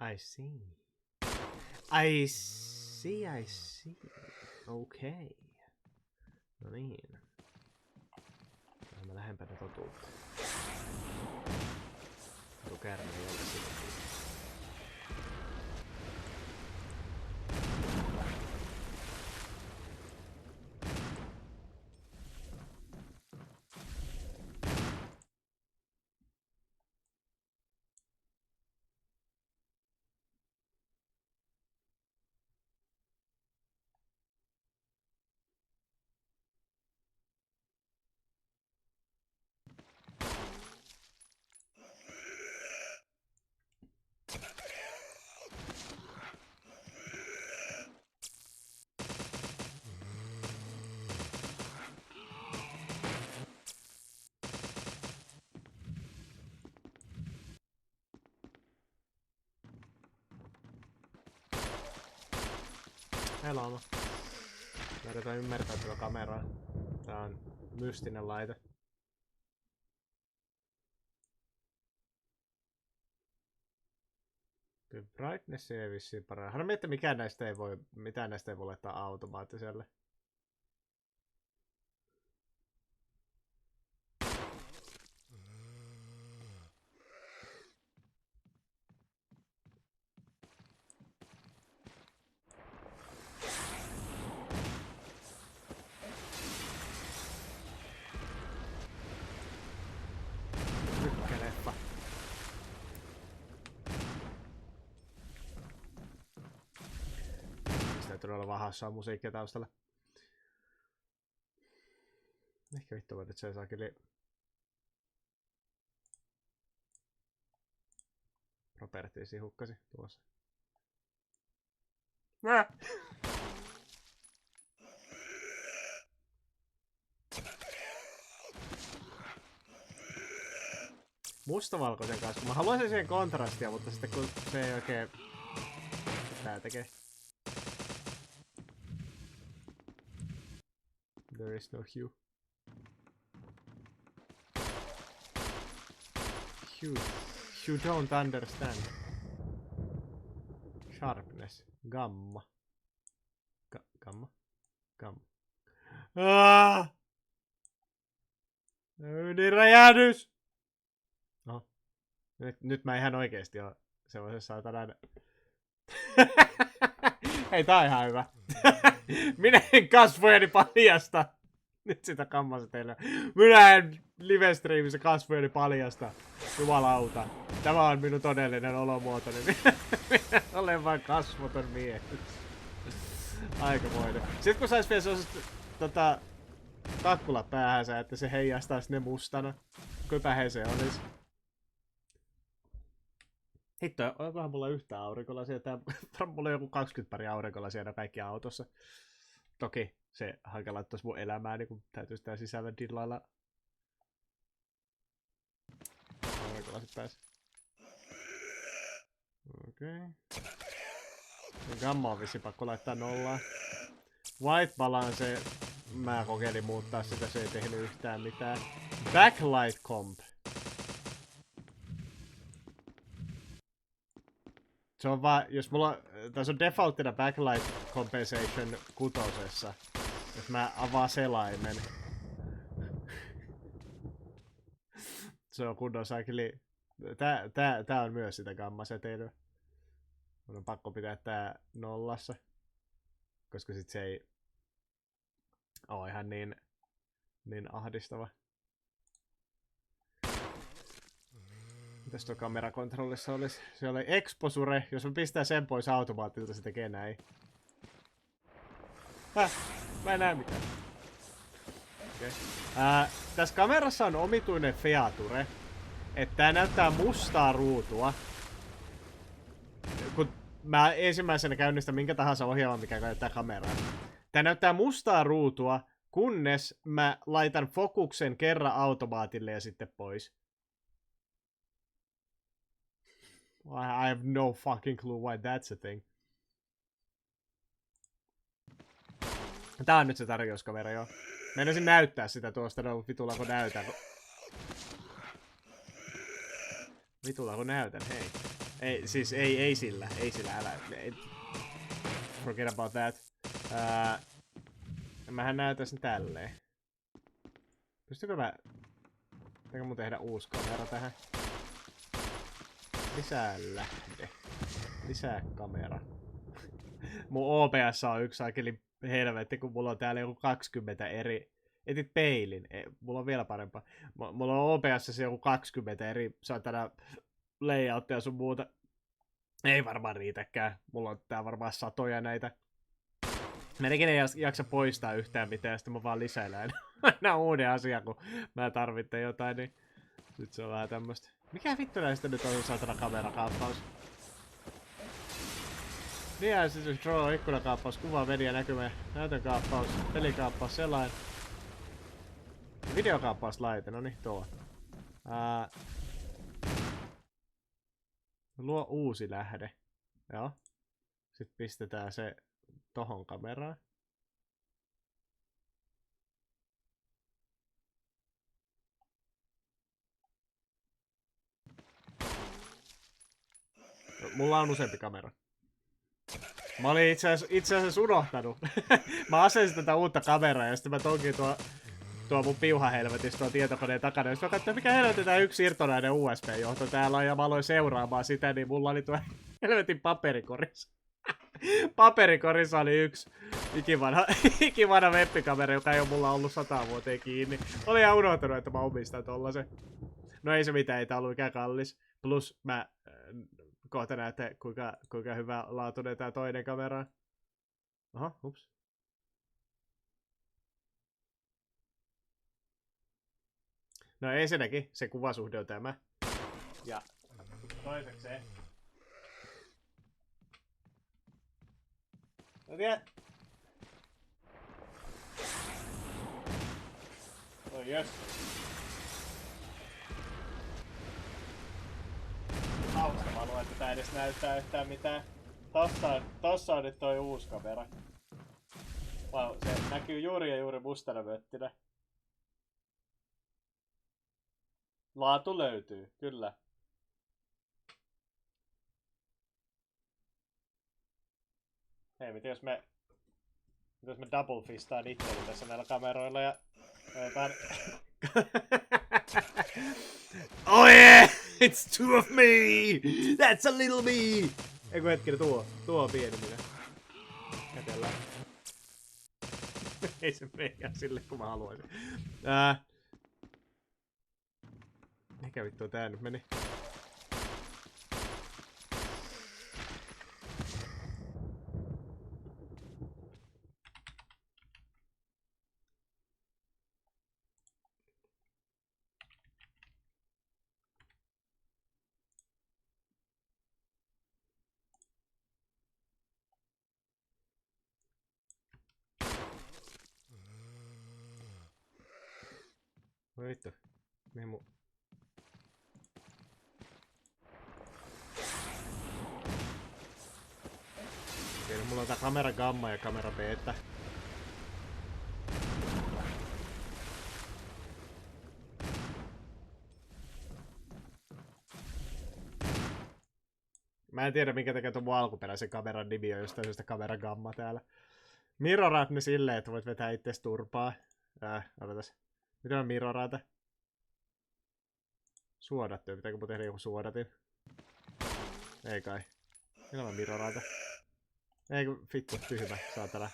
I see. I see, I see. Okei. No niin. Mä lähempänä totuutta. Tuo käärme ei ole sitä. Hello. Mä yritän ymmärtää tuota kameraa. Tää on mystinen laite. Kyllä brightness ei vissiin paranna. Hän miettii, mitään näistä ei voi laittaa automaattiselle. Leffa. Sitä todella vahassa musiikkia taustalla. Ehkä vittu voit, että se saa kyllä propertiisiin hukkasi tuossa. Mustavalkoisen kanssa. Mä haluaisin siihen kontrastia, mutta sitten kun se ei oikein... Tää tekee. There is no hue. Hue. You don't understand. Sharpness. Gamma. Gamma? Gamma. Ydinräjähdys! No. Nyt mä ihan oikeesti oo semmoisessa saatanan... Hei, tää on ihan hyvä. Minä en kasvojeni paljasta. Nyt sitä kammasi teille. Minä en livestreamissä kasvojeni paljasta. Jumalauta. Tämä on minun todellinen olomuotoni. Minä olen vain kasvoton mies. Aikamoinen. Sitten kun sais vielä sellaista kakkula päähänsä, että se heijastaa sinne mustana. Kuinka he se olis. Hitto, onkohan mulla yhtään aurinkolasia? Mulla on joku 20 pari aurinkolasia kaikki autossa. Toki se hankaloittaisi mun elämää, niin kun täytyisi tää sisällä dillailla. Aurinkolasit pääs. Okei. Gamma on vissi pakko laittaa nollaan. White balance, mä kokeilin muuttaa sitä, se ei tehnyt yhtään mitään. Backlight comp. Se on vaan, jos mulla, tässä on defaulttina backlight compensation kutosessa. Jos mä avaan selaimen. Se on kunnon saakeli. Tää on myös sitä gammasäteilyä. Mun on pakko pitää tää nollassa. Koska sit se ei oo ihan niin ahdistava. Mitäs tuo kamerakontrollissa olisi? Se oli exposure. Jos mä pistää sen pois automaattilta, se tekee näin. Mä en näe mitään. Okay. Tässä kamerassa on omituinen feature. Että tää näyttää mustaa ruutua. Kun mä ensimmäisenä käynnistän minkä tahansa ohjelman, mikä käyttää kameraa. Tää näyttää mustaa ruutua, kunnes mä laitan fokuksen kerran automaatille ja sitten pois. I have no fucking clue why that's a thing. Tää on nyt se tarjouskamera, joo. Meinasin näyttää sitä tuosta, no vitulla kun näytän. Vitulla kun näytän, hei. Ei, siis ei sillä, älä. Forget about that. Mähän näytän sen tälleen. Pystykö mä... Pitääkö mun tehdä uusi kamera tähän? Lisää lähde. Lisää kamera. Mun OBS on yksi aikeli helvetti, kun mulla on täällä joku 20 eri... Etit peilin. Mulla on vielä parempaa. Mulla on OBS joku 20 eri saatana layoutteja sun muuta. Ei varmaan riitäkään. Mulla on tää varmaan satoja näitä. Mä en ikinä jaksa poistaa yhtään mitään, ja sitten mä vaan lisäilen aina uuden asian, kun mä tarvitsen jotain, niin nyt se on vähän tämmöstä. Mikä vittu näistä nyt on saatana kamerakaappaus? Niin siis draw, ikkunakaappaus, kuva, media, näkymä, näytön kaappaus, pelikaappaus, sellainen. Videokaappaus laite, no niin, tuo. Luo uusi lähde. Joo. Sitten pistetään se tohon kameraan. Mulla on useampi kamera. Mä olin itse asiassa unohtanut. Mä asensin tätä uutta kameraa ja sitten mä tonkin tuo mun piuhahelvetistä tuo tietokoneen takana. Ja sitten mä katsoin, mikä helvetin tää yksi irtonainen USB-johto täällä on, ja mä aloin seuraamaan sitä, niin mulla oli tuo helvetin paperikorissa. Paperikorissa oli yksi ikivanha webbikamera, joka ei ole mulla ollut 100 vuoteen kiinni. Olin ihan unohtanut, että mä omistan tollasen. No ei se mitään, ei tää ollut mikään kallis. Plus mä kohta näette, kuinka hyvä laatuinen tää toinen kamera. Aha, ups. No ensinnäkin se kuvasuhde on tämä. Ja toisekseen. No tiedä. Oh jes. Hauska että tää edes näyttää yhtään mitään. Tossa on nyt toi uusi kamera. Wow, se näkyy juuri mustana möttinä. Laatu löytyy, kyllä. Hei, mitä jos me double fistaan itseni tässä näillä kameroilla ja jotain... Oh yeah! It's two of me! That's a little me! Eiku hetkinen, tuo on pieni minä. Kätellään. Ei se mene ihan sille, kun mä haluaisin. Mikä vittu tää nyt meni? Voi vittu. Mihin mun... Okei, no mulla on tää kamera gamma ja kamera beta. Mä en tiedä minkä takia tuon mun alkuperäisen kameran nimi on jostain syystä kamera gamma täällä. Mirroraat ne silleen, että voit vetää itses turpaa. Odotas. Mitä mä mirroraata? Suodattu. Pitääkö mun tehdä joku suodatin? Ei kai. Mitä mä mirroraata? Ei kun vittu, tyhmä, saatana.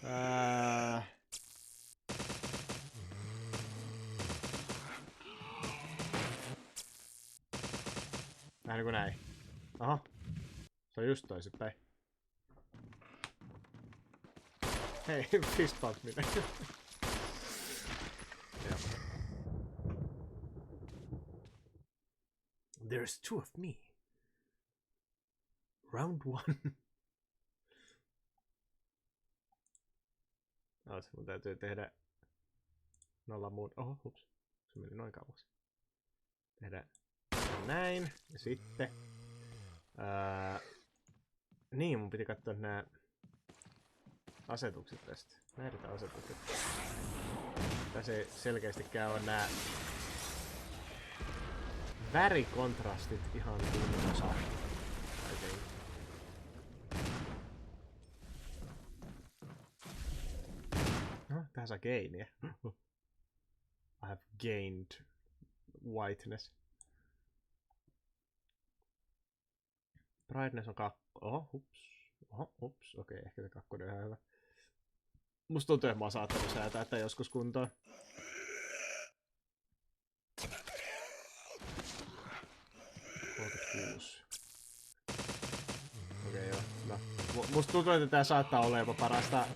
Vähän niinku näin. Aha. Se on just toisinpäin. Hei, fistbump minä. There's two of me. Round one. Mun täytyy tehdä nolla muun. Oho, hups. Se meni noin kauas. Tehdään näin. Ja sitten. Niin, mun piti katsoa nää asetukset tästä. Näitä asetukset. Tässä ei selkeästikään on nää Värikontrastit ihan kunnossa. No, tähän saa gainia. I have gained whiteness. Brightness on hups. Okei, ehkä se kakkonen on ihan hyvä. Musta tuntuu, että mä oon saattanut säätää tää joskus kuntoon. Okei, joo. No. Musta tuntuu, että tää saattaa olla jopa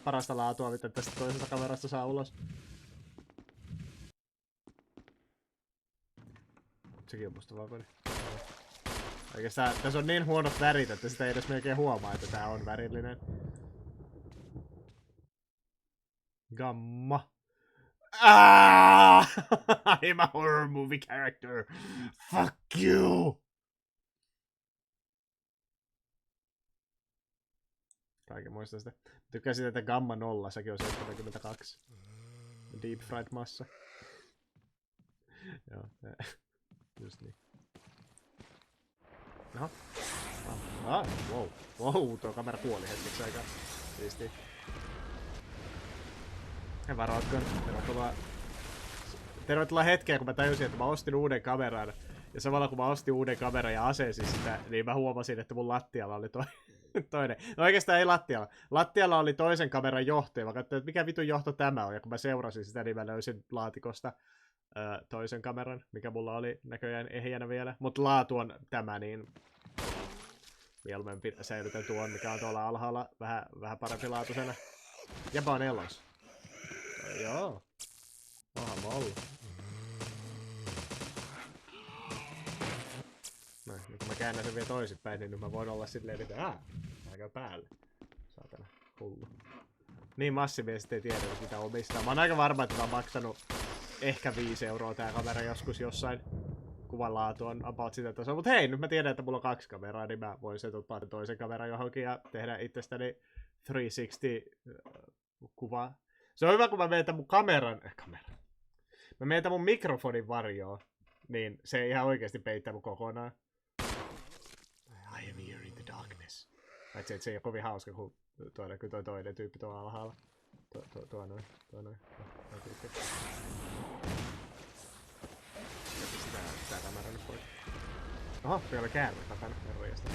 parasta laatua, mitä tästä toisesta kamerasta saa ulos. Sekin on musta valkoinen. Oikeastaan tässä on niin huonot värit, että sitä ei edes melkein huomaa, että tää on värillinen. Gamma. I'm a horror movie character. Fuck you. Kaiken muistaa sitä. Tykkäsin, että Gamma 0, sekin on 72. Deep fried massa. Joo, just niin. Oho. Wow, tuo kamera kuoli hetkeksi aikaa. Siistiä. Ja varoitko, tervetuloa hetkeen, kun mä tajusin, että mä ostin uuden kameran. Ja samalla kun mä ostin uuden kameran ja asensin sitä, niin mä huomasin, että mun lattialla oli toinen. No oikeastaan ei lattialla. Lattialla oli toisen kameran johto, ja mä katsoin, että mikä vitun johto tämä on. Ja kun mä seurasin sitä, niin mä löysin laatikosta toisen kameran, mikä mulla oli näköjään ehjänä vielä. Mutta laatu on tämä, niin mieluummin säilytän tuon, mikä on tuolla alhaalla vähän parempi laatuisena. Jäpä on elos. Joo. Onhan mä ollut. No, nyt kun mä käännän sen vielä toisinpäin, niin nyt mä voin olla silleen, että mä käyn päälle. Saatana, hullu. Niin massiivisesti ei tiedä, mitä omistaa. Mä oon aika varma, että mä oon maksanut ehkä 5 € tää kamera joskus jossain. Kuvan laatu on about sitä tasoa. Mut hei, nyt mä tiedän, että mulla on 2 kameraa, niin mä voin setuttaa toisen kameran johonkin ja tehdä itsestäni 360 kuvaa. Se on hyvä, kun mä menen mun Mä menen mun mikrofonin varjoon, niin se ei ihan oikeesti peittää mun kokonaan. I am here in the darkness. Paitsi, että se ei ole kovin hauska, kun tuo toinen tyyppi tuolla alhaalla. Tuo noin. Tää kamera nyt pois. Oho, vielä käärme takana. Herrajasta.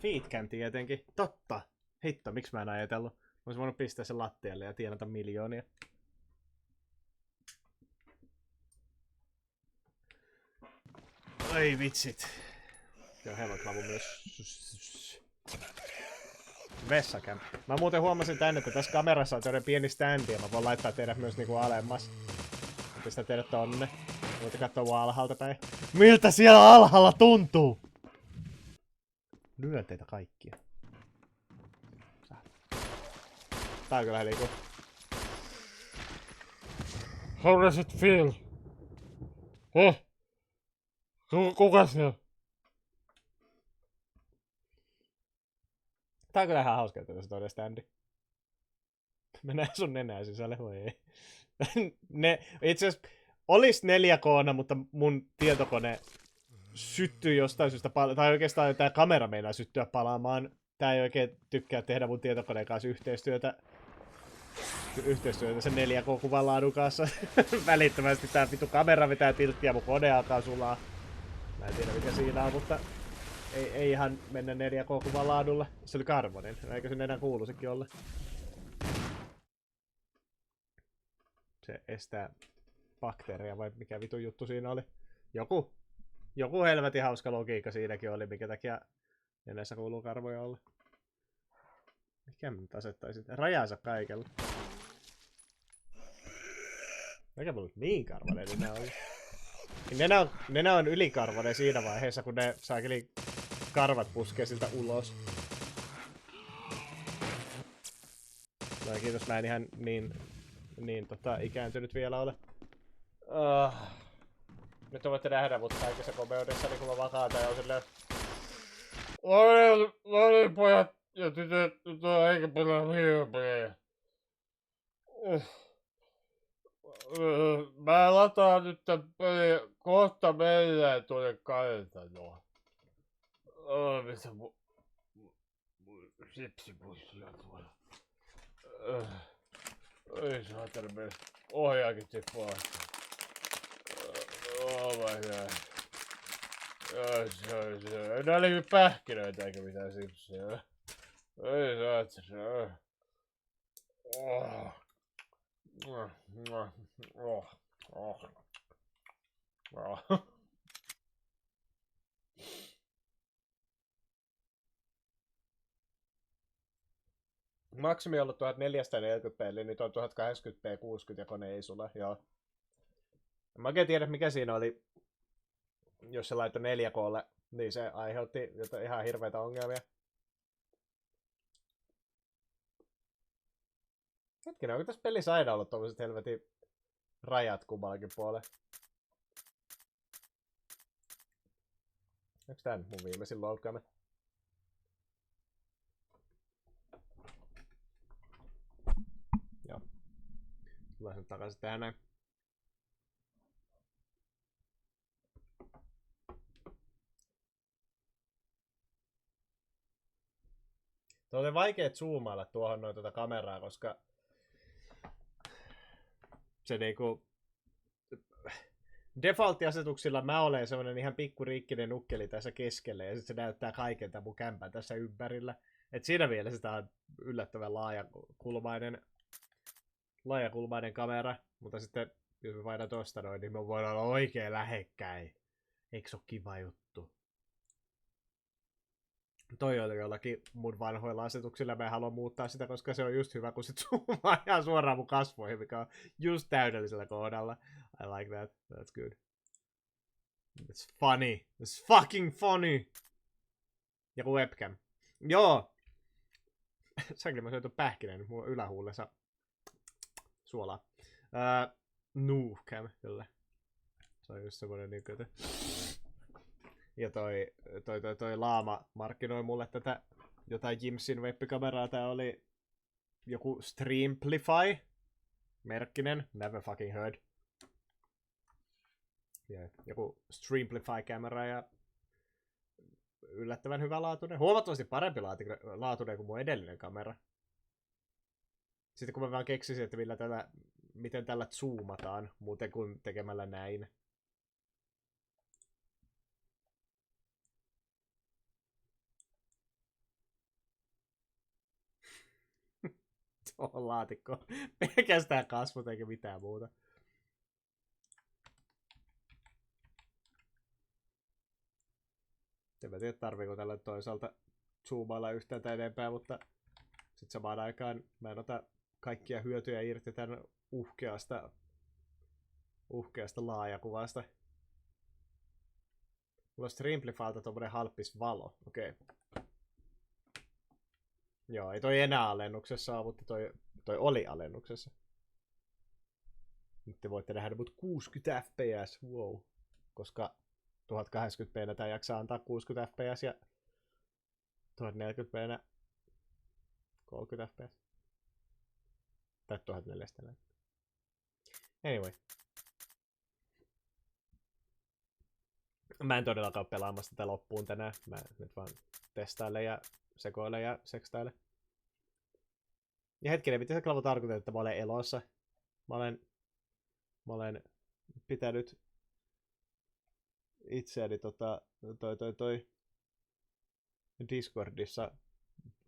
Feedcam tietenkin. Totta. Hitto, miksi mä en ajatellut? Mä olisin voinut pistää sen lattialle ja tienata miljoonia. Ai vitsit. Joo, helmaklavu myös. Vessakäm. Mä muuten huomasin tänne, että tässä kamerassa on tämmönen pieni standi ja mä voin laittaa teidät myös niinku alemmas. Mä pistän teidät tonne. Voitte katsoa vaan alhaalta päin. Miltä siellä alhaalla tuntuu? Lyön teitä kaikkia. Tää on kyllä liiku. How does it feel? Kuka siellä? Tää on kyllä ihan hauska, että tässä toinen standi. Mä näen sun nenää sisälle, voi ei. Ne itseasiassa olis 4K:na, mutta mun tietokone syttyy jostain syystä tai oikeastaan tää kamera meinaa syttyä palaamaan. Tää ei oikein tykkää tehdä mun tietokoneen kanssa yhteistyötä sen 4K-kuvan laadun kanssa. Välittömästi tää vittu kamera vetää tilttiä, mun kone alkaa sulaa. Mä en tiedä mikä siinä on, mutta ei ihan mennä 4K-kuvan laadulla. Se oli karbonin, eikö sen enää kuulu sekin olla? Se estää bakteeria vai mikä vitu juttu siinä oli? Joku helvetin hauska logiikka siinäkin oli, mikä takia enessä kuuluu karvoja olla. Mikä mä nyt asettaisin? Rajansa kaikella. Mikä mulla niin karvainen nenä oli? Nenä on ylikarvainen siinä vaiheessa, kun ne saakeli karvat puskee siltä ulos. No kiitos, mä en ihan niin ikääntynyt vielä ole. Nyt voitte nähdä mut kaikessa komeudessa, niin kun mä vakaatan ja on silleen... No niin pojat, Ja tytöt on aika paljon videopelejä. Mä lataan nyt tän peli. Kohta mennään tuonne kartanoon. Missä mun sipsipussi on tuolla. Ei saatana mennä. Ohjaakin tippaa. Oh my god. Nää oli pähkinöitä eikä mitään sipsiä. Ei saatana. Maksimi on ollut 1440p, eli nyt on 1080p 60 ja kone ei sule, joo. Mä oikein tiedä mikä siinä oli, jos se laittoi 4K:lle, niin se aiheutti ihan hirveitä ongelmia. Hetkinen, onko tässä pelissä aina ollut tommoset helvetin rajat kummallakin puolella? Onks tää mun viimeisin loukkaame? Joo. Tullaan sen takaisin tähän näin. Tuo oli vaikea zoomailla tuohon noin tuota kameraa, koska se niinku default-asetuksilla mä olen semmonen ihan pikkuriikkinen nukkeli tässä keskellä ja sit se näyttää kaiken tämän mun kämpän tässä ympärillä. Et siinä mielessä tää on yllättävän laajakulmainen kamera, mutta sitten jos me vaihdan tosta noin, niin me voidaan olla oikein lähekkäin. Eikö se oo kiva juttu? Toi oli jollakin mun vanhoilla asetuksilla, mä en halua muuttaa sitä, koska se on just hyvä, kun se zoomaa ihan suoraan mun kasvoihin, mikä on just täydellisellä kohdalla. I like that. That's good. It's funny. It's fucking funny. Joku webcam. Joo. Säkin mä syötän pähkinän, mulla on ylähuulessa suolaa. Nuucam, kyllä. Se on just semmonen niin kuin... Ja toi Laama markkinoi mulle tätä jotain Jimsin web-kameraa. Tää oli joku Streamplify merkkinen. Never fucking heard. Ja joku Streamplify-kamera ja yllättävän hyvä laatuinen. Huomattavasti parempi laatuinen kuin mun edellinen kamera. Sitten kun mä vaan keksisin, että miten tällä zoomataan muuten kuin tekemällä näin. Tuohon laatikkoon. Pelkästään kasvot eikä mitään muuta. En mä tiedä tarviiko tällä toisaalta zoomailla yhtään tai enempää, mutta sit samaan aikaan mä en ota kaikkia hyötyjä irti tän uhkeasta laajakuvasta. Mulla on Streamplifylta tommonen halppis valo. Okei. Joo, ei toi enää alennuksessa ole, mutta toi oli alennuksessa. Nyt te voitte nähdä mut 60 fps, wow. Koska 1080p tää jaksaa antaa 60 fps ja 1040p 30 fps. Tai 1400. Anyway. Mä en todellakaan ole pelaamassa tätä loppuun tänään. Mä nyt vaan testailen ja sekoilen ja sekstailen. Ja hetkinen, miten se Klavo tarkoittaa, että mä olen elossa? Mä olen pitänyt itseäni toi Discordissa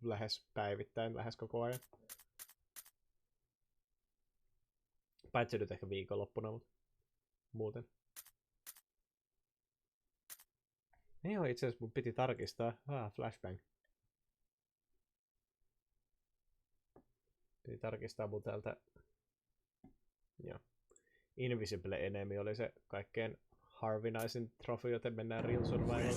lähes päivittäin, lähes koko ajan. Paitsi nyt ehkä viikonloppuna, mutta muuten. Ei oo itse asiassa mun piti tarkistaa. Flashbang. Piti tarkistaa mun täältä. Joo. Invisible Enemy oli se kaikkein harvinaisin trofi, joten mennään Real Survival.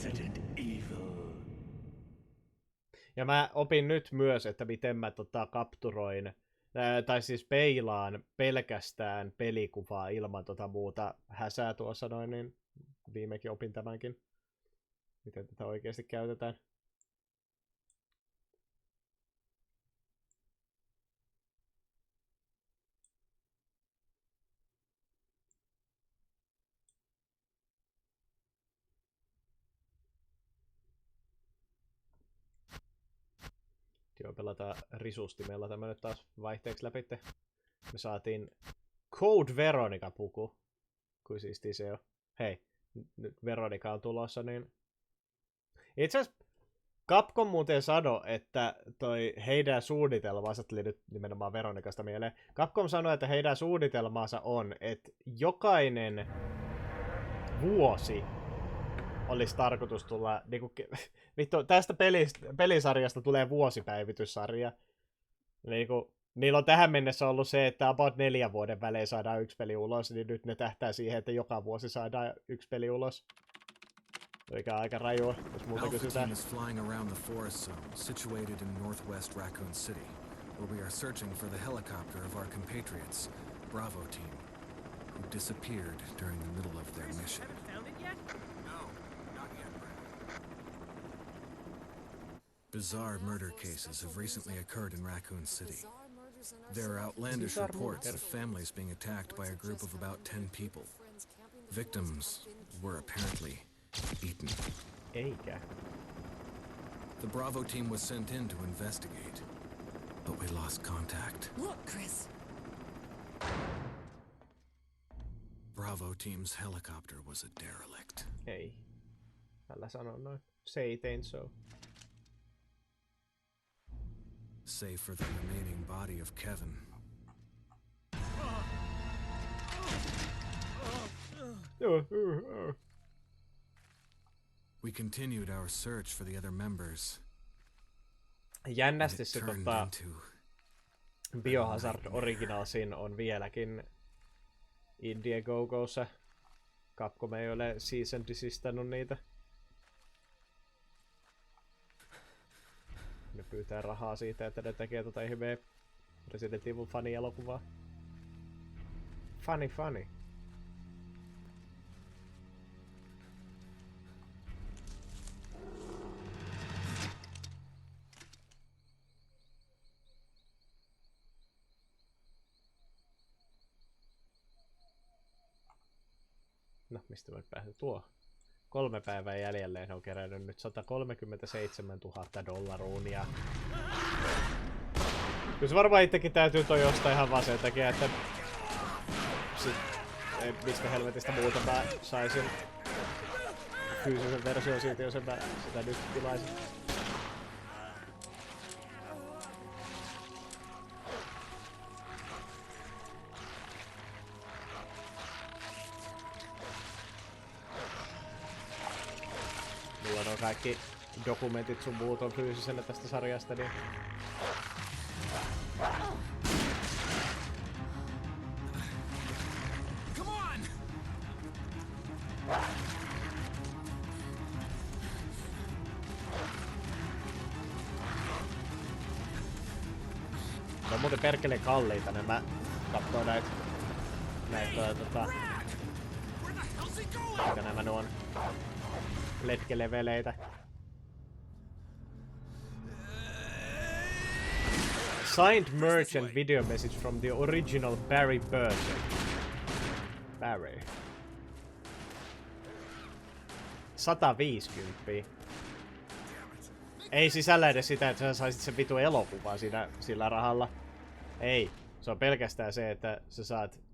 Ja mä opin nyt myös, että miten mä kapturoin, tai siis peilaan pelkästään pelikuvaa ilman muuta häsää tuossa noin, niin viimekin opin tämänkin. Miten tätä oikeasti käytetään. Joo, pelataan risustimella tämä nyt taas vaihteeksi läpi. Me saatiin Code Veronica-puku. Kuin siistiä se on. Hei, nyt Veronica on tulossa, niin... Itse asiassa Capcom muuten sanoi, että toi heidän suunnitelmansa, tuli nyt nimenomaan Veronicasta mieleen, Capcom sanoi, että heidän suunnitelmansa on, että jokainen vuosi olisi tarkoitus tulla, niinku, vittu, tästä pelisarjasta tulee vuosipäivityssarja. Niinku, niillä on tähän mennessä ollut se, että about 4 vuoden välein saadaan yksi peli ulos, niin nyt ne tähtää siihen, että joka vuosi saadaan yksi peli ulos. Mikä on aika rajua, jos muuta kysytään. Alpha Team is flying around the forest zone, situated in northwest Raccoon City, where we are searching for the helicopter of our compatriots, Bravo Team, who disappeared during the middle of their mission. Bizarre murder cases have recently occurred in Raccoon City. There are outlandish reports of families being attacked by a group of about 10 people. Victims were apparently eaten. Eikä. The Bravo team was sent in to investigate, but we lost contact. Look, Chris. Bravo team's helicopter was a derelict. Ei. Älä sano noin. Say it ain't so. Save for the remaining body of Kevin. We continued our search for the other members. Jännästi se Biohazard Original Sin on vieläkin Indiegogossa. Capcom ei ole season desistannut niitä. Ne pyytää rahaa siitä, että ne tekee tota ihmeen Resident Evil -fani-elokuvaa. Funny. No, mistä mä nyt pääsen tuo? 3 päivää jäljellä ne on kerännyt nyt $137,000. Kyllä varmaan itsekin täytyy toi ostaa ihan vaan sen takia, että mistä helvetistä muuta mä saisin fyysisen version siitä, jos en mä sitä nyt tilaisin. Mulla on kaikki dokumentit sun muut on fyysisenä tästä sarjasta, niin... Ne on muuten perkeleen kalliita, niin mä katsoin näitä mikä nämä on letkeleveleitä. Signed merchant video message from the original Barry Burton. Barry. 150. Ei sisällä edes sitä, että sä saisit sen vitu elokuvaa sillä rahalla. Ei. Se on pelkästään se, että sä saat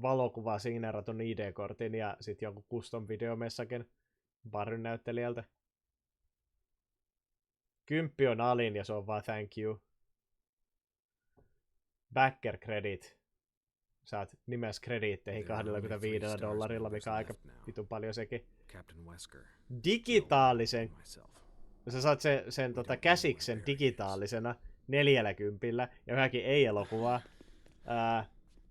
valokuvaa signeeratun ID-kortin ja sit jonkun custom videomessakin Barryn näyttelijältä. 10 on alin ja se on vaan thank you. Backer credit. Saat nimes krediitteihin $25, mikä on aika vitun paljon sekin. Digitaalisen. Sä saat sen käsiksen digitaalisena 40 ja yhäkin ei-elokuvaa.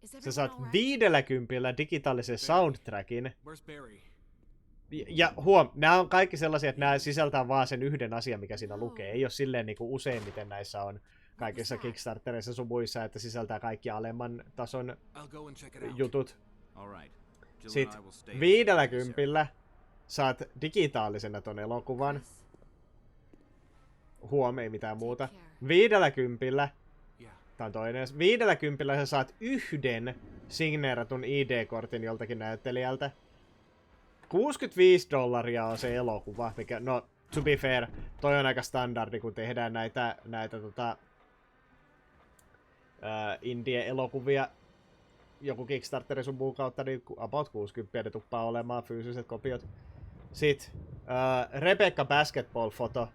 Sä saat 50 digitaalisen soundtrackin. Ja huom, nämä on kaikki sellaisia, että nämä sisältää vaan sen yhden asian, mikä siinä lukee. Ei ole silleen niinku useimmiten näissä on kaikissa Kickstarterissa sun muissa, että sisältää kaikki alemman tason jutut. Sitten 50 saat digitaalisena ton elokuvan. Huom, ei mitään muuta. 50, tää on toinen. 50 sä saat yhden signeeratun ID-kortin joltakin näyttelijältä. $65 on se elokuva, mikä, no to be fair, toi on aika standardi, kun tehdään näitä indie-elokuvia joku Kickstarterin sun muu kautta, niin about 60 ne tuppaa olemaan fyysiset kopiot. Sitten Rebecca Basketball-foto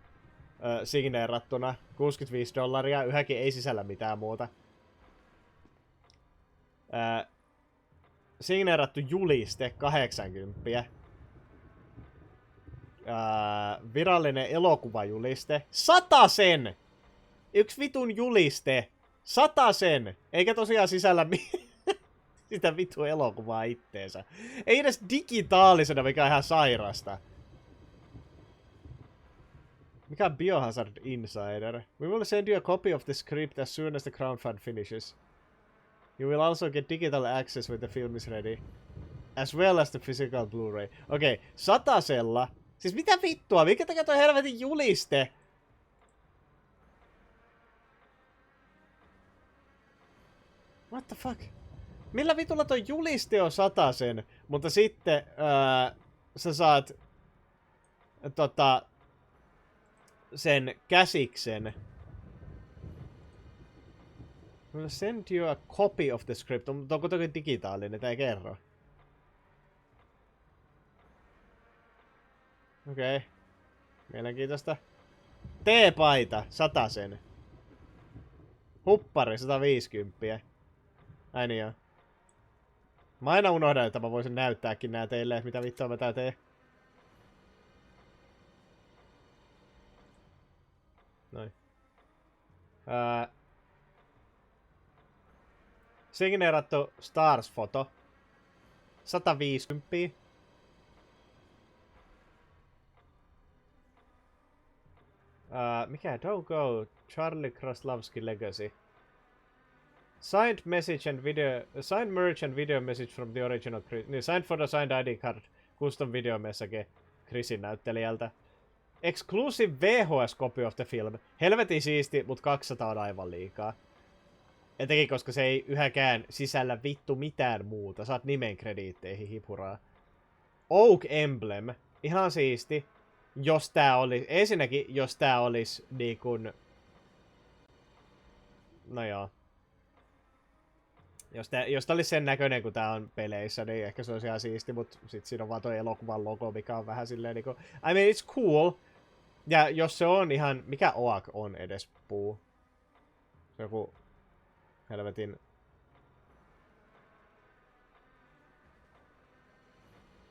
signeerattuna $65, yhäkin ei sisällä mitään muuta. Signeerattu juliste 80. Virallinen elokuvajuliste 100 sen! Yksi vitun juliste 100 sen! Eikä tosiaan sisällä sitä vitun elokuvaa itteensä. Ei edes digitaalisena, mikä on ihan sairasta. Mikä on Biohazard Insider? We will send you a copy of the script as soon as the crowdfund finishes. You will also get digital access when the film is ready. As well as the physical Blu-ray. Okei, 100-sella. Siis mitä vittua? Mikä takia toi helvetin juliste? What the fuck? Millä vitulla toi juliste on 100 sen? Mutta sitten sä saat sen käsiksen. We'll send you a copy of the script. Onko toki digitaalinen? Tää ei kerro. Okei. Okay. Mielenkiintoista. T-paita, 100 sen. Huppari, 150. Ai niin joo. Mä aina unohdan, että mä voisin näyttääkin nää teille, mitä vittua mä tää teen. Noin. Signeerattu Stars-foto. 150. Mikä? Don't Go. Charlie Kraslavski Legacy. Signed message and video. Signed merch and video message from the original Chris. Niin, signed photo, signed ID card. Custom video message Chrisin näyttelijältä. Exclusive VHS copy of the film. Helvetin siisti, mut 200 on aivan liikaa. Etenkin koska se ei yhäkään sisällä vittu mitään muuta. Saat nimen krediitteihin hipuraa. Oak Emblem. Ihan siisti. Jos tää oli... Ensinnäkin, jos tää olisi niinkun... No joo. Jos tää olisi sen näköinen, kun tää on peleissä, niin ehkä se olisi ihan siisti, mut sit siinä on vaan toi elokuvan logo, mikä on vähän silleen niinku... I mean, it's cool. Ja jos se on ihan... Mikä Oak on edes puu? Se on joku... Helvetin...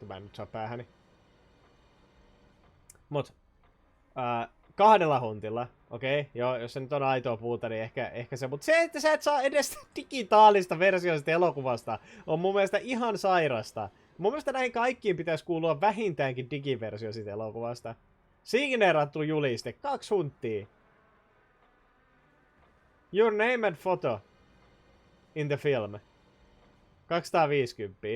Mä en nyt saa päähäni. Mut... 2 huntilla, okei, joo, jos se nyt on aitoa puuta, niin ehkä se, mutta se, että sä et saa edes digitaalista versioista elokuvasta, on mun mielestä ihan sairasta. Mun mielestä näihin kaikkiin pitäisi kuulua vähintäänkin digiversio siitä elokuvasta. Signeerattu juliste, 2 hunttia. Your name and photo in the film. 250.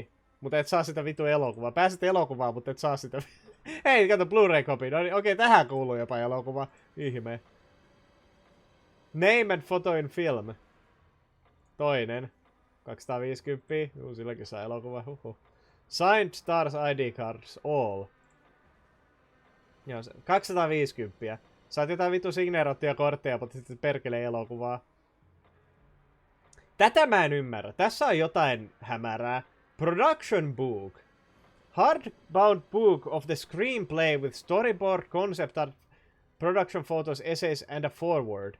Mutta et saa sitä vitu elokuvaa. Pääset elokuvaan, mutta et saa sitä... Hei, kato Blu-ray-copy. No niin, okei, tähän kuuluu jopa elokuva. Ihme. Name and photo in film. Toinen. 250. Juu, silläkin saa elokuva. Signed Stars ID cards. All. Joo, 250. Saat jotain vitu signeerattuja kortteja, mutta sitten perkelee elokuvaa. Tätä mä en ymmärrä. Tässä on jotain hämärää. Production book. Hardbound book of the screenplay with storyboard, concept art, production photos, essays and a forward.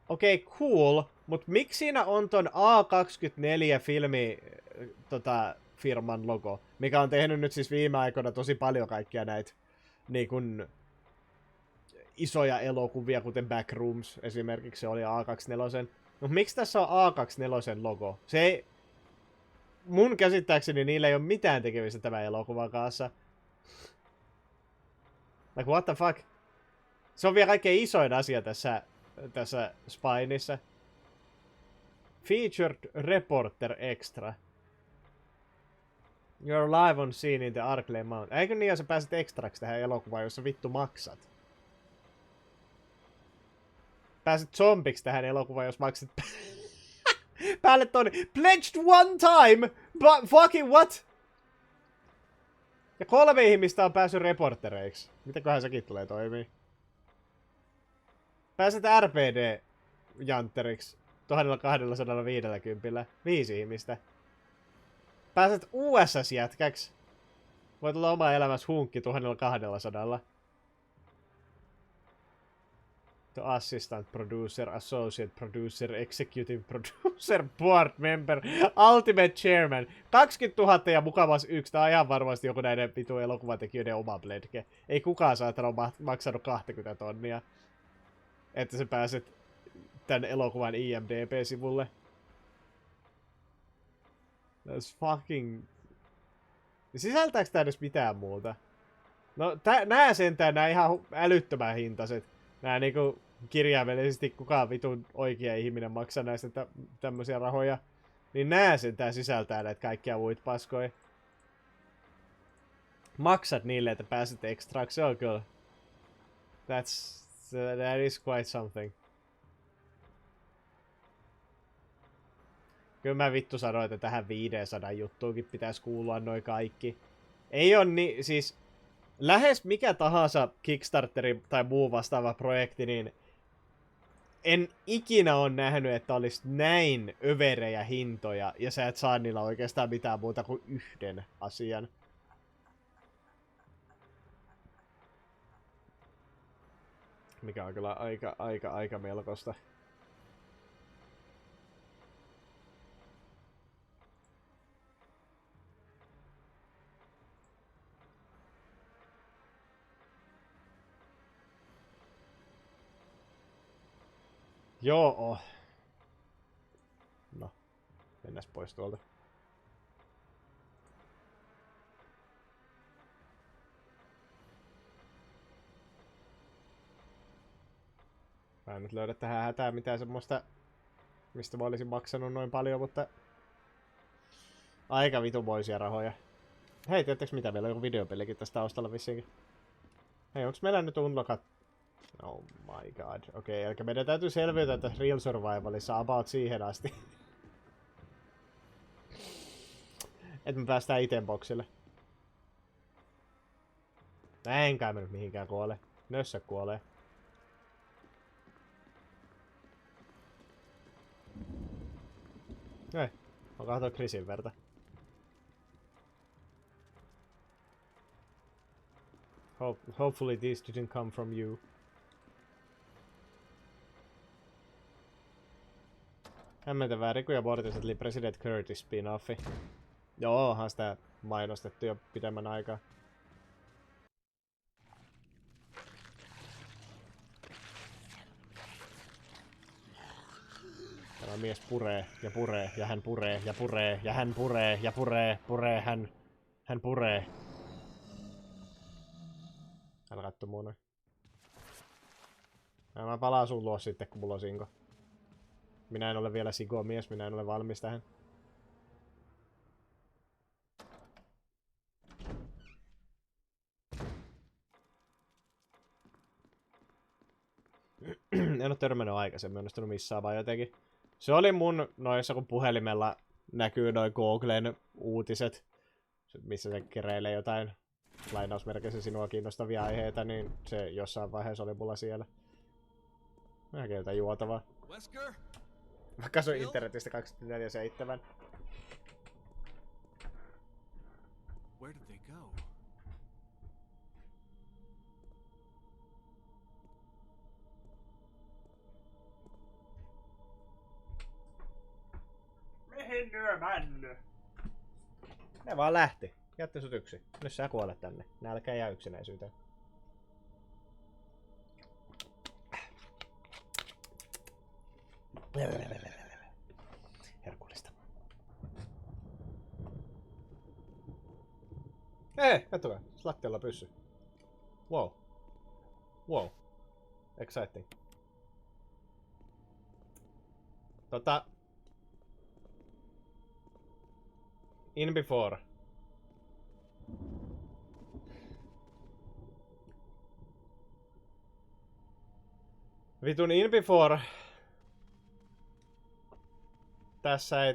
Okei, cool, mut miksi siinä on ton A24 filmi firman logo, mikä on tehnyt nyt siis viime aikoina tosi paljon kaikkia näitä niin kun, isoja elokuvia, kuten Backrooms esimerkiksi, se oli A24. No miksi tässä on A24 logo? Se ei... Mun käsittääkseni niillä ei ole mitään tekemistä tämän elokuvan kanssa. Like what the fuck? Se on vielä kaikkein isoin asia tässä Spinessa. Featured Reporter Extra. You're live on scene in the Arklay Mount. Eikö niin, jos sä pääset extraksi tähän elokuvaan, jos sä vittu maksat? Pääset zombiksi tähän elokuvaan, jos maksat... Päälle tonni. Pledged one time! But fucking what? Ja 3 ihmistä on päässyt reportereiksi. Mitäköhän sekin tulee toimii? Pääset RPD-jantteriksi 1250. 5 ihmistä. Pääset USS-jätkäksi. Voit olla oma elämässä hunkki 1200. The assistant producer, associate producer, executive producer, board member, ultimate chairman. 20 000 ja mukavas yksi. Tää on ihan varmasti joku näiden vitu elokuvatekijöiden oma bledke. Ei kukaan saattanut maksanut 20 tonnia. Että sä pääset tän elokuvan IMDb-sivulle. That's fucking... Sisältääks tää edes mitään muuta? No nää sentään, nää ihan älyttömän hintaset. Nää niinku kirjaimellisesti kukaan vitun oikea ihminen maksaa näistä tämmösiä rahoja. Niin nää sentään sisältää näitä kaikkia muita paskoja. Maksat niille, että pääset ekstraaksi, se on kyllä. That is quite something. Kyllä mä vittu sanoin, että tähän 500 juttuukin pitäisi kuulua noin kaikki. Ei on niin, siis lähes mikä tahansa Kickstarteri tai muu vastaava projekti, niin en ikinä ole nähnyt, että olisi näin överejä hintoja ja sä et saa niillä oikeastaan mitään muuta kuin yhden asian. Mikä on kyllä aika melkoista. Joo. No, mennäs pois tuolta. Mä en nyt löydä tähän hätään mitään semmoista, mistä mä olisin maksanut noin paljon, mutta aika vitumoisia rahoja. Hei, tiedättekö mitä? Meillä on joku videopelikin tästä taustalla vissiinkin. Hei, onks meillä nyt unlockat? Oh my god. Okei, eli meidän täytyy selviytyä tässä Real Survivalissa about siihen asti. Että me päästään itemboxille. Enkä mä nyt mihinkään kuole. Nössö kuolee. Ei, mä katsoin Chrisin verta. Hopefully these didn't come from you. Hämmentävää Riku ja Mortiset eli President Curtis spin-offi. Joo, onhan sitä mainostettu jo pidemmän aikaa. Tämä mies puree ja puree ja hän puree ja puree ja hän puree ja puree hän puree. Älä katso mua noin. Mä palaan sun luo sitten kun mulla on sinko. Minä en ole vielä sigomies, minä en ole valmis tähän. En ole törmännyt aikaisemmin, onnistunut missään vaan jotenkin. Se oli mun noissa, kun puhelimella näkyy noin Googlen uutiset, missä se kereilee jotain lainausmerkeissä sinua kiinnostavia aiheita, niin se jossain vaiheessa oli mulla siellä. Mäkin jotain juotavaa. Vaikka se on internetistä 24/7. Where did they go? Mihin nyömänny? Ne vaan lähti. Jätti sut yksin. Nyt sä kuolet tänne. Nälkä ja yksinäisyyteen. Herkullista. Hei, katsokaa. Lattialla pyssy. Wow. Wow. Exciting. In before. Vitun in before. Tässä ei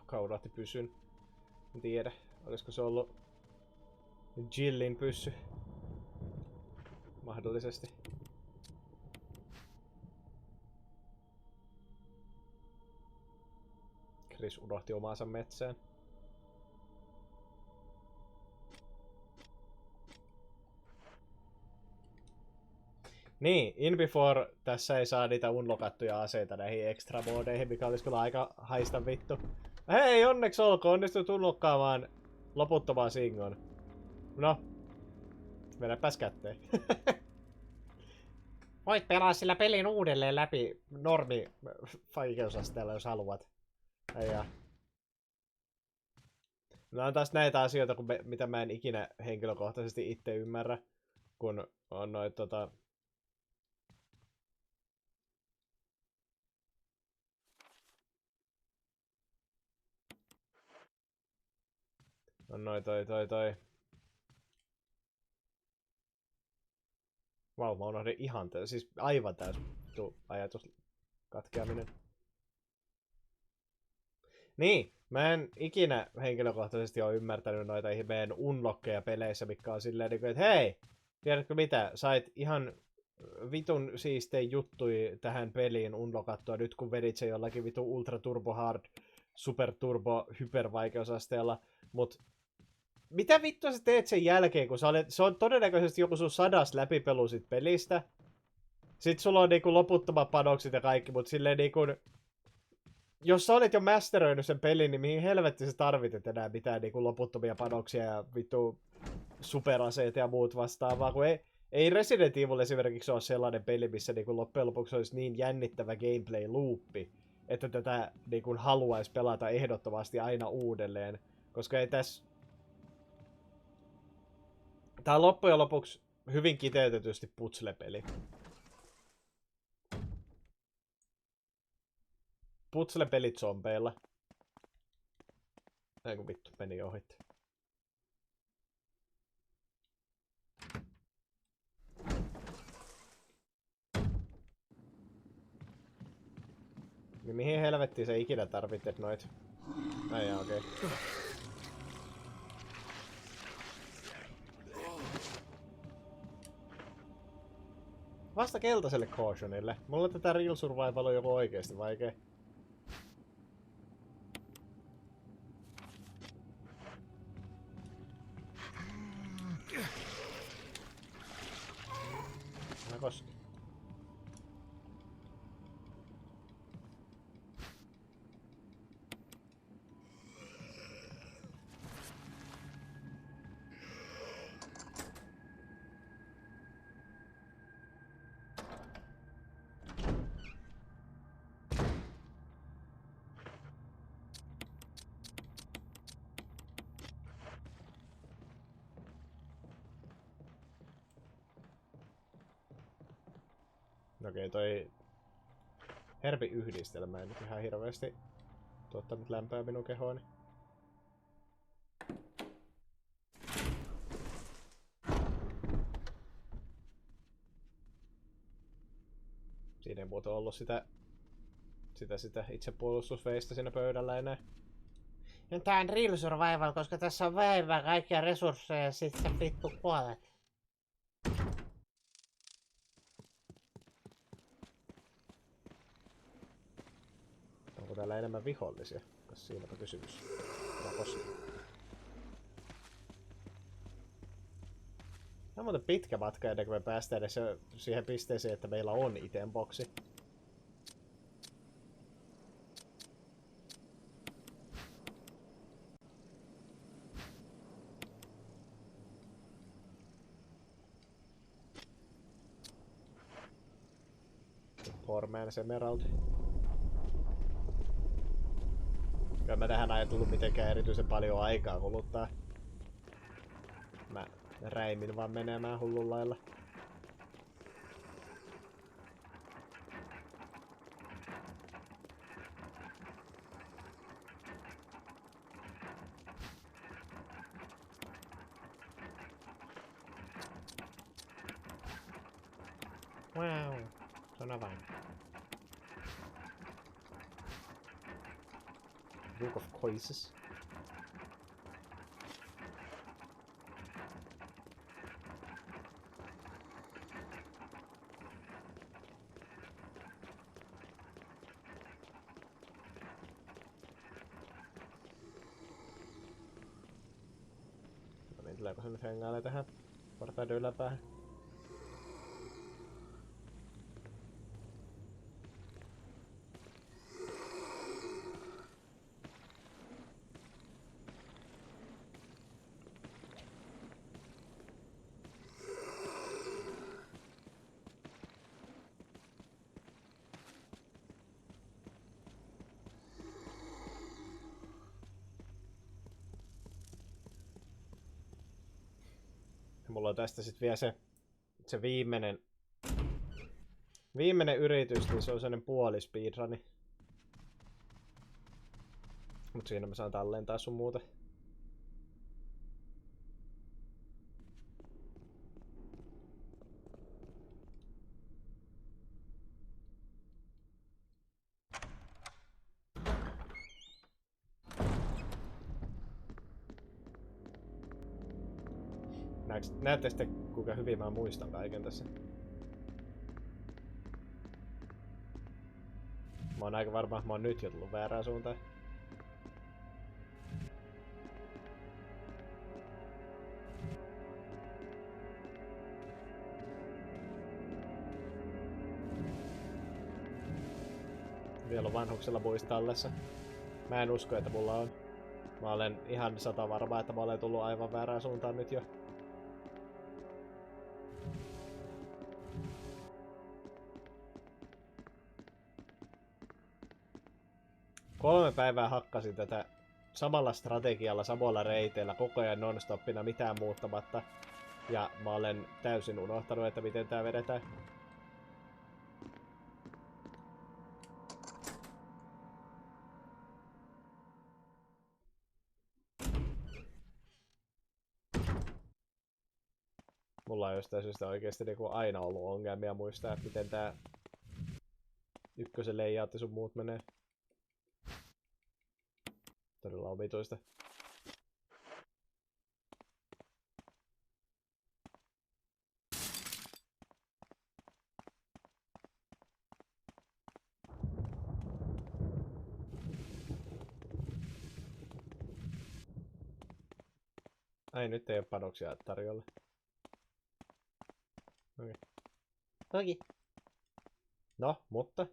Kuka unohti pyssyn? En tiedä. Olisiko se ollut Jillin pyssy? Mahdollisesti. Chris unohti omaansa metsään. Niin, in before tässä ei saa niitä unlockattuja aseita näihin extra modeihin, mikä olisi kyllä aika haista vittu. Hei, onneksi olkoon, onnistut unlockkaamaan loputtomaan Singon. No, vedäpäs kätteen. Voit pelaa sillä pelin uudelleen läpi normi vaikeusasteella, jos haluat. Ja. No on taas näitä asioita, mitä mä en ikinä henkilökohtaisesti itse ymmärrä, kun on noit on noin toi. Vau, mä unohdin ihan siis aivan täys ajatus katkeaminen. Niin, mä en ikinä henkilökohtaisesti ole ymmärtänyt noita ihmeen unlockkeja peleissä, mikä on silleen, että hei, tiedätkö mitä, sait ihan vitun siistei juttui tähän peliin unlockattua nyt kun vedit se jollakin vitun ultra turbo hard, super turbo hypervaikeusasteella, mut mitä vittua sä teet sen jälkeen, kun se on todennäköisesti joku sun 100 läpipelu sit pelistä. Sit sulla on niinku loputtomat panokset ja kaikki, mut silleen niinku... Jos sä olet jo masteroinut sen pelin, niin mihin helvetti sä tarvit enää mitään niinku loputtomia panoksia ja vittu superaseita ja muut vastaavaa, kun ei Resident Evil esimerkiksi ole sellainen peli, missä niinku loppujen lopuksi olisi niin jännittävä gameplay-loopi, että tätä niinku haluaisi pelata ehdottomasti aina uudelleen, koska ei tässä... Tää on loppujen lopuksi hyvin kiteytetysti putsle-peli. Putsle-pelit zombeilla. Ei kun vittu, meni ohitte. Niin mihin helvettiin sä ikinä tarvitset noit? Ai okei. Okay. Vasta keltaiselle cautionille. Mulla tätä Real Survival on joku oikeesti vaikee. Mä koski. Okei, toi herbiyhdistelmä ei nyt ihan hirveesti tuottanut lämpöä minun kehooni. Siinä ei muuta ollut sitä itsepuolustusveistä siinä pöydällä enää. Ja tää on Real Survival, koska tässä on vähemmän kaikkia resursseja ja sit sä vittu kuolet. Onko täällä enemmän vihollisia? Kas siinäpä kysymys. Tämä on muuten pitkä matka ennen kuin me päästään edes siihen pisteeseen, että meillä on itemboksi. Horman's Emerald. Kyllä mä tähän ajatellut mitenkään erityisen paljon aikaa kuluttaa. Mä räimin vaan menemään hullun lailla. Wow, se on avain. Book of Choices. No niin, tuleeko se nyt hengailee tähän portaiden yläpäähän? Mulla on tästä sit vielä se viimeinen yritys, niin se on sellainen puoli speedruni. Mut siinä mä saan tallentaa sun muuta. Näette sitten kuinka hyvin mä muistan kaiken tässä. Mä oon aika varma, että mä oon nyt jo tullut väärään suuntaan. Vielä on vanhuksella buista tallessa. Mä en usko, että mulla on. Mä olen ihan 100 varma, että mä olen tullut aivan väärään suuntaan nyt jo. 3 päivää hakkasin tätä samalla strategialla, samalla reiteillä, koko ajan non-stoppina, mitään muuttamatta. Ja mä olen täysin unohtanut, että miten tää vedetään. Mulla on jostain syystä oikeesti niinku aina ollut ongelmia muistaa, että miten tää ykkösen layout sun muut menee. Todella omituista. Ai, nyt ei oo panoksia tarjolla. Okei. Okay. No, mutta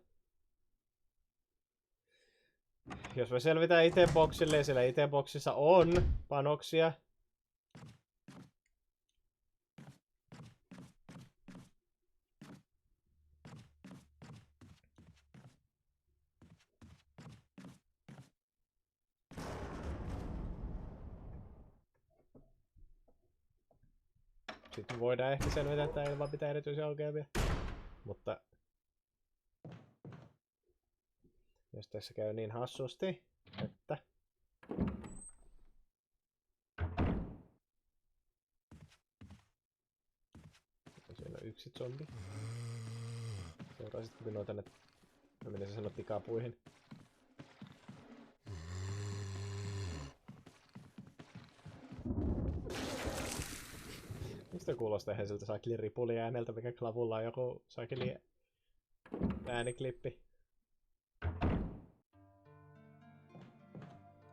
jos me selvitään IT-boksille ja siellä IT-boksissa on panoksia. Sitten voidaan ehkä selvitä tää ilman pitää erityisiä ongelmia. Mutta jos tässä käy niin hassusti, että siellä on yksi zombi. Seuraasitko minua tänne? No minä se sanoi tikapuihin. Mistä kuulostaa ihan siltä saakeli ripuli ääneltä, mikä klavulla on joku saakeli ääniklippi?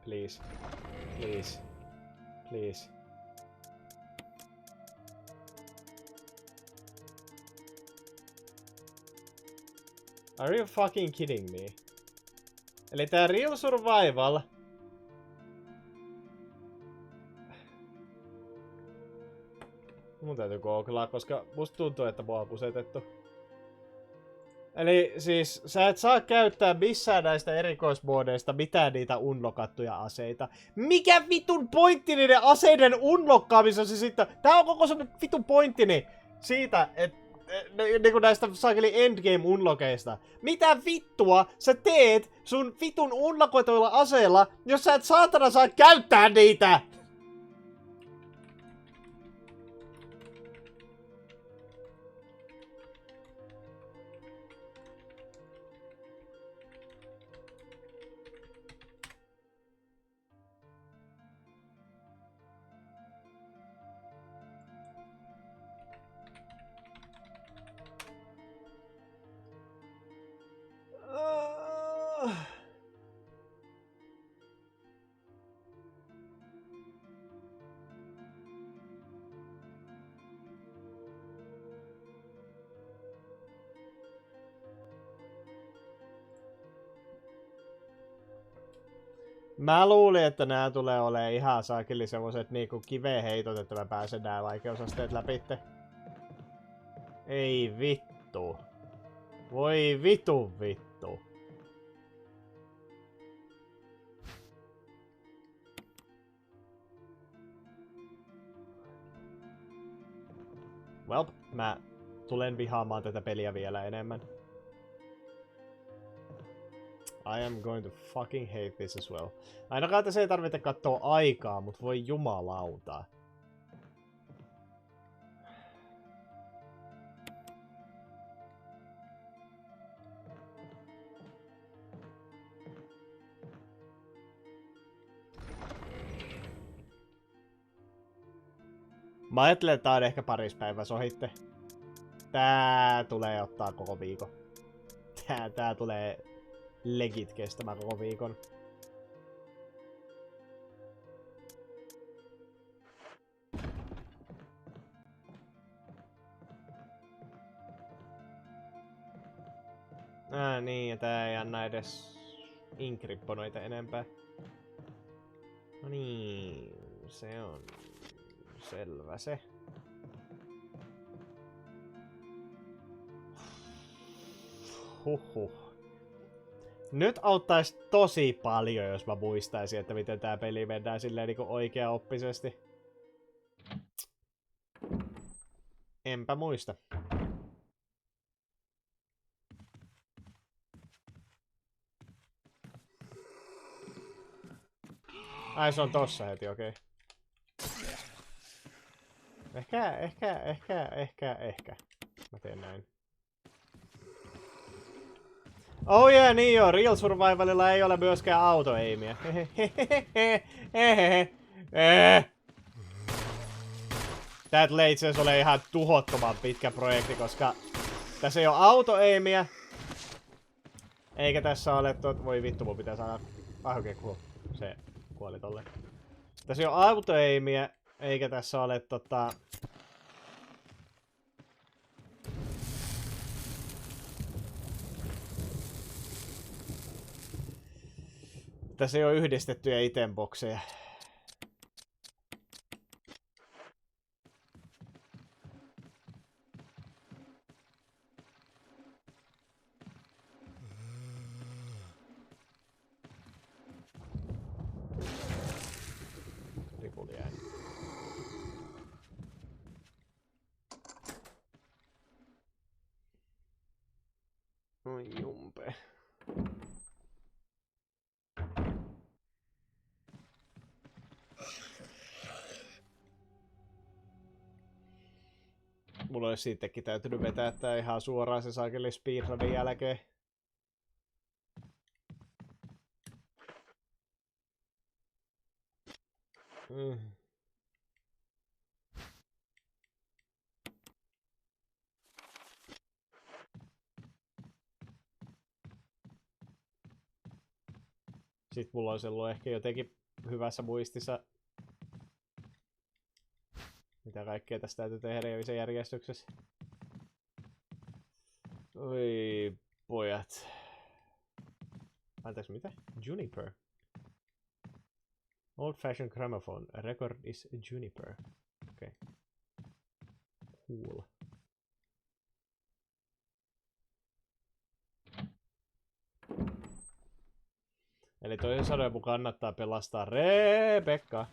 Please. Please. Please. Are you fucking kidding me? Eli tää Real Survival mun täytyy googlaa, koska musta tuntuu, että mua on kusetettu. Eli siis sä et saa käyttää missään näistä erikoismoodeista mitään niitä unlockattuja aseita. Mikä vitun pointti niiden aseiden unlockkaamisessa sitten? Tää on koko semmonen vitun pointtini siitä, että niinku näistä saakeli endgame unlockeista. Mitä vittua sä teet sun vitun unlockoituilla aseilla, jos sä et saatana saa käyttää niitä? Mä luulin, että nää tulee olemaan ihan saakeli semmoset niinku kiveen heitot, että mä pääsen nää vaikeusasteet läpitte. Ei vittu. Voi vittu. Well, mä tulen vihaamaan tätä peliä vielä enemmän. I am going to fucking hate this as well. Ainakaan tässä ei tarvitse katsoa aikaa, mut voi jumalauta. Mä ajattelen, että tää on ehkä paris päivässä ohitte. Tää tulee ottaa koko viikon. Tää tulee legit kestämään koko viikon. Niin, ja tää ei anna edes inkripponoita enempää. No niin, se on selvä se. Huhhuh. Nyt auttaisi tosi paljon, jos mä muistaisin, että miten tää peli mennään silleen niinku oikeaoppisesti. Enpä muista. Ai se on tossa heti, okei. Ehkä. Mä teen näin. Oh yeah, niin joo. Real Survivalilla ei ole myöskään auto-aimia. Tää tulee itse asiassa ole ihan tuhottoman pitkä projekti, koska tässä ei ole auto-aimia. Eikä tässä ole voi vittu, mun pitää saada... okei, cool. Se kuoli tolle. Tässä ei ole auto-aimia, eikä tässä ole tässä ei ole yhdistettyjä itemboxeja. Ripuli jäi. Oi jumpe. Mulla olisi siitäkin täytynyt vetää tää ihan suoraan se saakeli speedrunin jälkeen. Sitten mulla olisi ollut ehkä jotenkin hyvässä muistissa, mitä kaikkea tästä täytyy tehdä jo sen järjestyksessä. Oi pojat. Anteeksi, mitä? Juniper. Old fashioned gramophone. A record is Juniper. Okei. Okay. Cool. Eli toisin sanoen mun kannattaa pelastaa Rebecca.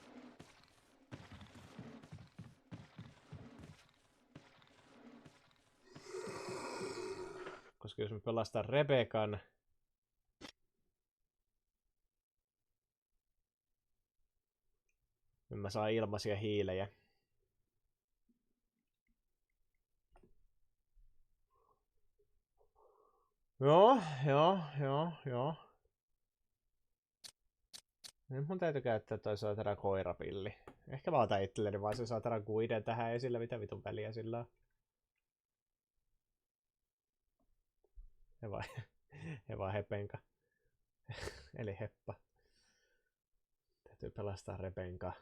Koska jos me pelastaa Rebecan, niin mä saan ilmaisia hiilejä. Joo. Nyt mun täytyy käyttää toi saatana koirapilli. Ehkä mä otan itselleni vaan se saatana guiden tähän esille, mitä vitun väliä sillä on. He vaan hepenka. Eli heppa. Täytyy pelastaa Rebenka.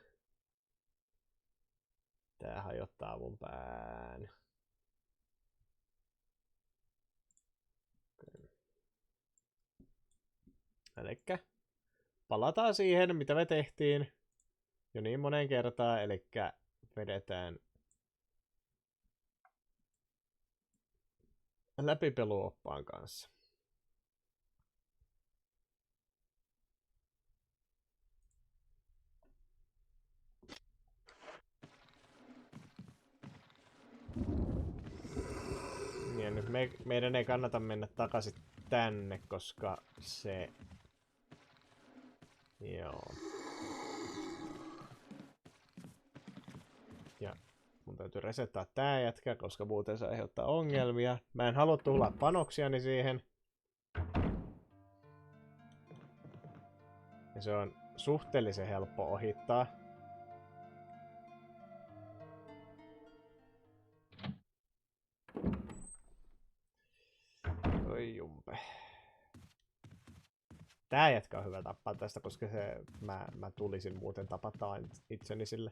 Tää hajottaa mun pään. Okay. Elikkä palataan siihen, mitä me tehtiin jo niin moneen kertaan, eli vedetään läpipeluoppaan kanssa. Ja nyt meidän ei kannata mennä takaisin tänne, koska se... Joo. Ja mun täytyy resettaa tää jätkä, koska muuten se aiheuttaa ongelmia. Mä en halua tuhlaa panoksiani siihen. Ja se on suhteellisen helppo ohittaa. Oi jumpe. Tää jätkä on hyvä tappaa tästä, koska mä tulisin muuten tapattaa itseni sille.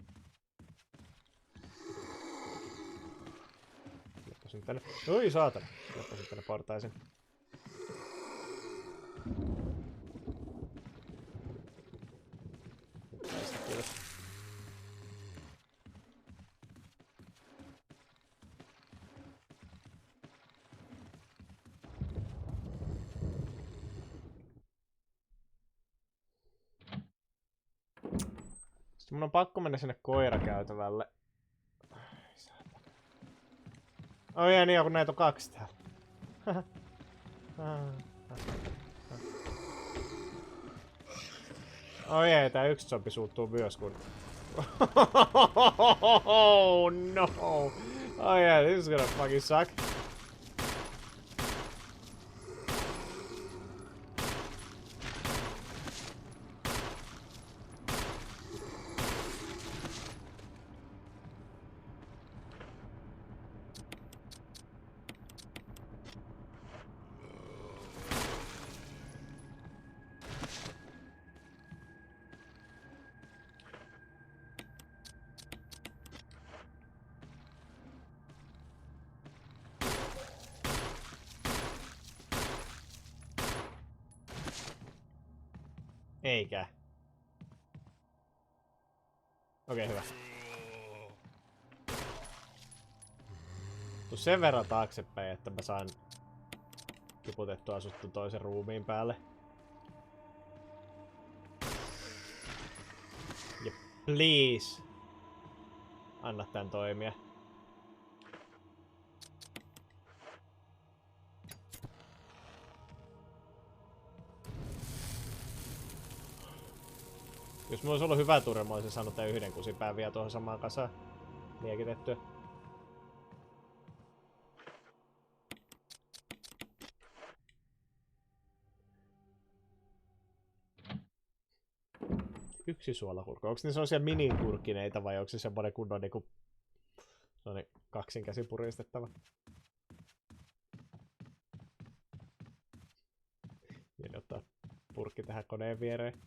Leppasin tänne. Oi saatana. Leppasin tänne portaisen. Kiitos. Sitten mun on pakko mennä sinne koirakäytävälle. Oh jää niin, kun näitä on 2 täällä. Oh jee, tää yksi zombi suuttuu myös kun... Oh no! Oh yeah, this is gonna fucking suck. Eikä. Okei, hyvä. Tuu sen verran taaksepäin, että mä saan tiputettua sut toisen ruumiin päälle. Ja please. Anna tän toimia. Jos mulla olisi ollut hyvä turre, mä olisin saanut tän yhden kusipään vielä tuohon samaan kasaan liekitettyä. Yksi suolakurkku. Onko ne sellaisia minikurkineita vai onko se semmonen kunnon niinku... kaksin käsin puristettava? Ja ottaa purkki tähän koneen viereen.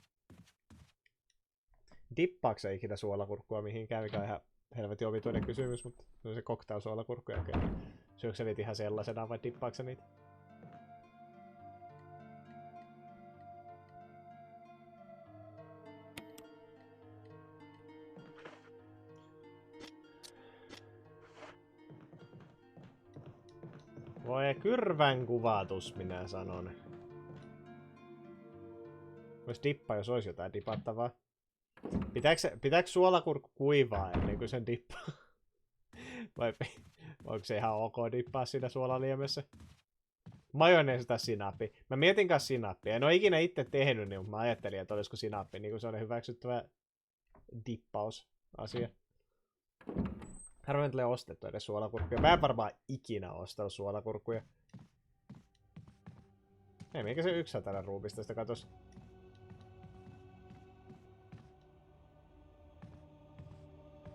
Dippaako se ikinä suolakurkkua mihinkään, mikä on ihan helvetin omituinen kysymys, mutta se on se cocktail-suolakurkku. Okei. Syöksä sä niitä ihan sellaisena vai dippaako sä niitä? Voi kyrvän kuvatus, minä sanon. Vois dippaa, jos olisi jotain dipattavaa. Pitääkö suolakurkku kuivaa ennen kuin sen dippaa? Vai onko se ihan ok dippaa siinä suolaliemessä? Majoneesi tai sinappi. Mä mietin kanssa sinappia. En ole ikinä itse tehnyt niin, mutta mä ajattelin, että olisiko sinappi niin kuin sellainen hyväksyttävä dippausasia. Harvoin tulee ostettua edes suolakurkkuja. Mä en varmaan ikinä ostanut suolakurkkuja. Ei, mikä se 100 ruupista sitä katos.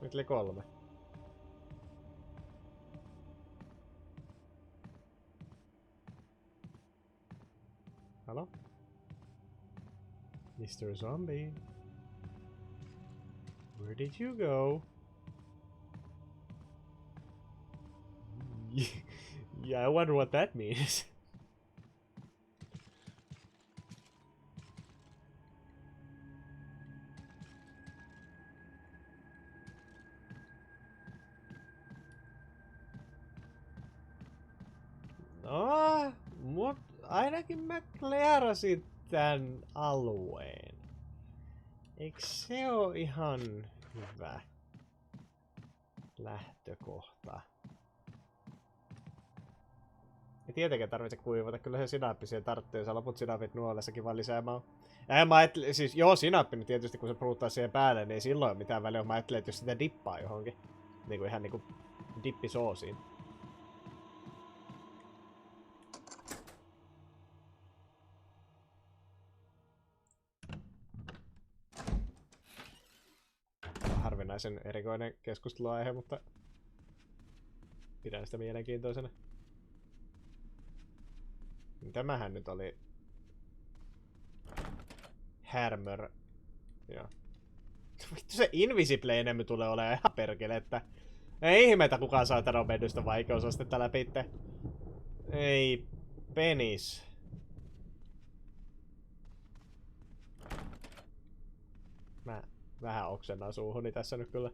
Nyt oli 3. Hello? Mr. Zombie? Where did you go? Yeah, I wonder what that means. No, mut ainakin mä klearasin tän alueen. Eiks se oo ihan hyvä lähtökohta? Ei tietenkään tarvitse kuivata, kyllä se sinappi siihen tarttuu, ja sä loput sinapit nuolessakin vaan lisäämään. Ja mä ajattelin, siis joo sinappi, niin tietysti kun se pruuttaa siihen päälle, niin ei silloin ole mitään väliä, mä ajattelin, että jos sitä dippaa johonkin. Niinku ihan niinku dippisoosiin. Harvinaisen erikoinen keskusteluaihe, mutta pidän sitä mielenkiintoisena. Tämähän nyt oli Härmör. Joo. Vittu se Invisible enemmän tulee olemaan ihan perkele, että ei ihmetä kukaan saa tämän mennystä vaikeusastetta läpi. Ei penis. Mä vähän oksennan suuhuni tässä nyt kyllä.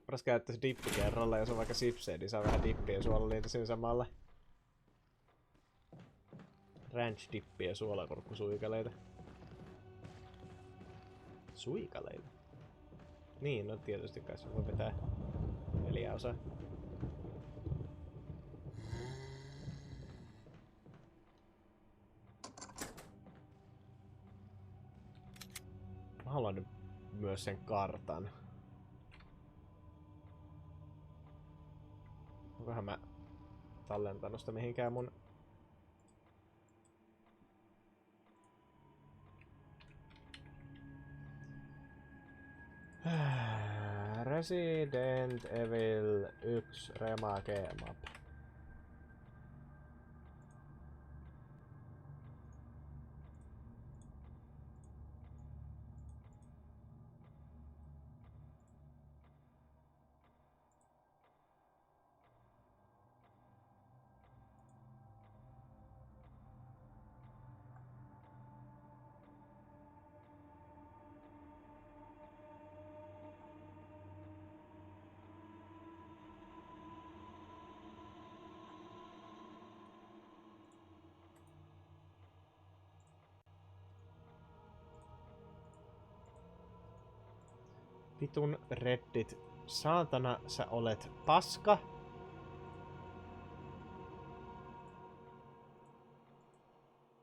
Paras käyttäisi dippi kerralla, jos on vaikka sipsejä, niin saa vähän dippiä ja suolaliinta siinä samalla. Ranch dippiä ja suolakurkkusuikaleita. Suikaleita? Niin, no tietysti kai se voi vetää 4 osaa. Mä haluan nyt myös sen kartan. Onkohan mä tallentanut sitä mihinkään mun... Resident Evil 1 Remake Map. Vitun reddit. Saatana, sä olet paska.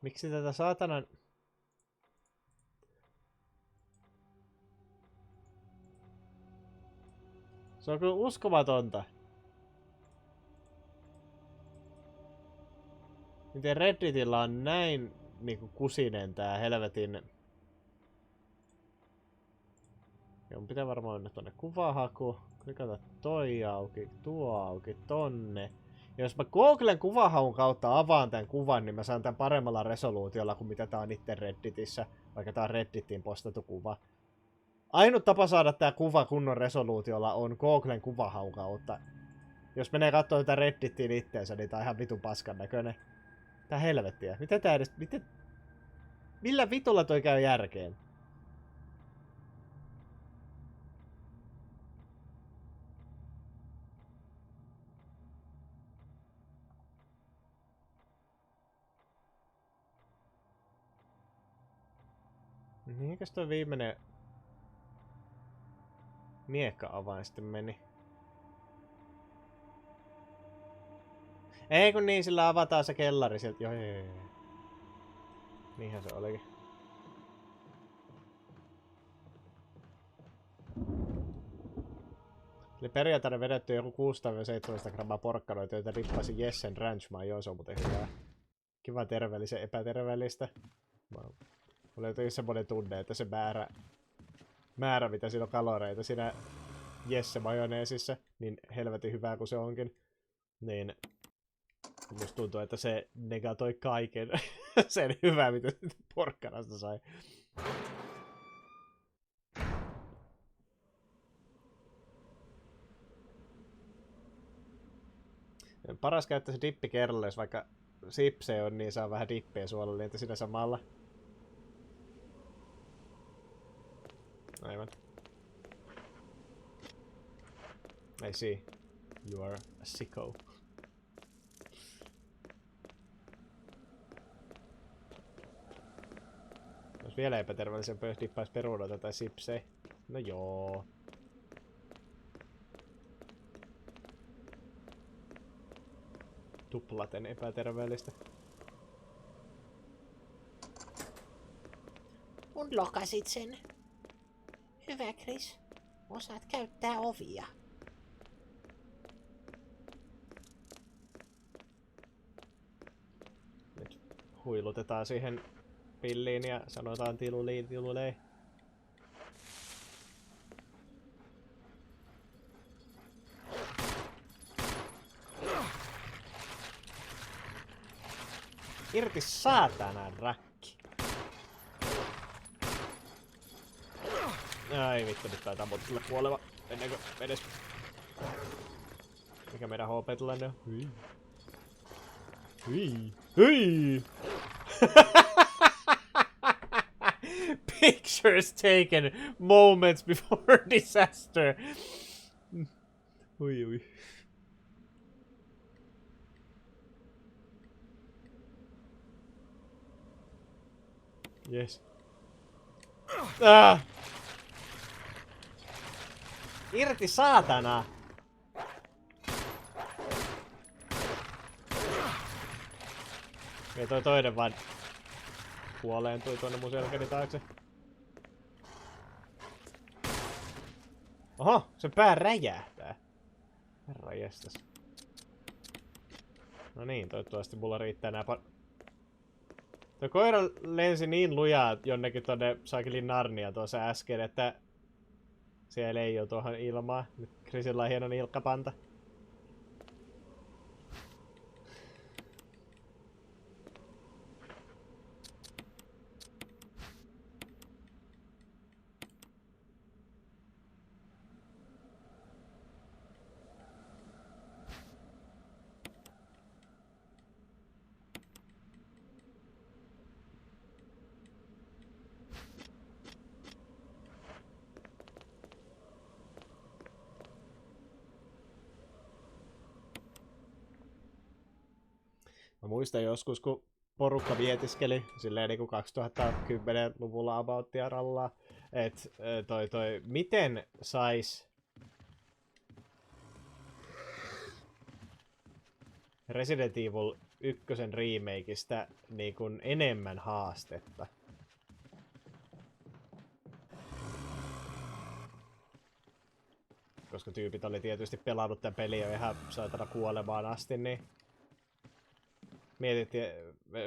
Miksi tätä saatanan... Se on kyllä uskomatonta. Miten Redditillä on näin niinku kusinen tää helvetin... Joo, pitää varmaan mennä tonne kuvahaku. Klikata toi auki, tuo auki, tonne. Ja jos mä Googlen kuvahaun kautta avaan tän kuvan, niin mä saan tän paremmalla resoluutiolla kuin mitä tää on itse Redditissä. Vaikka tää on Redditiin postattu kuva. Ainut tapa saada tää kuva kunnon resoluutiolla on Googlen kuvahaun kautta. Jos menee kattoo tätä Reddittiin itteensä, niin tää on ihan vitun paskan näköinen. Tää helvettiä. Mitä tää edes... Millä vitulla toi käy järkeen? Mihinkäs toi viimeinen miekka-avain sitten meni? Ei kun niin, sillä avataan se kellari sieltä. Joo. Niinhän se olikin. Eli perjantaina vedetty joku 600-700 grammaa porkkanoita, joita rippasin Jessen Ranch. Joo, se on muuten hyvää. Kiva terveellisen epäterveellistä. Mulla on jotenkin semmonen tunne, että se määrä mitä siinä on kaloreita siinä Jesse-majoneesissa, niin helvetin hyvää kuin se onkin. Niin musta tuntuu, että se negatoi kaiken sen hyvää, mitä porkkanasta sai. Paras käyttää se dippi kerralla, jos vaikka sipse on, niin saa vähän dippiä suolaliintä siinä samalla. Aivan. I see. You are a sicko. Jos vielä epäterveellisempää, jos dippais perunoita tai sipsei. No joo. Tuplaten epäterveellistä. Unlokasit sen. Hyvä, Chris. Osaat käyttää ovia. Nyt huilutetaan siihen pilliin ja sanotaan tiluliin tilulei. Irti saatanan räkki. Ai vittu, nyt taitaa mut tulla kuoleva ennen kuin edes... Mikä meidän HP tulee on? Hyi. Hyi. Hyi. Pictures taken moments before disaster. Ui ui. Yes. Ah! Irti saatana! Ja toi toinen vaan kuoleentui tuonne mun selkäni taakse. Oho, se pää räjähtää. Herranjestas. No niin, toivottavasti mulla riittää nää Tuo koira lensi niin lujaa jonnekin tonne saakeliin Narnia tuossa äsken, että siellä ei oo tuohon ilmaa. Nyt Chrisilla on hieno nilkkapanta. Mä muistan joskus, kun porukka vietiskeli silleen niin kuin 2010-luvulla abouttia rallaa, että miten sais Resident Evil 1 remakeista niin kuin enemmän haastetta. Koska tyypit oli tietysti pelannut tämän peliä jo ihan saatana kuolemaan asti, niin mietittiin,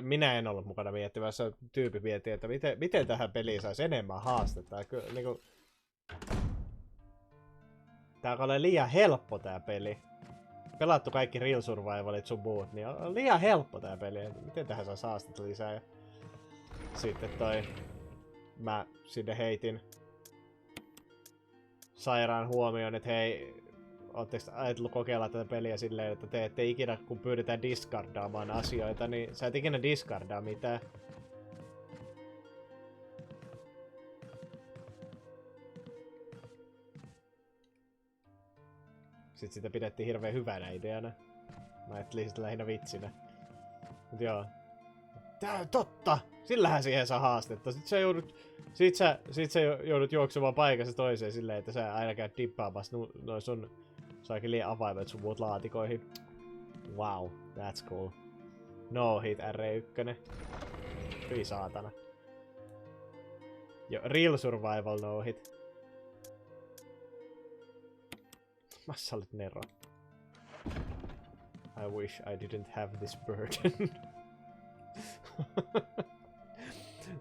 minä en ollut mukana miettimässä, tyyppi mietti, että miten tähän peliin saisi enemmän haastetta. Niinku, tää on liian helppo tää peli. Pelattu kaikki Real Survivalit sun muut, niin on liian helppo tää peli. Miten tähän saisi haastetta lisää? Ja sitten mä sinne heitin sairaan huomioon, että hei, ootteko ajatellut kokeilla tätä peliä silleen, että te ette ikinä, kun pyydetään discardaamaan asioita, niin sä et ikinä discardaa mitään. Sitten sitä pidettiin hirveän hyvänä ideana. Mä ajattelin sitä lähinnä vitsinä. Mut joo. Tää totta! Sillähän siihen saa haastetta. Sit sä joudut juoksemaan paikassa toiseen silleen, että sä aina käyt dippaamassa noin sun saakeliin avaimet sun muut laatikoihin. Wow, that's cool. No hit R1. Hyi saatana. Jo, Real Survival no hit. Massa olet Nero. I wish I didn't have this burden.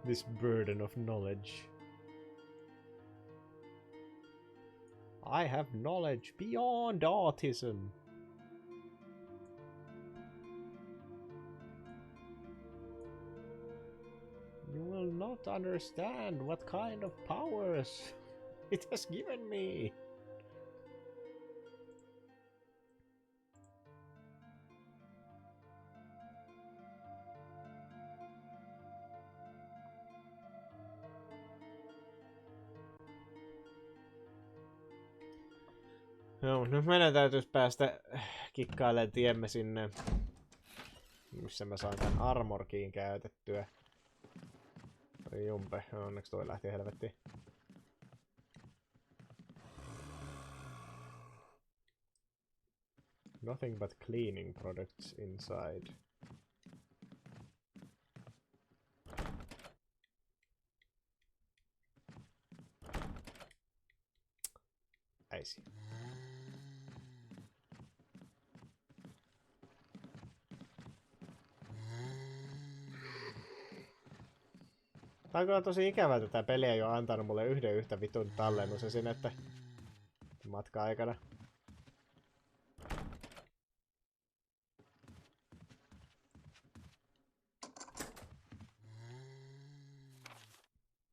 This burden of knowledge. I have knowledge beyond autism. You will not understand what kind of powers it has given me. Joo, nyt meidän täytyisi päästä kikkailemaan tiemme sinne, missä mä saan tän armorkiin käytettyä. Oi jumpe, onneksi toi lähti helvettiin. Nothing but cleaning products inside. I see. Tää on kyllä tosi ikävää, että tää peli ei oo antanut mulle yhden yhtä vitun tallennuksen sinne, että matka-aikana.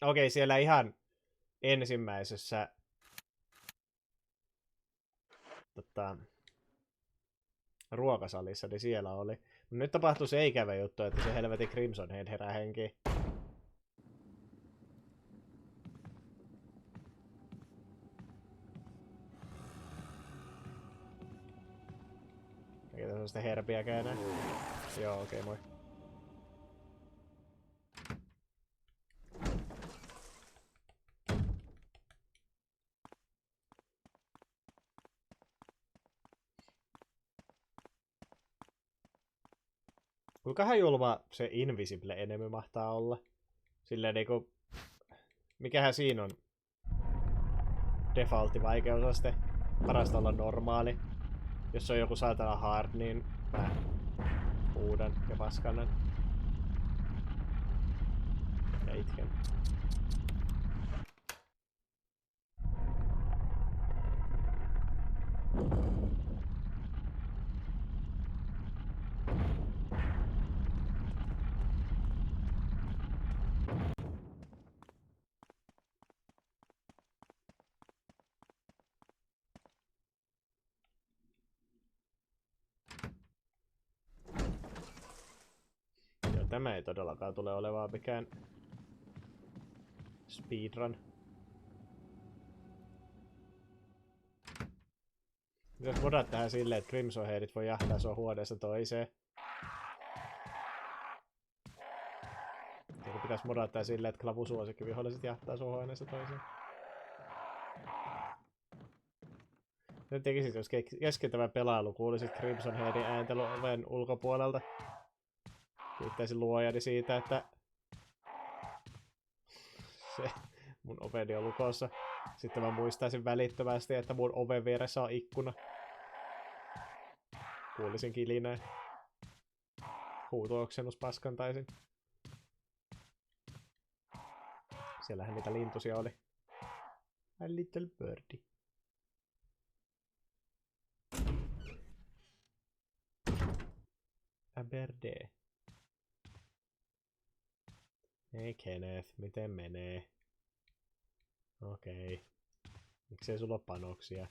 Okei, siellä ihan ensimmäisessä ruokasalissa, niin siellä oli. Mut nyt tapahtui se ikävä juttu, että se helvetin Crimson Head herää henkiin. Eikä tässä ole sitä herpiäkään enää. Joo, okei, moi. Kuinkahan julma se Invisible enemy mahtaa olla? Silleen niinku... Mikähän siinä on? Defaultti vaikeusaste. Parasta olla normaali. Jos on joku saatana hard, niin mä huudan ja paskannan. Ja itken. Tämä ei todellakaan tule olemaan mikään speedrun. Pitäis modat tähän silleen, että Crimson Headit voi jahtaa sua huoneesta toiseen. Ja pitäis modata tähän silleen, että klavusuosikkiviholliset jahtaa sua huoneesta toiseen. Nyt tekisit, jos kesken tämä pelailu kuulisit Crimson Headin ääntely oven ulkopuolelta. Kiittäisin luojani siitä, että se mun oveni on lukossa. Sitten mä muistaisin välittömästi, että mun oven vieressä on ikkuna. Kuulisin kilinää. Huuto-oksennus paskantaisin. Siellähän niitä lintusia oli. A little birdie. A birdie. Hei Kenneth, miten menee? Okei. Miksei sulla ole panoksia?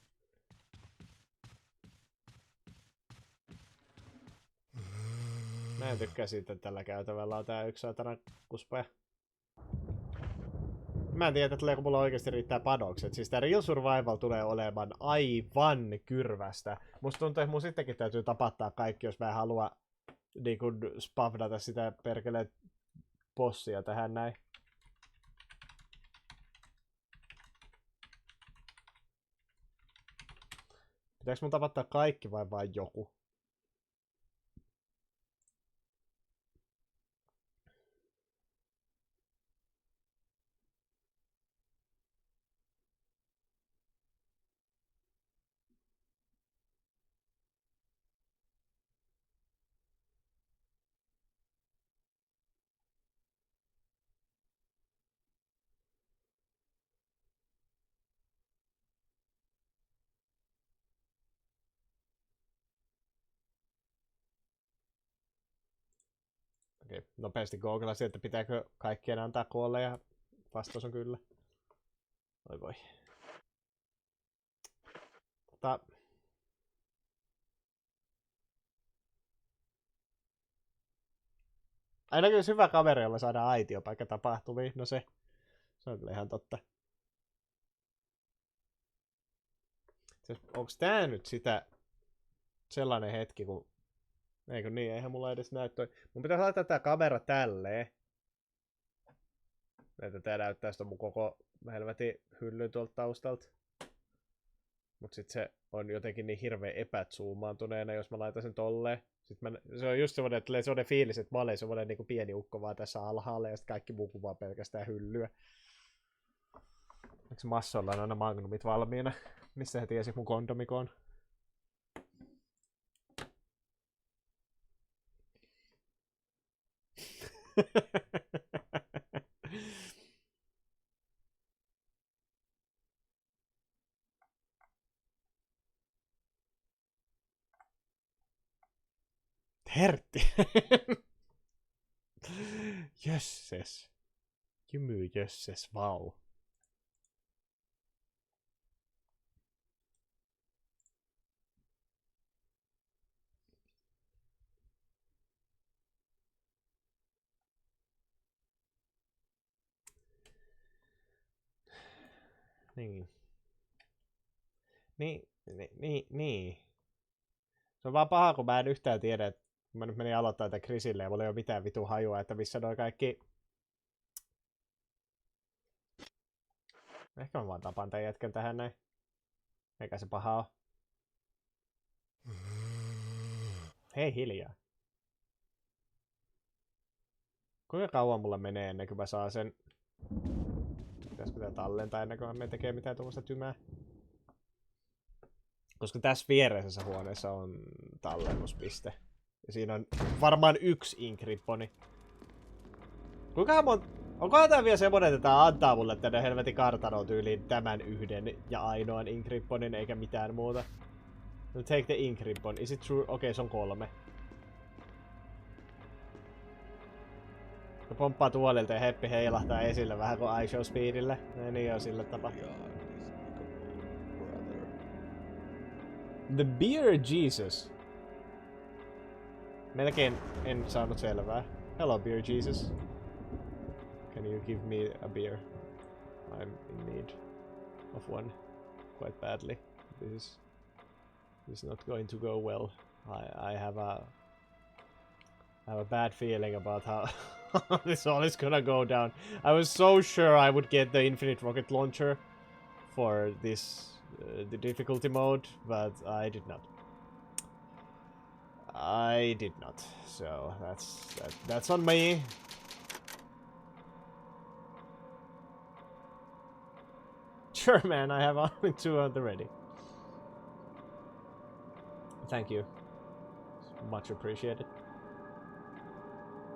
Mä en tykkää siitä, että tällä käytävällä on tää yksi saatana kuspaja. Mä en tiedä, että tuleeko mulla oikeesti riittää panokset. Siis tää Real Survival tulee olemaan aivan kyrvästä. Musta tuntuu, että mun sittenkin täytyy tapattaa kaikki, jos mä en halua niin kun spavnata sitä perkeleen bossia tähän näin. Pitääkö mun tapattaa kaikki vai vain joku? Okei, nopeasti googlasin, että pitääkö kaikkien antaa kuolla ja vastaus on kyllä. Oi voi. Ainakin jos hyvä kaveri, jolla saadaan aitiopaikka tapahtumiin, no se on kyllä ihan totta. Onks tää nyt sitä sellainen hetki, kun... Eikö niin, eihän mulla edes näy toi. Mun pitäisi laittaa tää kamera tälleen. Että tää näyttää sitä mun koko helvetin hyllyn tuolta taustalta. Mut sit se on jotenkin niin hirveän epäzoomaantuneena, jos mä laitan sen tolleen. Se on just semmonen fiilis, että mä olen semmonen niinku pieni ukko vaan tässä alhaalla ja sit kaikki muu kuvaa pelkästään hyllyä. Eikö massoilla on aina magnumit valmiina? Missä he tiesi mun kondomikoon? Hertti. Jösses. Jösses, vau. Niin. Niin. Se on vaan paha, kun mä en yhtään tiedä, että mä nyt menin aloittaa tätä Chrisille ja mulla ei ole mitään vitu hajua, että missä noi kaikki... Ehkä mä vaan tapan tän jätkän tähän näin. Eikä se paha oo. Hei hiljaa. Kuinka kauan mulla menee ennen kuin mä saan sen... Pitäisikö tää tallentaa ennen kuin me tekee mitään tuommoista tymää? Koska tässä viereisessä huoneessa on tallennuspiste. Ja siinä on varmaan yksi inkripponi. Onkohan tää vielä semmonen, että tää antaa mulle tänne helvetin kartanon tyyliin tämän yhden ja ainoan inkripponin eikä mitään muuta. No, take the inkrippon. Is it true? Okei, se on 3. No, pomppaa tuolilta ja heppi heilahtaa esille vähän kuin iShow Speedille. No niin on sillä tapa. The Beer Jesus. Melkein en saanut selvää. Hello Beer Jesus. Can you give me a beer? I'm in need of one quite badly. This is not going to go well. I have a bad feeling about how this all is gonna go down. I was so sure I would get the infinite rocket launcher for this the difficulty mode, but I did not. I did not. So that's on me. Sure, man. I have only 2 on the ready. Thank you. Much appreciated.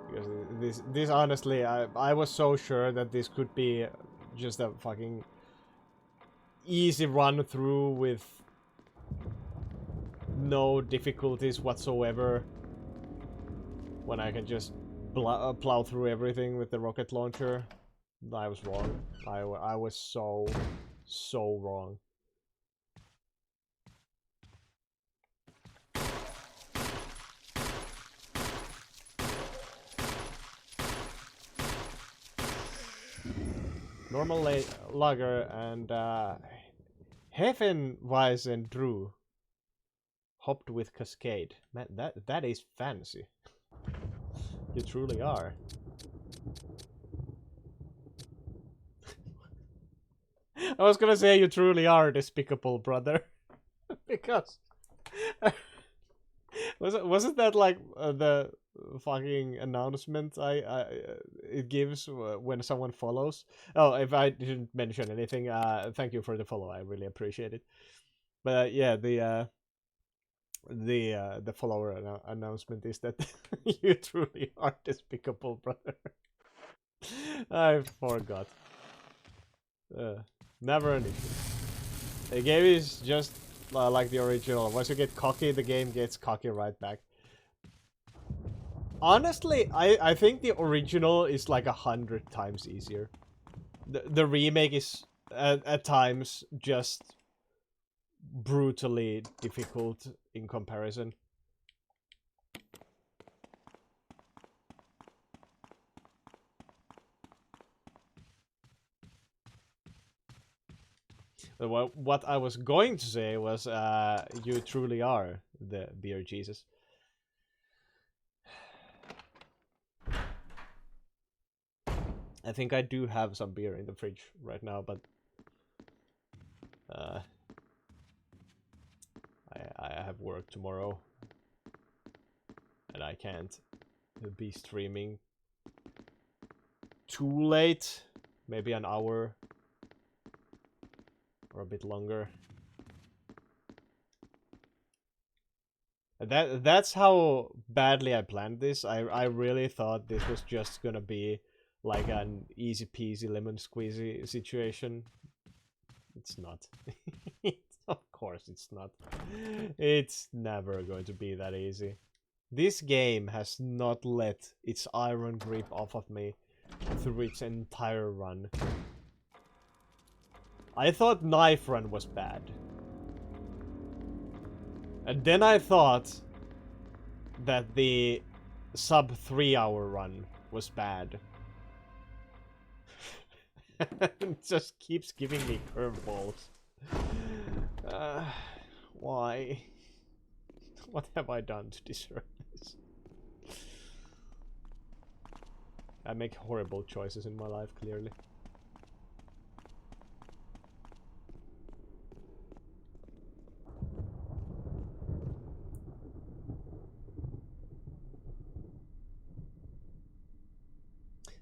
Because this honestly, I was so sure that this could be just a fucking easy run through with no difficulties whatsoever. When I can just plow through everything with the rocket launcher. I was wrong. I was so wrong. Normal lager and Hefeweizen Drew hopped with Cascade. Man, that is fancy. You truly are. I was gonna say you truly are despicable, brother. Because wasn't that like the fucking announcement it gives when someone follows? Oh, if I didn't mention anything, thank you for the follow. I really appreciate it. But yeah, the follower announcement is that you truly are despicable, brother. I forgot. Never an issue. The game is just like the original. Once you get cocky, the game gets cocky right back. Honestly, I think the original is like 100 times easier. The remake is at times just brutally difficult in comparison. What I was going to say was, you truly are the beer Jesus. I think I do have some beer in the fridge right now, but I have work tomorrow, and I can't be streaming too late. Maybe an hour or a bit longer. That's how badly I planned this. I really thought this was just gonna be like an easy peasy lemon squeezy situation. It's not. Of course it's not. It's never going to be that easy. This game has not let its iron grip off of me through its entire run. I thought Knife Run was bad. And then I thought that the sub 3 hour run was bad. It just keeps giving me curveballs. Why? What have I done to deserve this? I make horrible choices in my life, clearly.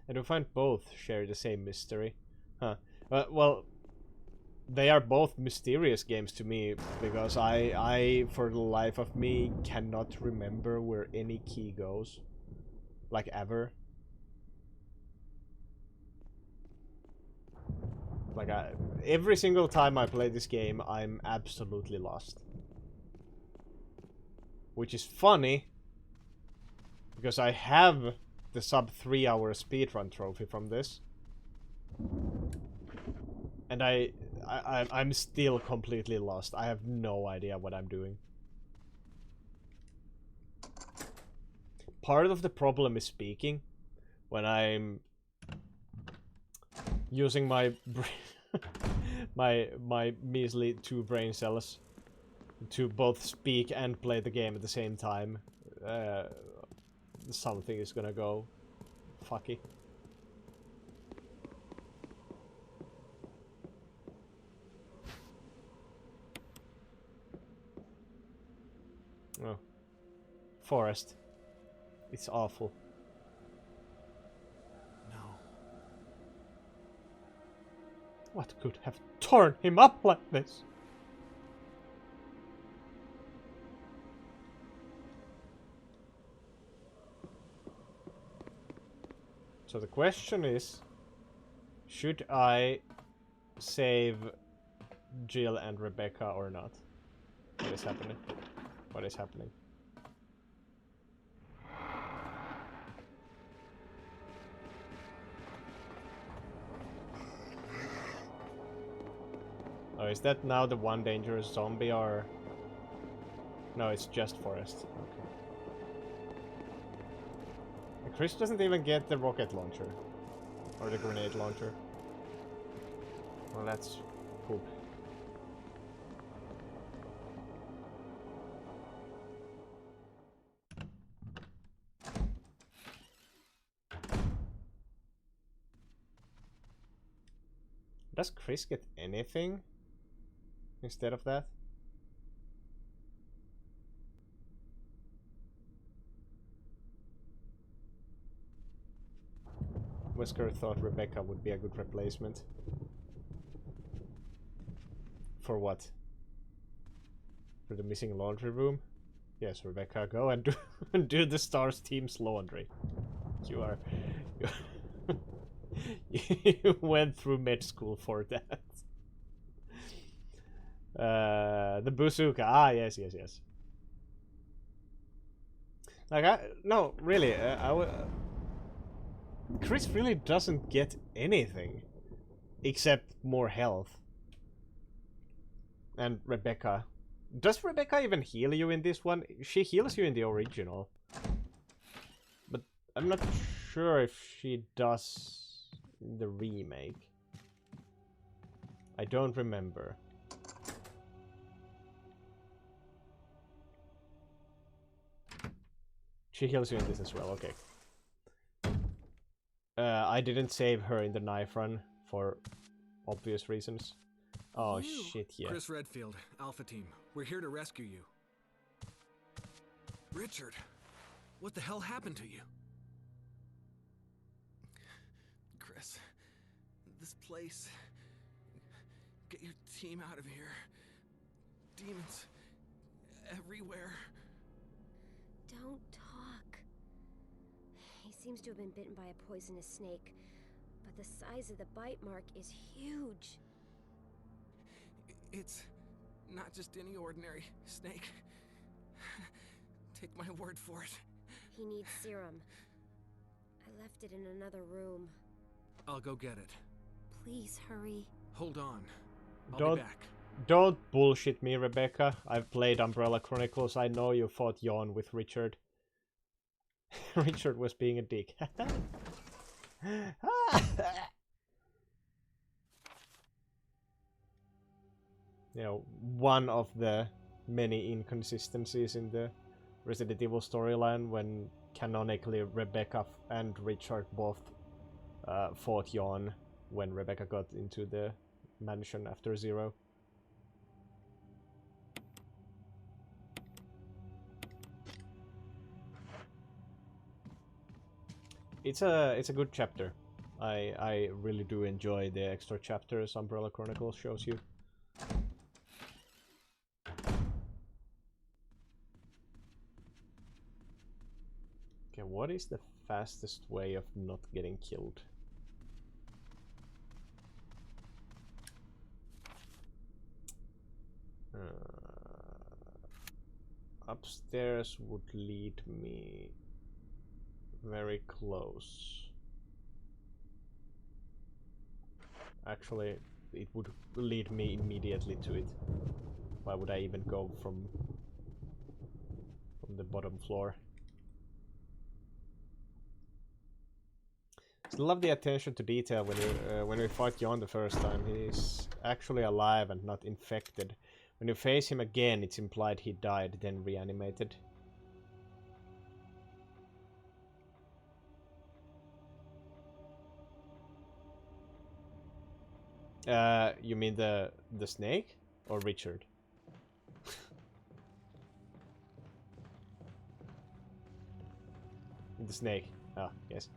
I do find both share the same mystery. Huh. Well, they are both mysterious games to me, because I, for the life of me, cannot remember where any key goes. Like, ever. Like, every single time I play this game, I'm absolutely lost. Which is funny, because I have the sub 3 hour speedrun trophy from this. And I'm still completely lost. I have no idea what I'm doing. Part of the problem is speaking. When I'm using my my measly 2 brain cells to both speak and play the game at the same time, something is gonna go fucky. Oh. Forest. It's awful. No. What could have torn him up like this? So the question is, should I save Jill and Rebecca or not? What is happening? What is happening? Oh, is that now the one dangerous zombie, or... No, it's just Forest. Okay. And Chris doesn't even get the rocket launcher. Or the grenade launcher. Well, that's poop. Does Chris get anything instead of that? Wesker thought Rebecca would be a good replacement. For what? For the missing laundry room? Yes, Rebecca, go and do the Stars team's laundry. You are... You went through med school for that. The bazooka. Ah, yes. Like, no, really, Chris really doesn't get anything except more health. And Rebecca. Does Rebecca even heal you in this one? She heals you in the original. But I'm not sure if she does in the remake. I don't remember. She heals you in this as well, okay. I didn't save her in the knife run for obvious reasons. Oh shit, yeah. Chris Redfield, Alpha Team. We're here to rescue you. Richard, what the hell happened to you? Chris, this place. Get your team out of here. Demons everywhere. Don't talk. He seems to have been bitten by a poisonous snake, but the size of the bite mark is huge. It's not just any ordinary snake. Take my word for it. He needs serum. I left it in another room. I'll go get it. Please hurry. Hold on. I'll be back. Don't bullshit me, Rebecca. I've played Umbrella Chronicles. I know you fought Yawn with Richard. Richard was being a dick. You know, one of the many inconsistencies in the Resident Evil storyline when canonically Rebecca and Richard both fought Yawn when Rebecca got into the mansion after Zero. It's a good chapter. I really do enjoy the extra chapters Umbrella Chronicles shows you. Okay, what is the fastest way of not getting killed? Upstairs would lead me very close. Actually, it would lead me immediately to it. Why would I even go from the bottom floor? Still love the attention to detail when we fought Yawn the first time. He's actually alive and not infected. When you face him again, it's implied he died, then reanimated. You mean the snake or Richard? The snake. Ah, yes.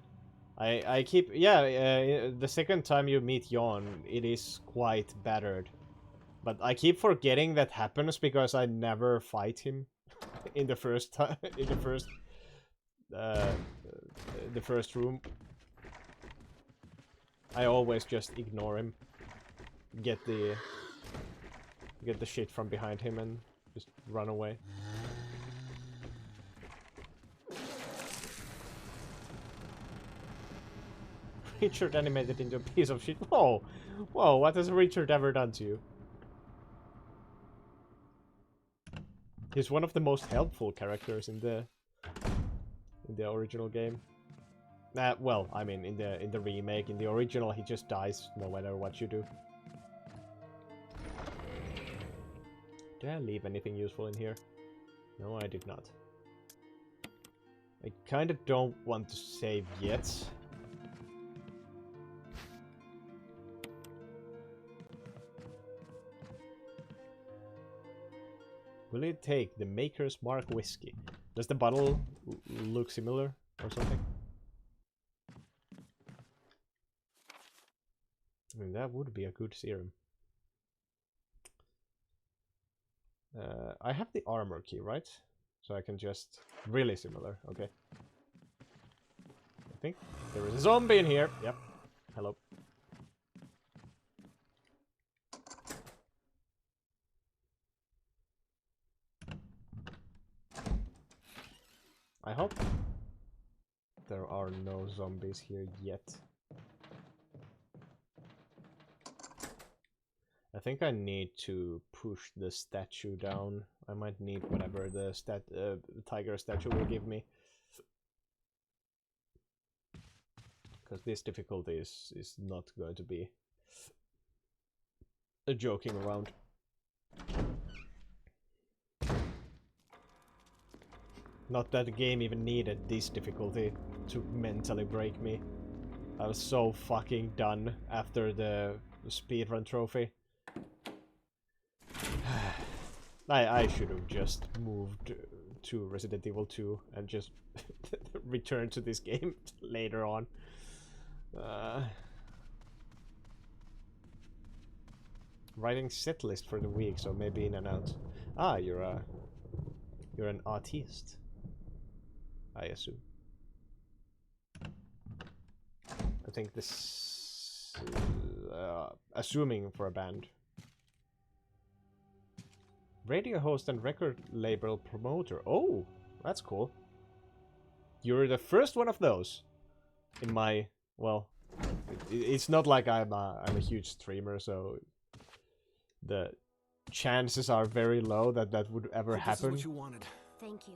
I keep the second time you meet Yawn, it is quite battered. But I keep forgetting that happens because I never fight him in the first time in the first room. I always just ignore him. Get the shit from behind him and just run away. Richard animated into a piece of shit. Whoa! Whoa, what has Richard ever done to you? He's one of the most helpful characters in the original game. Well, I mean, in the remake. In the original, he just dies no matter what you do. Did I leave anything useful in here? No, I did not. I kind of don't want to save yet. Will it take the Maker's Mark whiskey? Does the bottle look similar or something? I mean, that would be a good serum. I have the armor key, right? So I can just... Really similar, okay. I think there is a zombie in here. Yep. Hello. I hope there are no zombies here yet. I think I need to push the statue down. I might need whatever the tiger statue will give me. Because this difficulty is not going to be a joking around. Not that the game even needed this difficulty to mentally break me. I was so fucking done after the speedrun trophy. I should have just moved to Resident Evil 2 and just returned to this game later on. Writing set list for the week, so maybe in and out. Ah, you're an artist, I assume. I think this assuming for a band. Radio host and record label promoter. Oh, that's cool. You're the first one of those in my, well, it's not like I'm a huge streamer, so the chances are very low that that would ever happen. This is what you wanted. Thank you.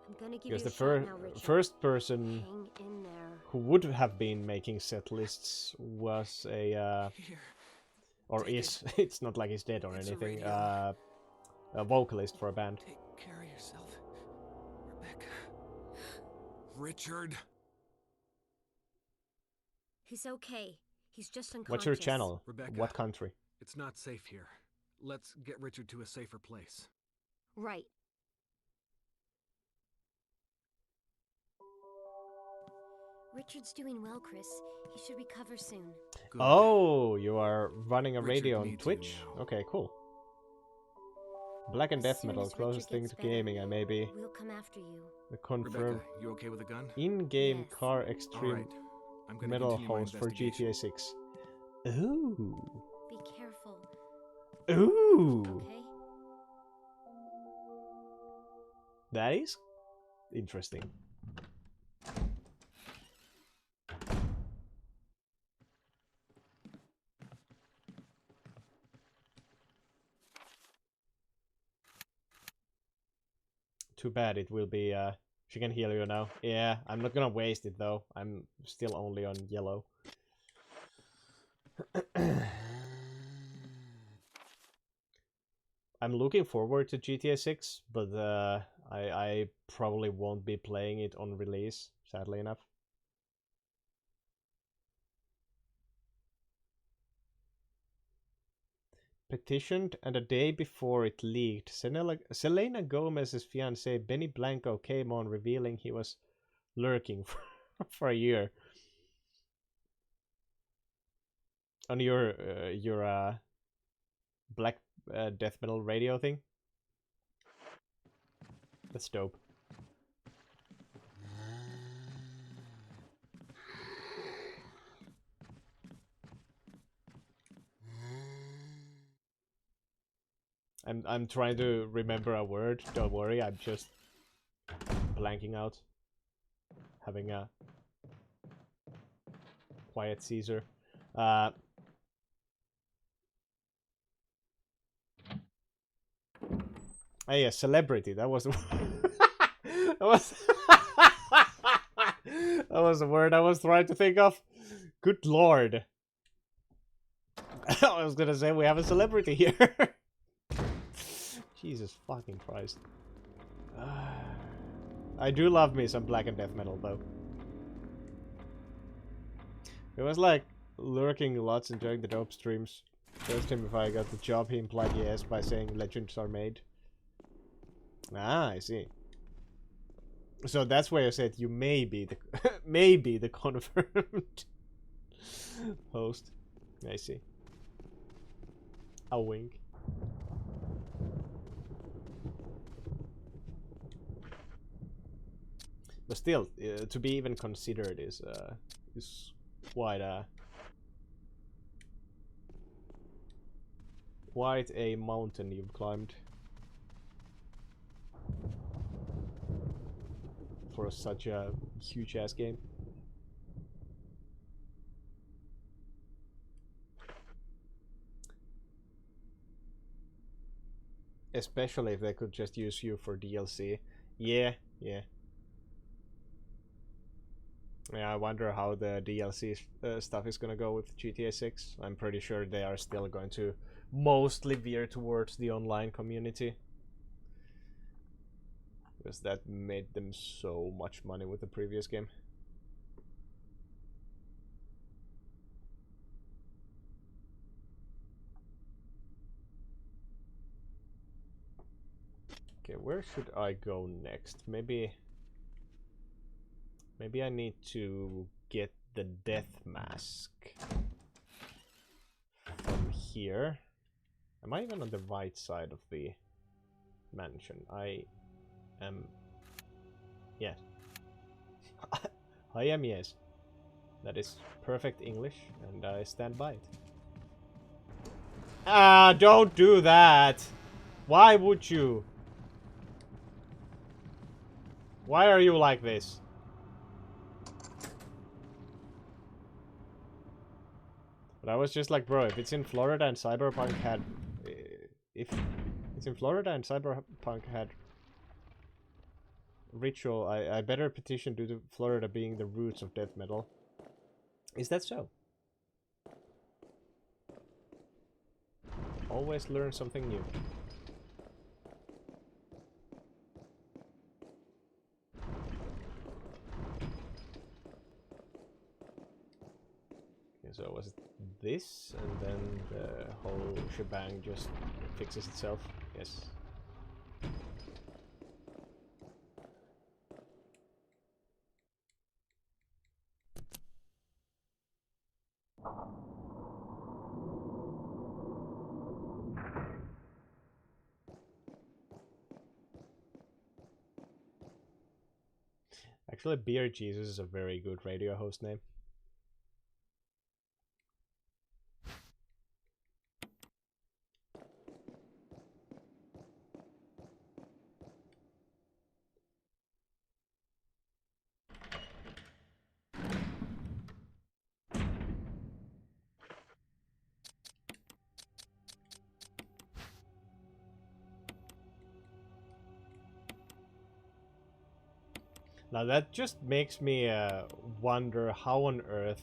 I'm gonna give Because you the a shot now, Richard. first person Hang in there. who would have been making set lists was a Here. or Take is it's not like he's dead or It's a anything. radio. A vocalist for a band. Take care of yourself, Rebecca. Richard. He's okay. He's just unconscious. What's your channel? Rebecca. What country? It's not safe here. Let's get Richard to a safer place. Right. Richard's doing well, Chris. He should recover soon. Good. Oh, you are running a Richard radio on needs you Twitch? now. Okay, cool. Black and As Death soon Metal, as closest Richard thing gets to better, gaming, and maybe We'll come after you. the confirmed Rebecca, you okay with a gun? in-game Yes. car All extreme right. I'm gonna metal continue my host for investigation. GTA 6. Ooh. Be careful, Ooh. okay? That is interesting. Too bad it will be, she can heal you now. Yeah, I'm not gonna waste it though. I'm still only on yellow. I'm looking forward to GTA 6, but I probably won't be playing it on release, sadly enough. Petitioned, and a day before it leaked, Selena Gomez's fiance Benny Blanco came on revealing he was lurking for a year. On your Black Death Metal radio thing? That's dope. I'm trying to remember a word. Don't worry, I'm just blanking out. Having a quiet Caesar. Oh yeah, celebrity. That was that was that was the word I was trying to think of. Good lord. I was gonna say we have a celebrity here. Jesus fucking Christ. I do love me some Black and Death Metal though. It was like lurking lots and enjoying the dope streams. Asked him if I got the job, he implied yes by saying legends are made. Ah, I see. So that's why I said you may be the maybe the confirmed host. I see. A wink. But still, to be even considered is quite a mountain you've climbed for such a huge ass game. Especially if they could just use you for DLC. Yeah. Yeah, I wonder how the DLC stuff is gonna go with GTA 6. I'm pretty sure they are still going to mostly veer towards the online community. Because that made them so much money with the previous game. Okay, where should I go next? Maybe I need to get the death mask from here. Am I even on the right side of the mansion? I am... Yes. I am, yes. That is perfect English, and I stand by it. Ah, don't do that! Why would you? Why are you like this? But I was just like, bro, if it's in Florida and Cyberpunk had... If it's in Florida and Cyberpunk had ritual, I better petition due to Florida being the roots of death metal. Is that so? Always learn something new. Okay, so was it this, and then the whole shebang just fixes itself? Yes. Actually, Beer Jesus is a very good radio host name. Now that just makes me wonder how on earth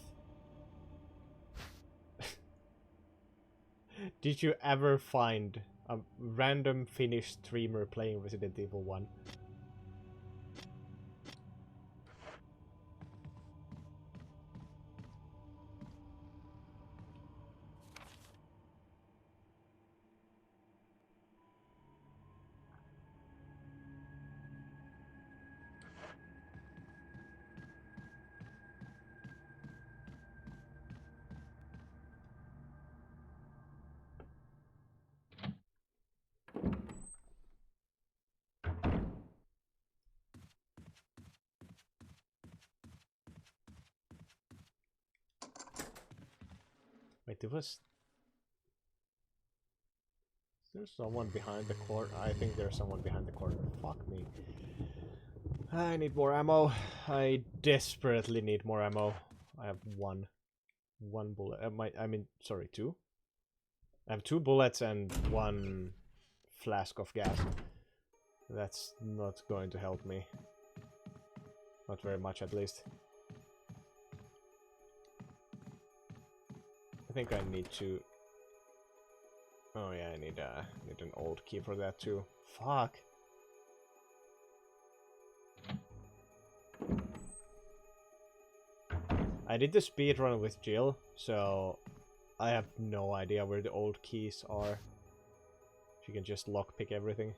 did you ever find a random Finnish streamer playing Resident Evil 1? Wait, is there someone behind the corner? I think there's someone behind the corner. Fuck me. I need more ammo. I desperately need more ammo. I have one bullet. Sorry, two. I have 2 bullets and 1 flask of gas. That's not going to help me. Not very much, at least. I think I need to... Oh yeah, I need an old key for that too. Fuck. I did the speedrun with Jill, so I have no idea where the old keys are. She can just lockpick everything.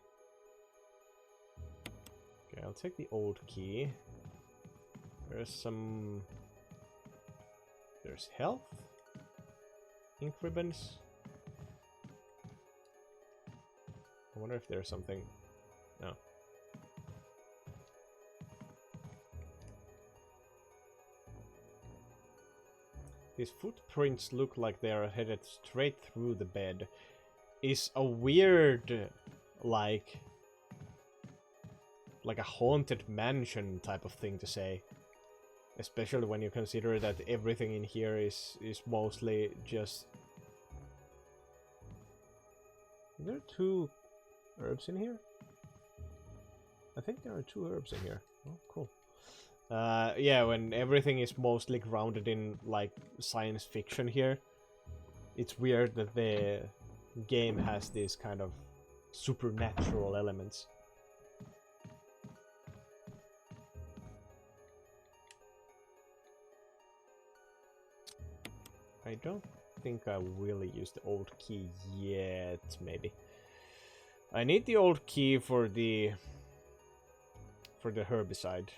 Okay, I'll take the old key. There's health? Ink ribbons? I wonder if there's something... No. These footprints look like they are headed straight through the bed. Is a weird, like a haunted mansion type of thing to say. Especially when you consider that everything in here is mostly just... Are there 2 herbs in here? I think there are 2 herbs in here. Oh, cool. Yeah, when everything is mostly grounded in, like, science fiction here, it's weird that the game has these kind of supernatural elements. I don't think I will use the old key yet, maybe. I need the old key for the herbicide.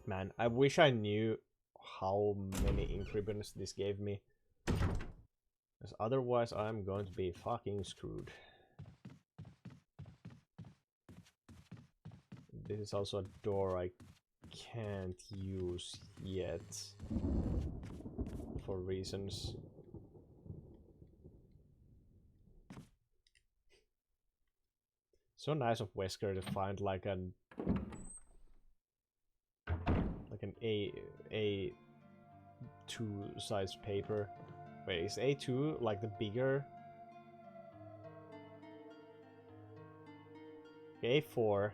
Man, I wish I knew how many ink ribbons this gave me. Because otherwise I'm going to be fucking screwed. This is also a door I can't use yet. For reasons. So nice of Wesker to find like an A2 size paper. Wait, is A2 like the bigger? A4.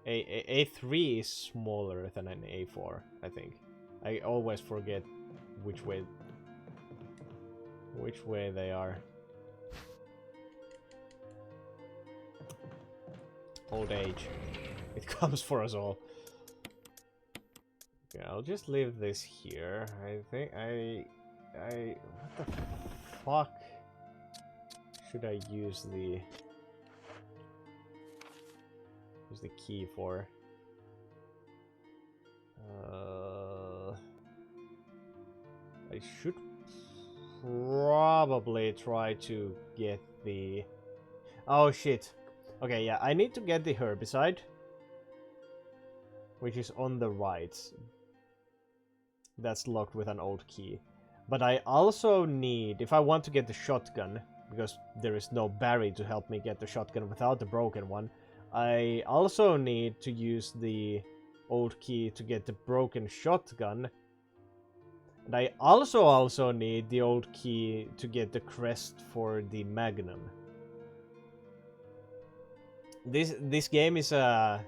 A3 is smaller than an A4, I think. I always forget which way they are. Old age. It comes for us all. Okay, I'll just leave this here. I think what the fuck should I use the key for? I should probably try to get the... Oh shit. Okay, yeah, I need to get the herbicide, which is on the right. That's locked with an old key. But I also need, if I want to get the shotgun, because there is no Barry to help me get the shotgun without the broken one, I also need to use the old key to get the broken shotgun. And I also need the old key to get the crest for the Magnum. This game is a...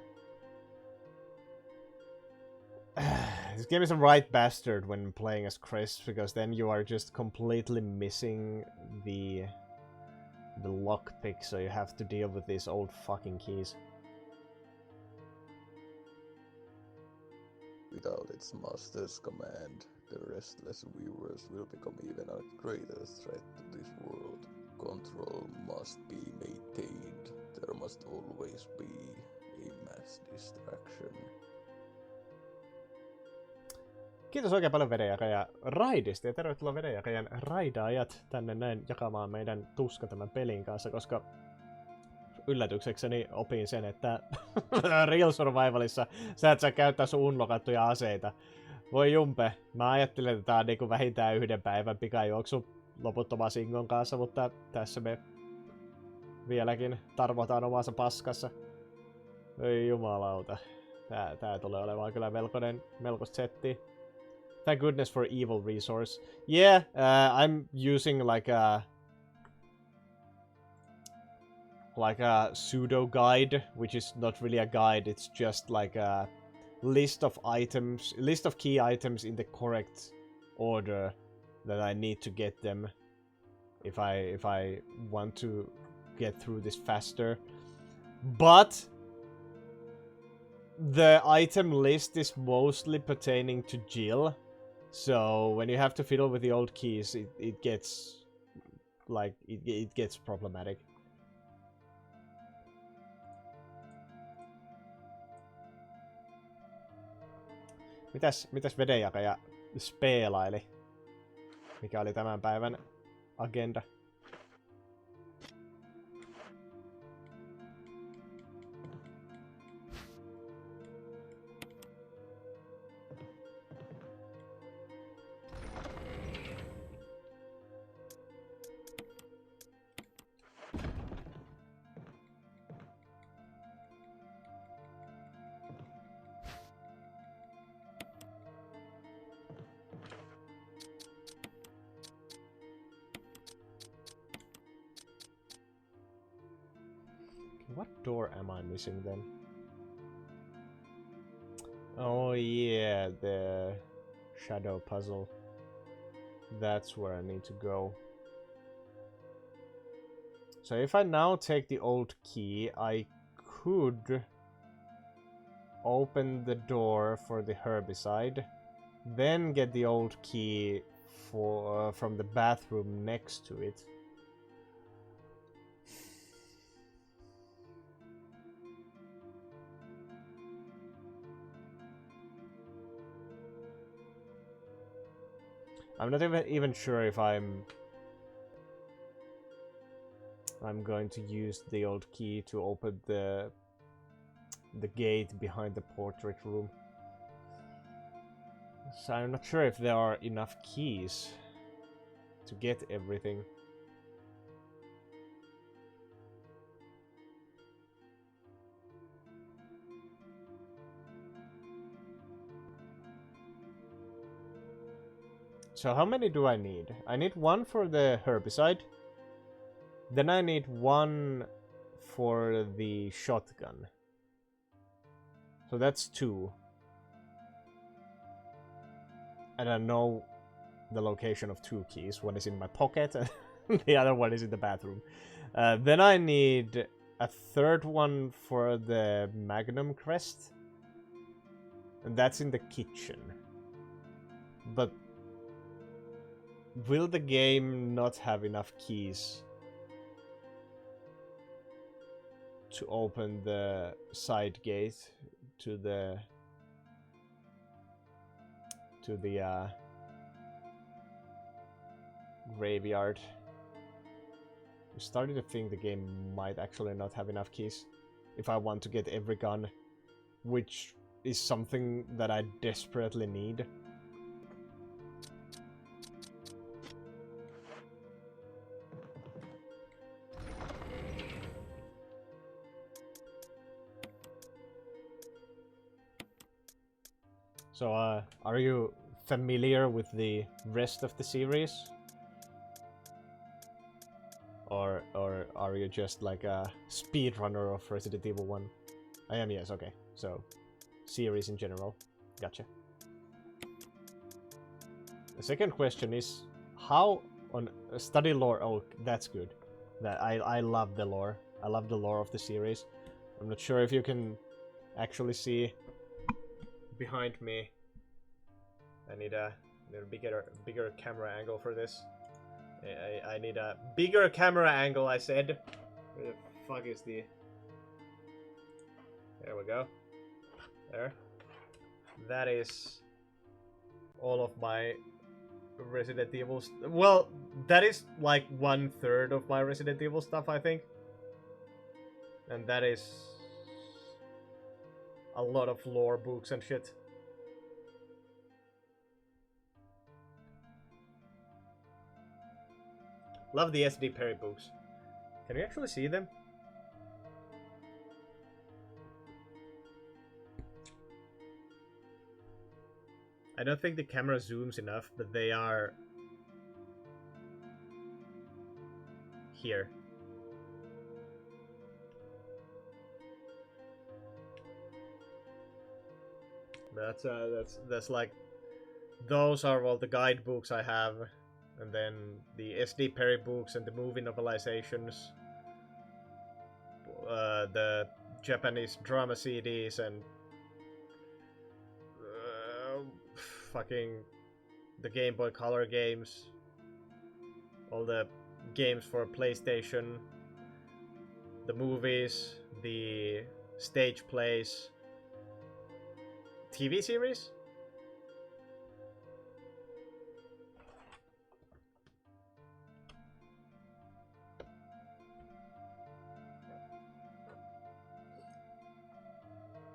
This game is a right bastard when playing as Chris, because then you are just completely missing the lockpick, so you have to deal with these old fucking keys. Without its master's command, the restless weavers will become even a greater threat to this world. Control must be maintained. There must always be a mass distraction. Kiitos oikein paljon Vedenjakaja raidista ja tervetuloa Vedenjakajan raidaajat tänne näin jakamaan meidän tuska tämän pelin kanssa, koska yllätyksekseni opin sen, että Real Survivalissa sä et saa käyttää sun unlockattuja aseita. Voi jumpe, mä ajattelin, että tää on niinku vähintään yhden päivän pikajuoksu loputtoman Singon kanssa, mutta tässä me vieläkin tarvotaan omassa paskassa. Ei jumalauta. Tää tulee olemaan kyllä melkoista settiä. Thank goodness for evil resource. Yeah, I'm using like a pseudo guide, which is not really a guide. It's just like a list of key items in the correct order that I need to get them if I want to get through this faster. But the item list is mostly pertaining to Jill. So when you have to fiddle with the old keys, it gets like it gets problematic. Mitäs Vedenjakaja speelaili? Mikä oli tämän päivän agenda? What door am I missing then? Oh yeah, the shadow puzzle. That's where I need to go. So if I now take the old key, I could open the door for the herbicide, then get the old key for from the bathroom next to it. I'm not even sure if I'm going to use the old key to open the gate behind the portrait room. So I'm not sure if there are enough keys to get everything. So how many do I need? I need one for the herbicide. Then I need one for the shotgun. So that's 2. And I know the location of 2 keys. One is in my pocket and the other one is in the bathroom. Then I need a 3rd one for the Magnum Crest. And that's in the kitchen. But will the game not have enough keys to open the side gate to the graveyard? I'm starting to think the game might actually not have enough keys if I want to get every gun, which is something that I desperately need. So, are you familiar with the rest of the series? Or are you just like a speedrunner of Resident Evil 1? I am, yes, okay. So, series in general. Gotcha. The second question is, how on study lore? Oh, that's good. That I love the lore. I love the lore of the series. I'm not sure if you can actually see behind me. I need a bigger camera angle for this. I need a bigger camera angle, I said. Where the fuck is the... There we go. There. That is all of my Resident Evil... Well, that is like 1/3 of my Resident Evil stuff, I think. And that is a lot of lore books and shit. Love the SD Perry books. Can you actually see them? I don't think the camera zooms enough, but they are here. That's like, those are all the guidebooks I have, and then the SD Perry books and the movie novelizations, the Japanese drama CDs, and fucking the Game Boy Color games, all the games for PlayStation, the movies, the stage plays, TV series?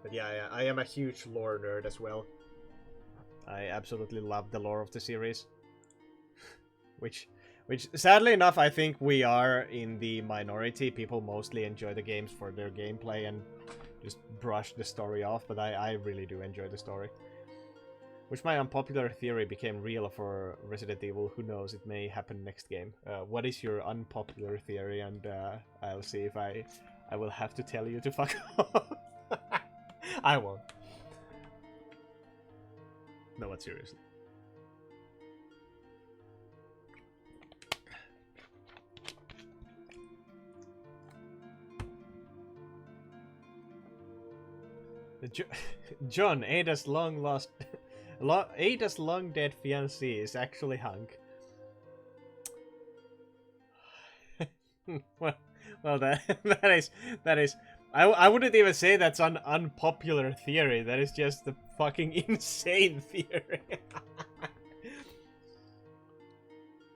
But yeah, I am a huge lore nerd as well. I absolutely love the lore of the series. Which sadly enough, I think we are in the minority. People mostly enjoy the games for their gameplay and just brush the story off, but I really do enjoy the story. Which my unpopular theory became real for Resident Evil. Who knows, it may happen next game. What is your unpopular theory? And I'll see if I will have to tell you to fuck off. I won't. No, but seriously. Jo- John, Ada's long lost, Ada's long dead fiancé is actually Hank. well, that is. I wouldn't even say that's an unpopular theory. That is just a fucking insane theory.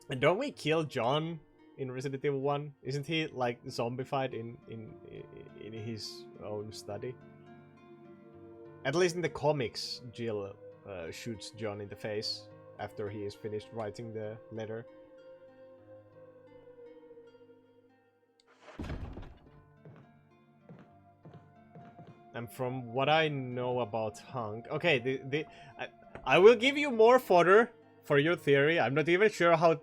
And don't we kill John in Resident Evil 1? Isn't he like zombified in his own study? At least in the comics, Jill shoots John in the face after he is finished writing the letter. And from what I know about Hank, okay, I will give you more fodder for your theory. I'm not even sure how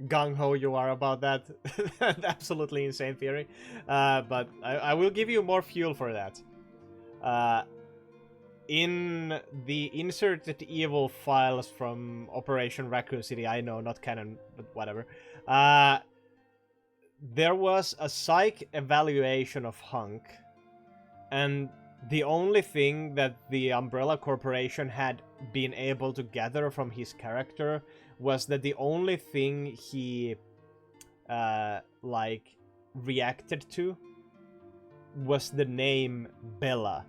gung ho you are about that. Absolutely insane theory. But I will give you more fuel for that. In the inserted evil files from Operation Raccoon City, I know, not canon, but whatever. There was a psych evaluation of Hank, and the only thing that the Umbrella Corporation had been able to gather from his character was that the only thing he like reacted to was the name Bella.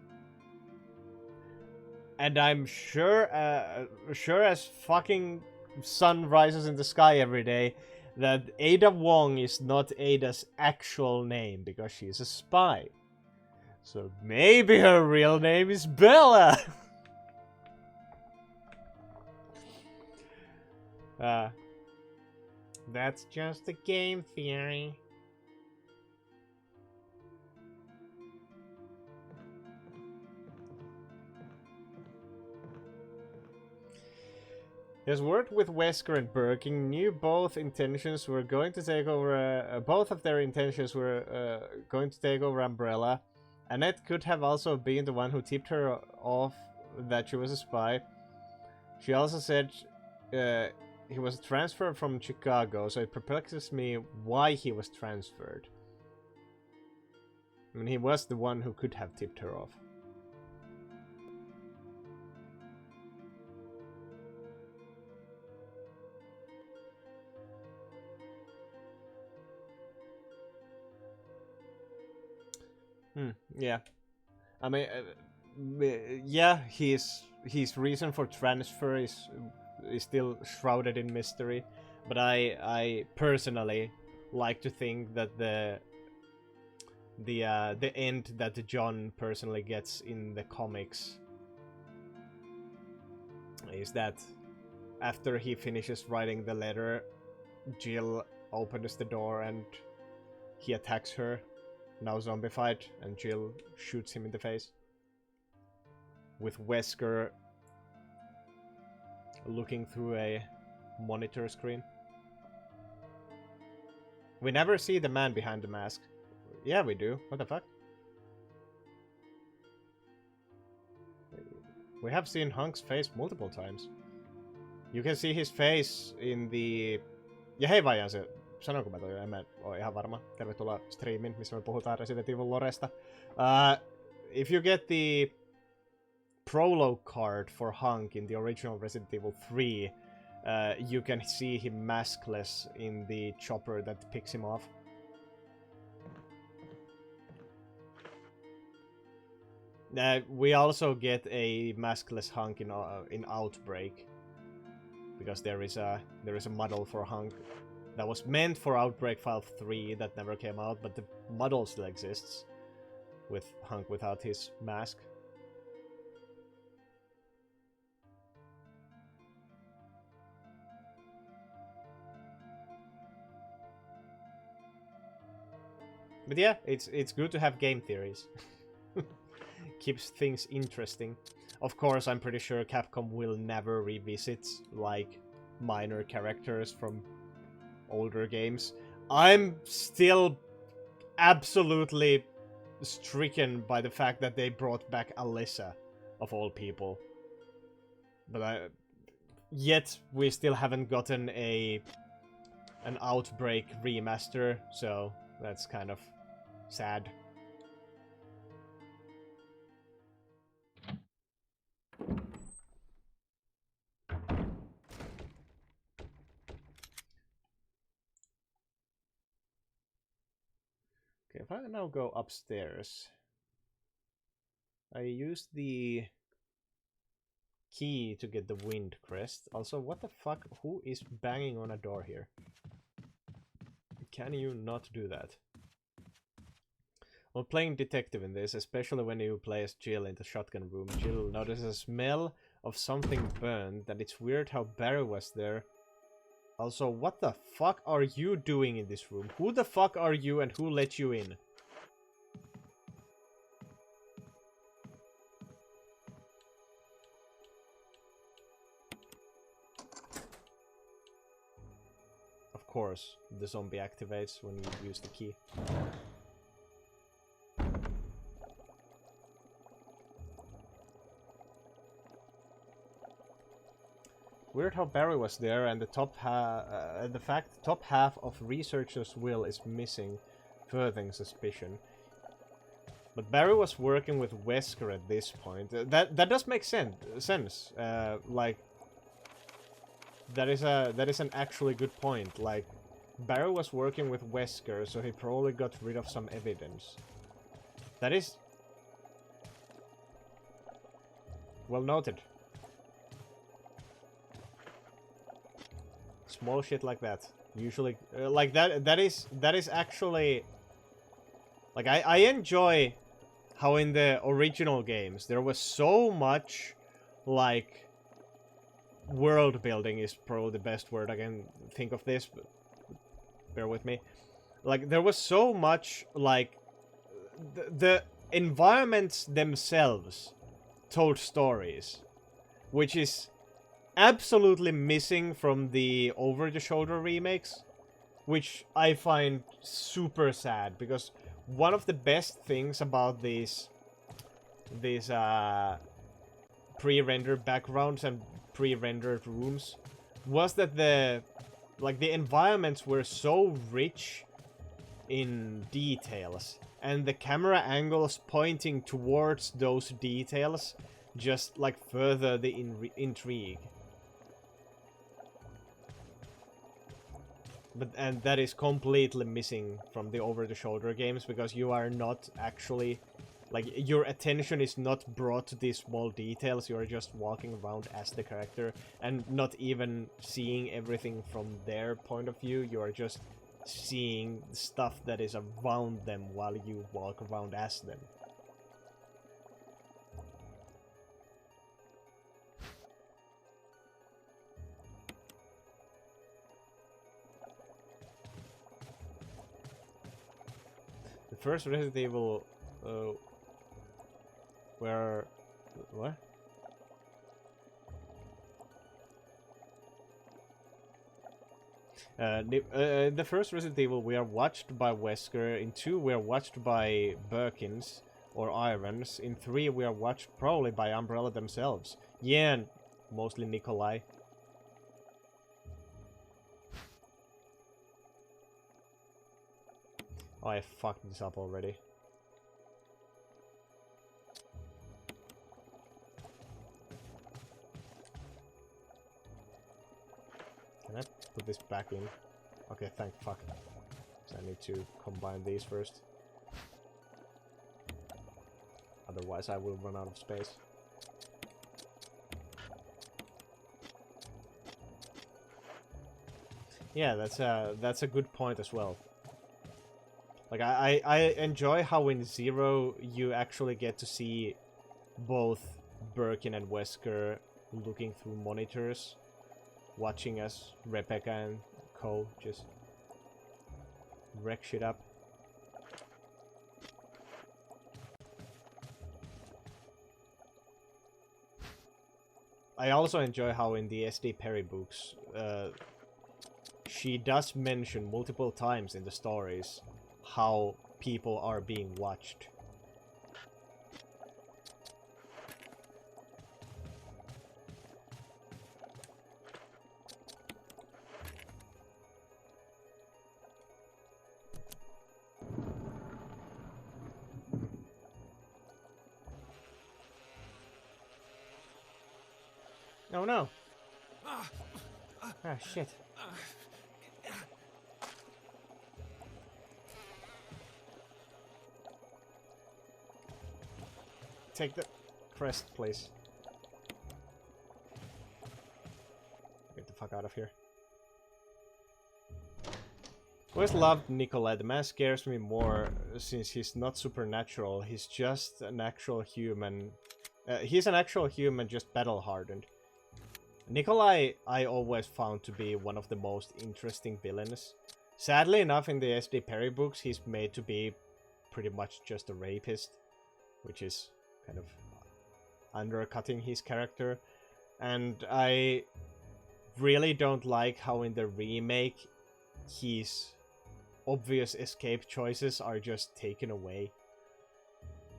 And I'm sure as fucking sun rises in the sky every day that Ada Wong is not Ada's actual name because she's a spy. So maybe her real name is Bella. That's just a game theory. His work with Wesker and Birkin knew both intentions were going to take over. Both of their intentions were going to take over Umbrella. Annette could have also been the one who tipped her off that she was a spy. She also said he was transferred from Chicago, so it perplexes me why he was transferred. I mean, he was the one who could have tipped her off. Yeah, I mean, yeah, his reason for transfer is still shrouded in mystery, but I personally like to think that the end that John personally gets in the comics is that after he finishes writing the letter, Jill opens the door and he attacks her. Now zombified, and Jill shoots him in the face. With Wesker looking through a monitor screen. We never see the man behind the mask. Yeah, we do. What the fuck? We have seen Hank's face multiple times. You can see his face in the... Ja hei vajaan se... Sanonko mä toi? En mä oo ihan varma. Tervetuloa streamin, missä me puhutaan Resident Evil loresta. If you get the prologue card for Hank in the original Resident Evil 3, you can see him maskless in the chopper that picks him off. We also get a maskless Hank in Outbreak, because there is a model for Hank that was meant for Outbreak File 3 that never came out, but the model still exists with Hank without his mask. But yeah, it's good to have game theories. Keeps things interesting. Of course, I'm pretty sure Capcom will never revisit, like, minor characters from older games. I'm still absolutely stricken by the fact that they brought back Alyssa, of all people. But yet we still haven't gotten an Outbreak remaster, so that's kind of sad. Okay, if I now go upstairs, I use the key to get the wind crest. Also, what the fuck? Who is banging on a door here? Can you not do that? While playing detective in this, especially when you play as Jill in the shotgun room, Jill notices a smell of something burned, and it's weird how Barry was there. Also, what the fuck are you doing in this room? Who the fuck are you and who let you in? Of course, the zombie activates when you use the key. Weird how Barry was there, and the top half of researcher's will is missing, furthering suspicion. But Barry was working with Wesker at this point. That does make sense. Like that is an actually good point. Like Barry was working with Wesker, so he probably got rid of some evidence. That is well noted. Small shit like that. Usually, like that is actually... Like, I enjoy how in the original games there was so much, like... World building is probably the best word I can think of this, but bear with me. Like, there was so much, like... The environments themselves told stories, which is absolutely missing from the over-the-shoulder remakes, which I find super sad, because one of the best things about these pre-rendered backgrounds and pre-rendered rooms was that the environments were so rich in details, and the camera angles pointing towards those details just like further the intrigue. And that is completely missing from the over-the-shoulder games, because you are not actually... Like, your attention is not brought to these small details, you are just walking around as the character, and not even seeing everything from their point of view, you are just seeing stuff that is around them while you walk around as them. The first Resident Evil, where... What? The first Resident Evil we are watched by Wesker, in 2 we are watched by Birkins, or Irons, in 3 we are watched probably by Umbrella themselves. Yeah, and mostly Nikolai. Oh, I fucked this up already. Can I put this back in? Okay, thank fuck. So I need to combine these first. Otherwise I will run out of space. Yeah, that's a good point as well. Like, I enjoy how in Zero you actually get to see both Birkin and Wesker looking through monitors, watching as Rebecca and Cole just wreck shit up. I also enjoy how in the SD Perry books, she does mention multiple times in the stories how people are being watched. Oh no! Ah, shit. take the crest, please. Get the fuck out of here. Always loved Nikolai. The man scares me more since he's not supernatural. He's just an actual human. He's an actual human, just battle-hardened. Nikolai I always found to be one of the most interesting villains. Sadly enough, in the SD Perry books, he's made to be pretty much just a rapist, which is kind of undercutting his character. And I really don't like how in the remake his obvious escape choices are just taken away.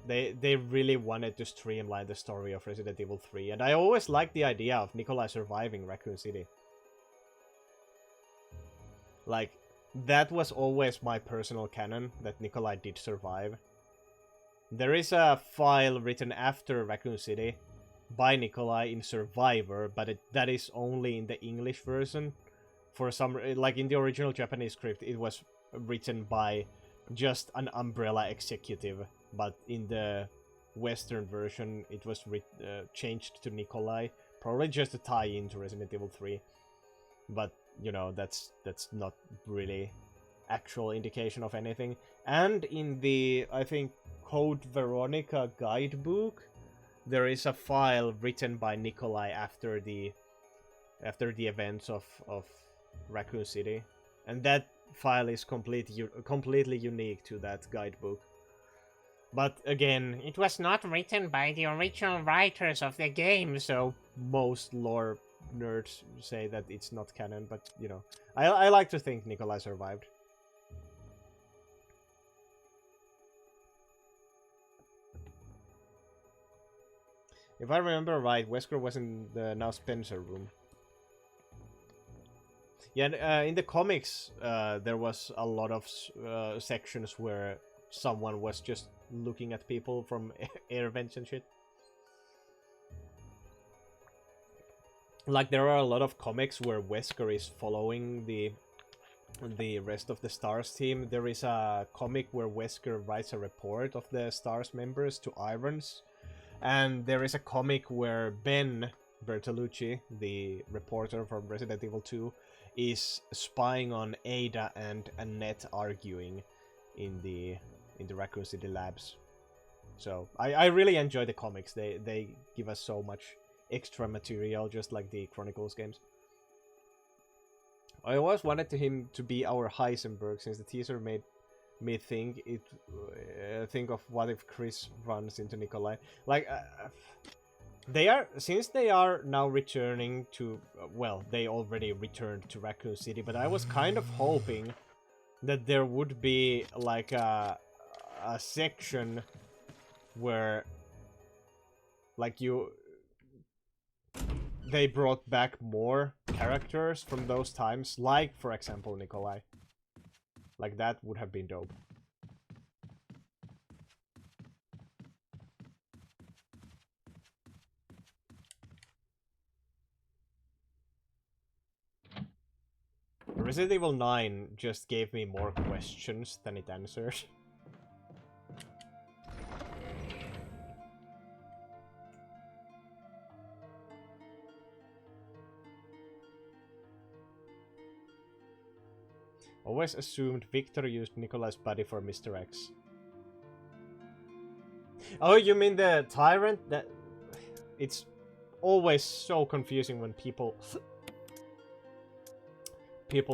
They really wanted to streamline the story of Resident Evil 3, and I always liked the idea of Nikolai surviving Raccoon City. Like, that was always my personal canon, that Nikolai did survive. There is a file written after Raccoon City by Nikolai in Survivor, but that is only in the English version. For some, like in the original Japanese script, it was written by just an Umbrella executive, but in the Western version it was changed to Nikolai, probably just to tie into Resident Evil 3. But you know, that's not really actual indication of anything. And in the, I think, Code Veronica guidebook, there is a file written by Nikolai after the events of Raccoon City, and that file is completely unique to that guidebook. But again, it was not written by the original writers of the game, so most lore nerds say that it's not canon, but you know, I like to think Nikolai survived. If I remember right, Wesker was in the now Spencer room. Yeah, in the comics, there was a lot of sections where someone was just looking at people from air vents and shit. Like, there are a lot of comics where Wesker is following the rest of the STARS team. There is a comic where Wesker writes a report of the STARS members to Irons. And there is a comic where Ben Bertolucci, the reporter from Resident Evil 2, is spying on Ada and Annette arguing in the Raccoon City labs. So I really enjoy the comics. They give us so much extra material, just like the Chronicles games. I always wanted him to be our Heisenberg, since the teaser made me think of what if Chris runs into Nikolai. Like, since they are now returning to, well, they already returned to Raccoon City, but I was kind of hoping that there would be like a section where, like, they brought back more characters from those times, like, for example, Nikolai. Like, that would have been dope. Resident Evil 9 just gave me more questions than it answered. Always assumed Victor used Nikolai's body for Mr. X. Oh, you mean the Tyrant? That it's always so confusing when people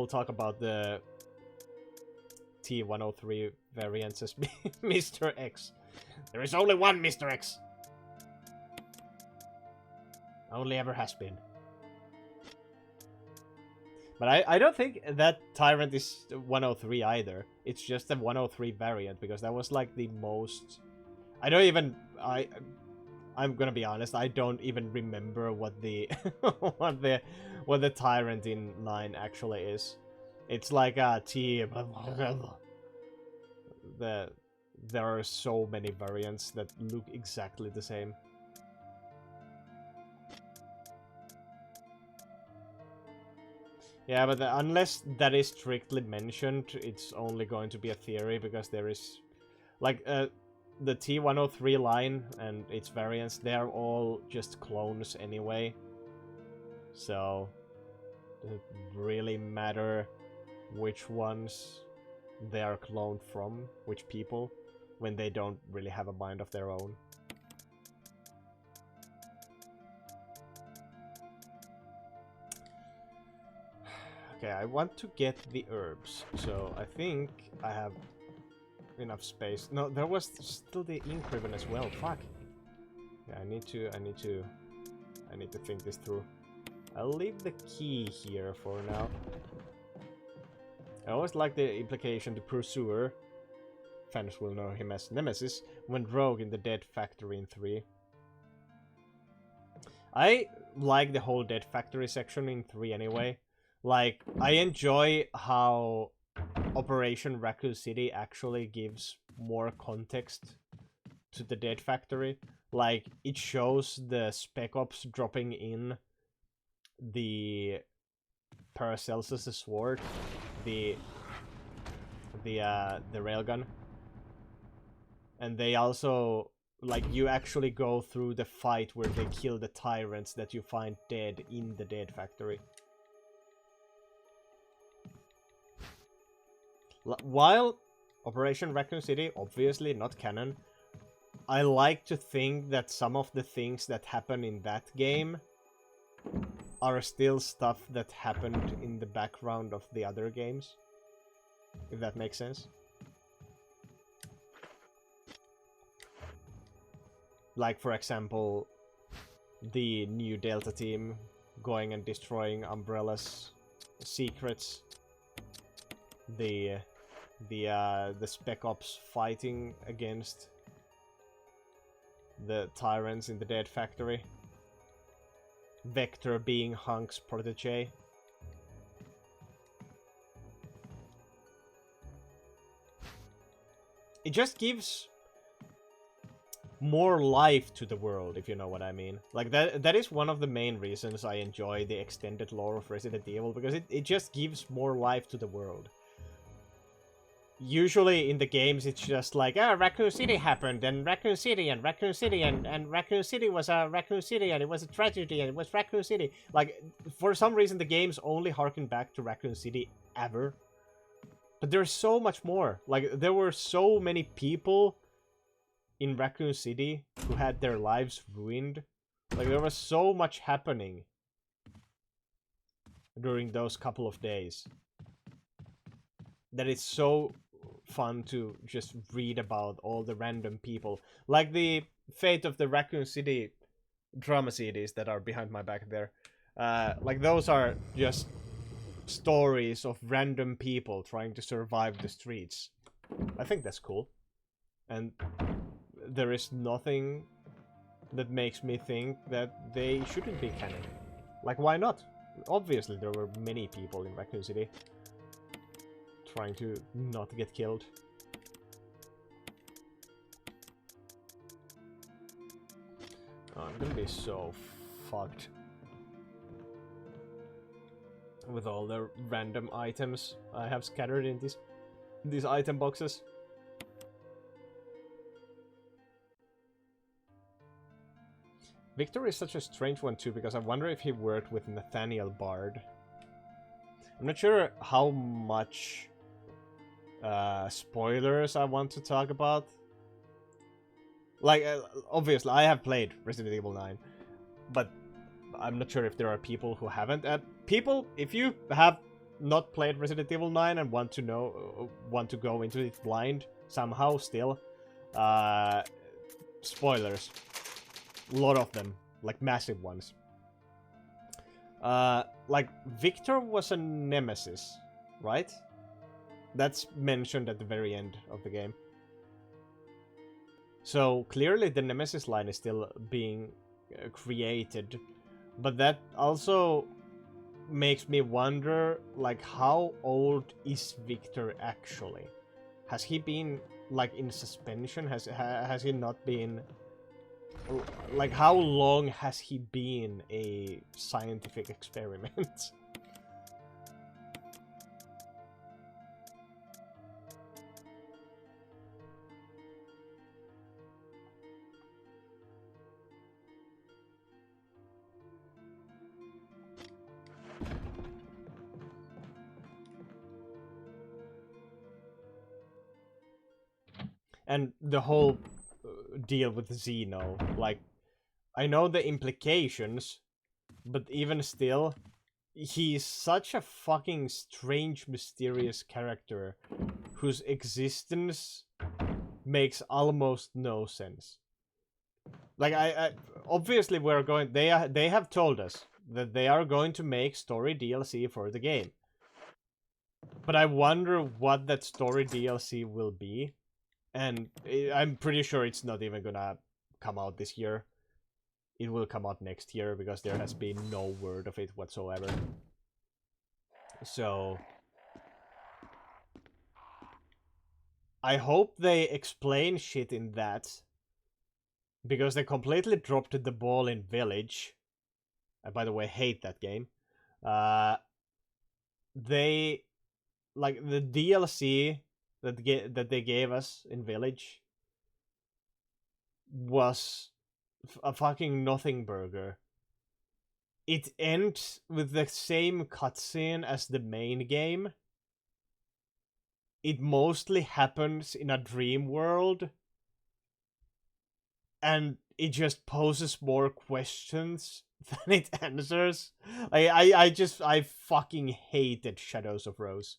talk about the T-103 variants as Mr. X. There is only one Mr. X. Only ever has been. But I don't think that Tyrant is 103 either. It's just a 103 variant, because that was like the most... I don't even... I'm gonna be honest, I don't even remember what the what the Tyrant in 9 actually is. It's like a T... There are so many variants that look exactly the same. Yeah, but unless that is strictly mentioned, it's only going to be a theory, because there is... Like, the T103 line and its variants, they're all just clones anyway. So, does it really matter which ones they are cloned from, which people, when they don't really have a mind of their own? Okay, I want to get the herbs, so I think I have enough space. No, there was still the ink ribbon as well. Fuck. Yeah, I need to think this through. I'll leave the key here for now. I always like the implication the pursuer, fans will know him as Nemesis, went rogue in the Dead Factory in 3. I like the whole Dead Factory section in 3 anyway. Like, I enjoy how Operation Raccoon City actually gives more context to the Dead Factory. Like, it shows the Spec Ops dropping in the Paracelsus' sword, the railgun, and they also, like, you actually go through the fight where they kill the tyrants that you find dead in the Dead Factory. While Operation Raccoon City, obviously not canon, I like to think that some of the things that happen in that game are still stuff that happened in the background of the other games. If that makes sense. Like, for example, the new Delta team going and destroying Umbrella's secrets. The Spec Ops fighting against the tyrants in the Dead Factory. Vector being Hunk's protege. It just gives more life to the world, if you know what I mean. Like, that is one of the main reasons I enjoy the extended lore of Resident Evil, because it just gives more life to the world. Usually in the games it's just like, Raccoon City happened, and Raccoon City, and Raccoon City, and Raccoon City was a Raccoon City, and it was a tragedy, and it was Raccoon City. Like, for some reason the games only harken back to Raccoon City ever. But there's so much more. Like, there were so many people in Raccoon City who had their lives ruined. Like, there was so much happening during those couple of days that it's so fun to just read about all the random people. Like the fate of the Raccoon City drama CDs that are behind my back there. Like, those are just stories of random people trying to survive the streets. I think that's cool. And there is nothing that makes me think that they shouldn't be canon. Like, why not? Obviously there were many people in Raccoon City trying to not get killed. Oh, I'm gonna be so fucked with all the random items I have scattered in these item boxes. Victor is such a strange one too, because I wonder if he worked with Nathaniel Bard. I'm not sure how much spoilers I want to talk about. Like, obviously I have played Resident Evil 9, but I'm not sure if there are people who haven't. People, if you have not played Resident Evil 9 and want to go into it blind somehow still, spoilers. A lot of them, like massive ones. Like, Victor was a nemesis, right? That's mentioned at the very end of the game. So clearly the nemesis line is still being created, but that also makes me wonder, like, how old is Victor actually? Has he been, like, in suspension? Has he not been? Like, how long has he been a scientific experiment? And the whole deal with Xeno, like, I know the implications, but even still, he's such a fucking strange, mysterious character whose existence makes almost no sense. Like, I obviously we're going. They have told us that they are going to make story DLC for the game, but I wonder what that story DLC will be, and I'm pretty sure it's not even gonna come out this year. It will come out next year because there has been no word of it whatsoever. So I hope they explain shit in that, because they completely dropped the ball in Village. I, by the way, hate that game. They, like, the DLC that they gave us in Village was a fucking nothing burger. It ends with the same cutscene as the main game. It mostly happens in a dream world. And it just poses more questions than it answers. I fucking hated Shadows of Rose.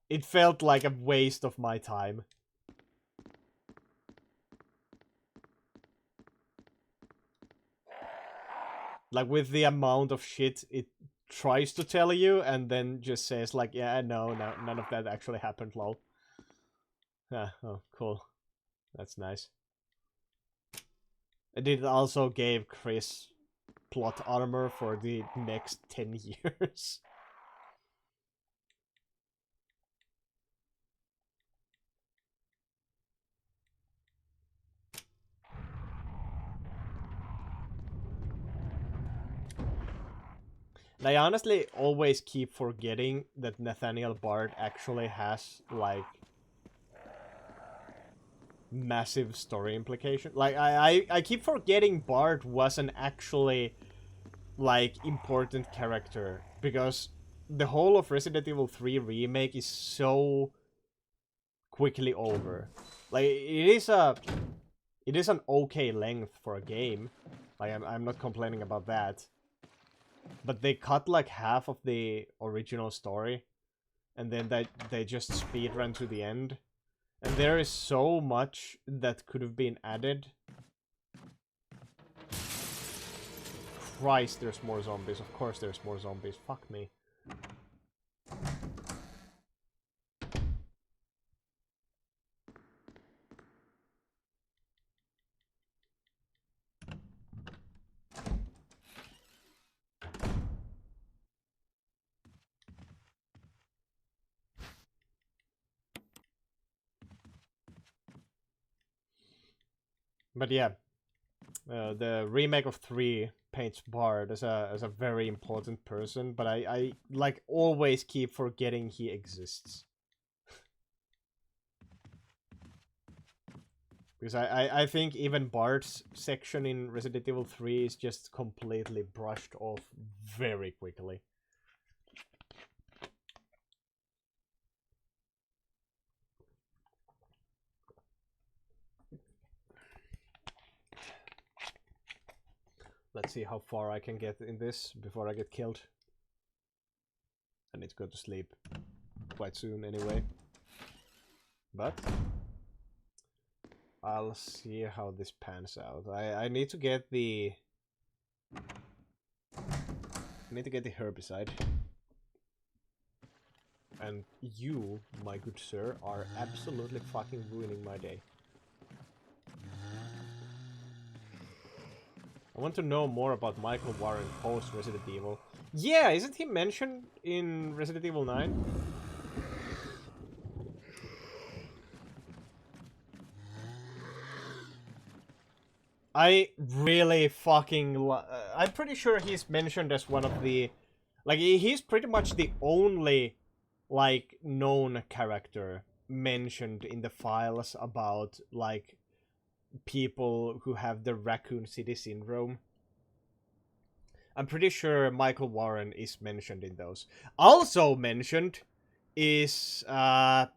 It felt like a waste of my time. Like, with the amount of shit it tries to tell you, and then just says, like, yeah, no, none of that actually happened, lol. Ah, oh, cool. That's nice. And it also gave Chris plot armor for the next 10 years. And I honestly always keep forgetting that Nathaniel Bard actually has, like, massive story implication. Like, I keep forgetting Bard was an actually, like, important character, because the whole of Resident Evil 3 Remake is so quickly over. Like, it is an okay length for a game. Like, I'm not complaining about that. But they cut like half of the original story, and then they just speedrun to the end. And there is so much that could have been added. Christ, there's more zombies. Of course there's more zombies. Fuck me. But yeah, the remake of 3 paints Bard as a very important person, but I like always keep forgetting he exists. Because I think even Bard's section in Resident Evil 3 is just completely brushed off very quickly. Let's see how far I can get in this before I get killed. I need to go to sleep quite soon anyway. But I'll see how this pans out. I need to get the... I need to get the herbicide. And you, my good sir, are absolutely fucking ruining my day. I want to know more about Michael Warren post Resident Evil. Yeah, isn't he mentioned in Resident Evil 9? I really fucking I'm pretty sure he's mentioned as one of the... Like, he's pretty much the only, like, known character mentioned in the files about, like, people who have the Raccoon City syndrome. I'm pretty sure Michael Warren is mentioned in those. Also mentioned is fuck,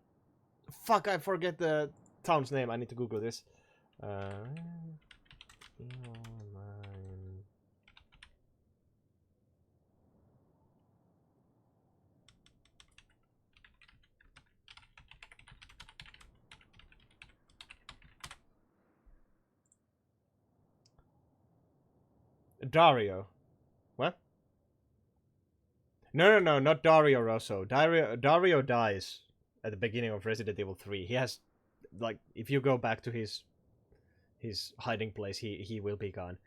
I forget the town's name? I need to Google this. Online. Dario. What? No, not Dario Rosso. Dario dies at the beginning of Resident Evil 3. He has, like, if you go back to his hiding place, he will be gone.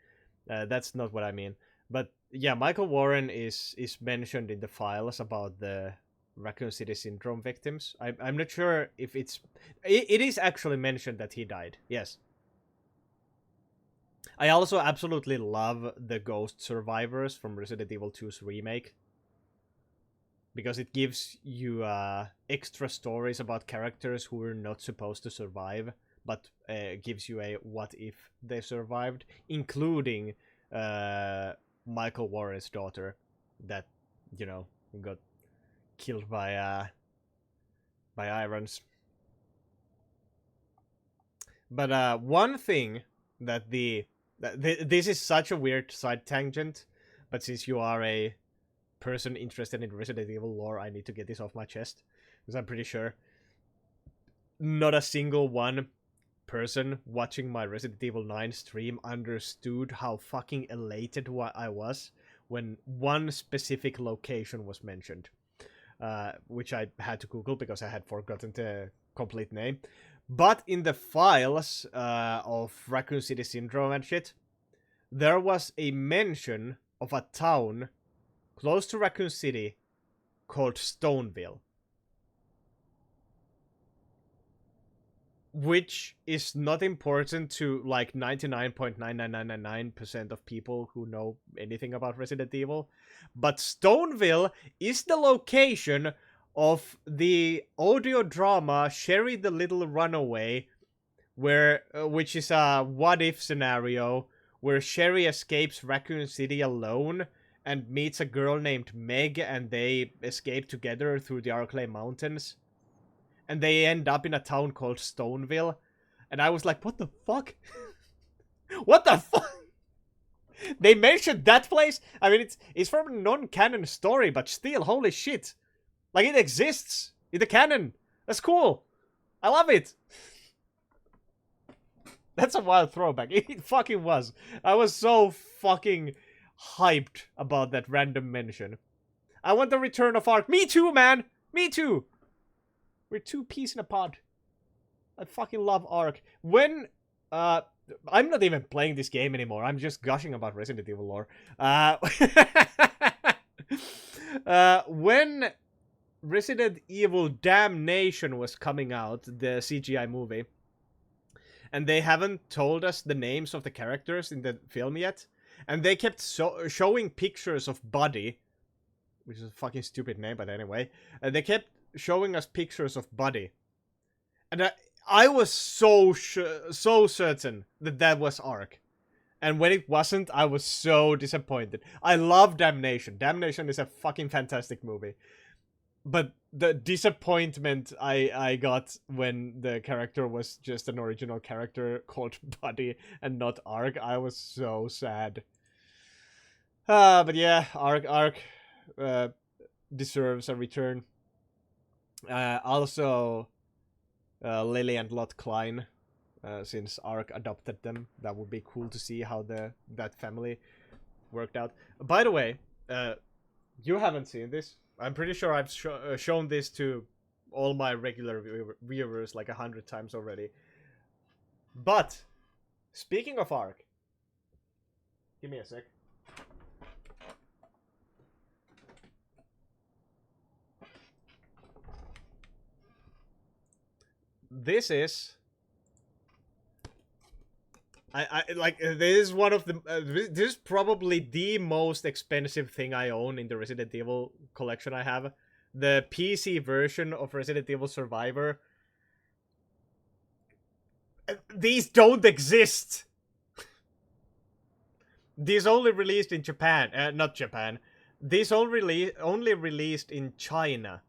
That's not what I mean. But yeah, Michael Warren is mentioned in the files about the Raccoon City Syndrome victims. I'm not sure if it is actually mentioned that he died. Yes. I also absolutely love the ghost survivors from Resident Evil 2's remake. Because it gives you extra stories about characters who were not supposed to survive, but gives you a what if they survived, including Michael Warren's daughter that, you know, got killed by Irons. But one thing that this is such a weird side tangent, but since you are a person interested in Resident Evil lore, I need to get this off my chest, because I'm pretty sure not a single one person watching my Resident Evil 9 stream understood how fucking elated I was when one specific location was mentioned, which I had to Google because I had forgotten the complete name. But in the files of Raccoon City Syndrome and shit, there was a mention of a town close to Raccoon City called Stoneville. Which is not important to like 99.99999% of people who know anything about Resident Evil. But Stoneville is the location of the audio drama Sherry the Little Runaway, which is a what-if scenario where Sherry escapes Raccoon City alone and meets a girl named Meg, and they escape together through the Arklay Mountains. And they end up in a town called Stoneville. And I was like, what the fuck? What the fuck? They mentioned that place? I mean, it's from a non-canon story, but still, holy shit. Like, it exists in the canon. That's cool. I love it. That's a wild throwback. It fucking was. I was so fucking hyped about that random mention. I want the return of Ark. Me too, man! Me too! We're two peas in a pod. I fucking love Ark. When, I'm not even playing this game anymore. I'm just gushing about Resident Evil lore. When Resident Evil Damnation was coming out, the CGI movie, and they haven't told us the names of the characters in the film yet, and they kept showing pictures of Buddy, which is a fucking stupid name, but anyway, they kept showing us pictures of Buddy, and I was so certain that was Ark, and when it wasn't, I was so disappointed. I love Damnation. Damnation is a fucking fantastic movie, but the disappointment I got when the character was just an original character called Buddy and not Ark, I was so sad. But yeah, Ark deserves a return. Also, Lily and Lot Klein, since Ark adopted them. That would be cool to see how that family worked out. By the way, you haven't seen this. I'm pretty sure I've shown this to all my regular viewers like 100 times already. But, speaking of Ark, give me a sec. This is... I like, this is one of the... this is probably the most expensive thing I own in the Resident Evil collection I have. The PC version of Resident Evil Survivor. These don't exist! These only released in Japan. Not Japan. These only released in China.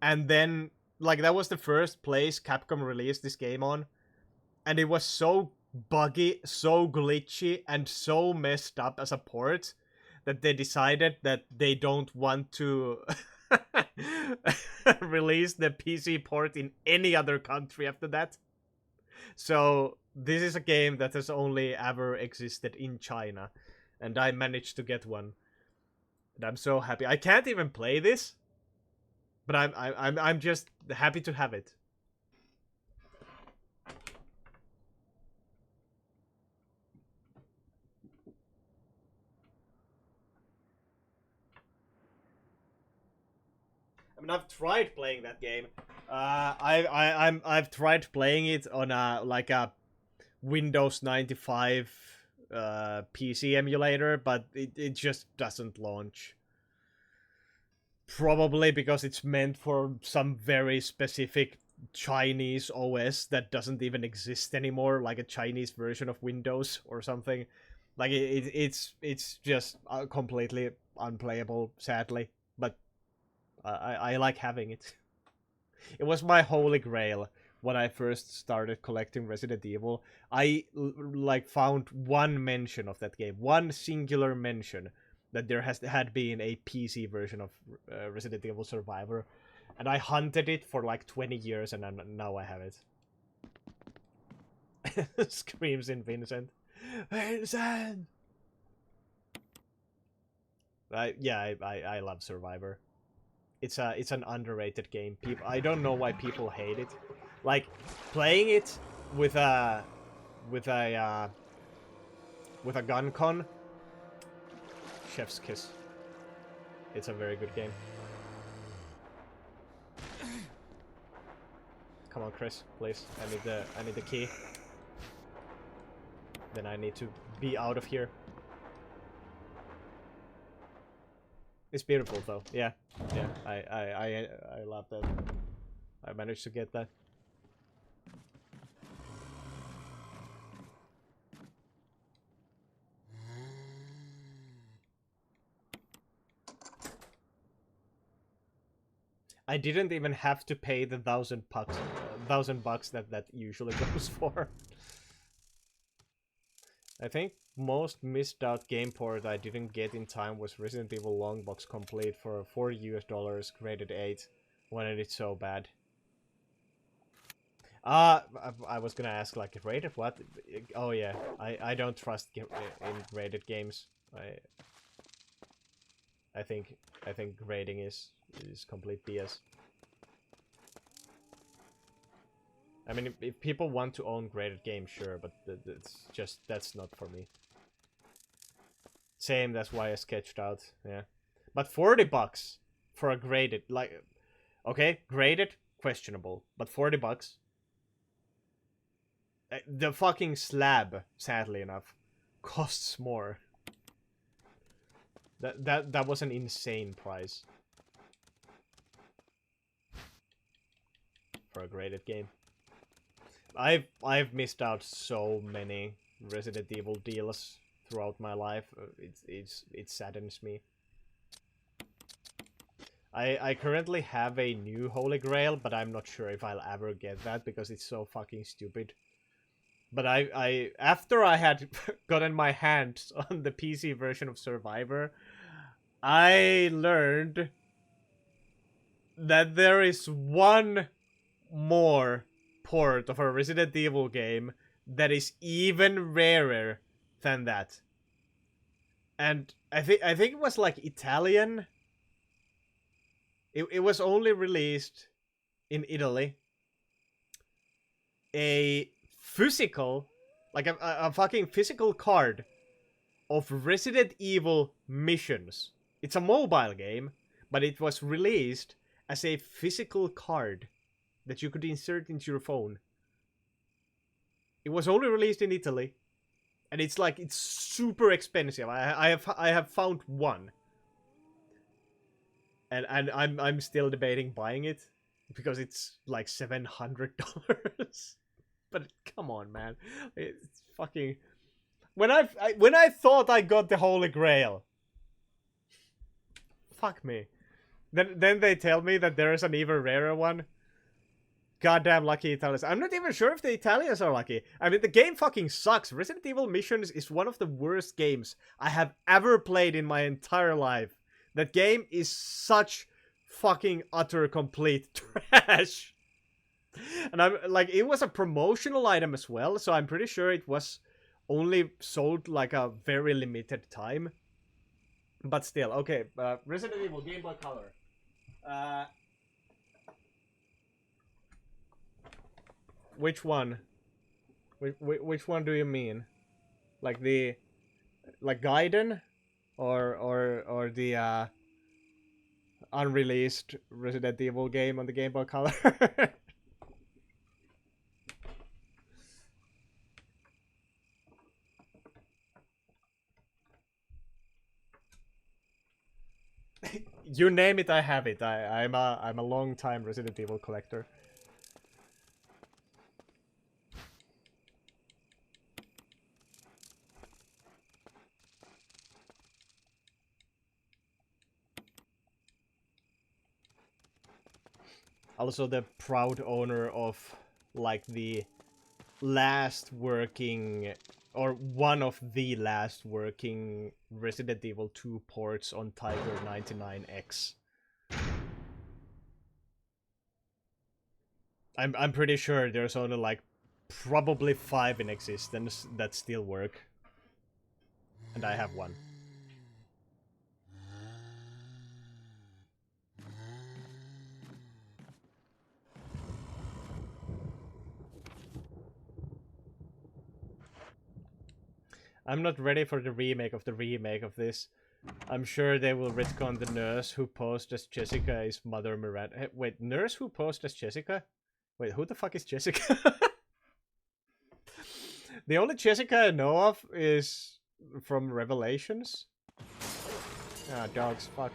And then like that was the first place Capcom released this game on, and it was so buggy, so glitchy, and so messed up as a port that they decided that they don't want to release the PC port in any other country after that. So this is a game that has only ever existed in China, and I managed to get one. And I'm so happy. I can't even play this, but I'm just happy to have it. I mean, I've tried playing that game. I've tried playing it on a Windows 95 PC emulator, but it just doesn't launch. Probably because it's meant for some very specific Chinese OS that doesn't even exist anymore, like a Chinese version of Windows or something. Like it's just completely unplayable, sadly. But I like having it. It was my holy grail when I first started collecting Resident Evil. I like found one mention of that game, one singular mention that there had been a PC version of Resident Evil Survivor, and I hunted it for like 20 years, and now I have it. Screams in Vincent. Vincent! I love Survivor. It's an underrated game. I don't know why people hate it. Like playing it with a gun con. Chef's kiss. It's a very good game. Come on, Chris, please. I need the key. Then I need to be out of here. It's beautiful though. Yeah. I love that. I managed to get that. I didn't even have to pay the $1,000 that usually goes for. I think most missed out game port I didn't get in time was Resident Evil Longbox Complete for $40 graded 8 when it is so bad. I was gonna ask like rated what? Oh yeah, I don't trust in graded games. I think grading is complete BS. I mean, if people want to own graded games, sure, but that's not for me. Same, that's why I sketched out, yeah. But $40 for a graded, like, okay, graded, questionable, but $40. The fucking slab, sadly enough, costs more. That was an insane price for a graded game. I've missed out so many Resident Evil deals throughout my life. It saddens me. I currently have a new Holy Grail, but I'm not sure if I'll ever get that because it's so fucking stupid. But after I had gotten my hands on the PC version of Survivor, I learned that there is one more port of a Resident Evil game that is even rarer than that. And I think it was like Italian. It was only released in Italy. A physical, like a fucking physical card of Resident Evil missions. It's a mobile game, but it was released as a physical card that you could insert into your phone. It was only released in Italy, and it's super expensive. I have found one, and I'm still debating buying it because it's like $700. But come on, man, it's fucking. When I thought I got the Holy Grail, fuck me. Then they tell me that there is an even rarer one. Goddamn lucky Italians. I'm not even sure if the Italians are lucky. I mean, the game fucking sucks. Resident Evil Missions is one of the worst games I have ever played in my entire life. That game is such fucking utter complete trash. And I'm like, it was a promotional item as well, so I'm pretty sure it was only sold like a very limited time. But still, okay, Resident Evil Game Boy Color. Which one? Which one do you mean? Like the, like Gaiden, or the unreleased Resident Evil game on the Game Boy Color? You name it, I have it. I'm a long time Resident Evil collector. Also the proud owner of like the last working, or one of the last working Resident Evil 2 ports on Tiger 99X. I'm pretty sure there's only like probably 5 in existence that still work. And I have one. I'm not ready for the remake of this. I'm sure they will retcon the nurse who posed as Jessica is Mother Miranda. Hey, wait, nurse who posed as Jessica? Wait, who the fuck is Jessica? The only Jessica I know of is from Revelations. Ah, dogs, fuck.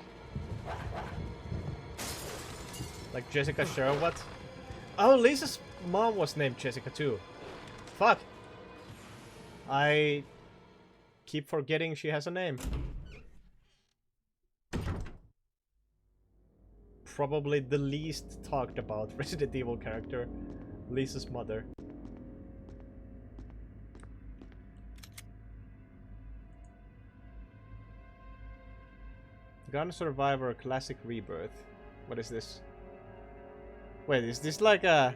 Like Jessica Sherwood. Oh, Lisa's mom was named Jessica too. Fuck. I keep forgetting she has a name. Probably the least talked about Resident Evil character, Lisa's mother. Gun Survivor Classic Rebirth. What is this? Wait, is this like a...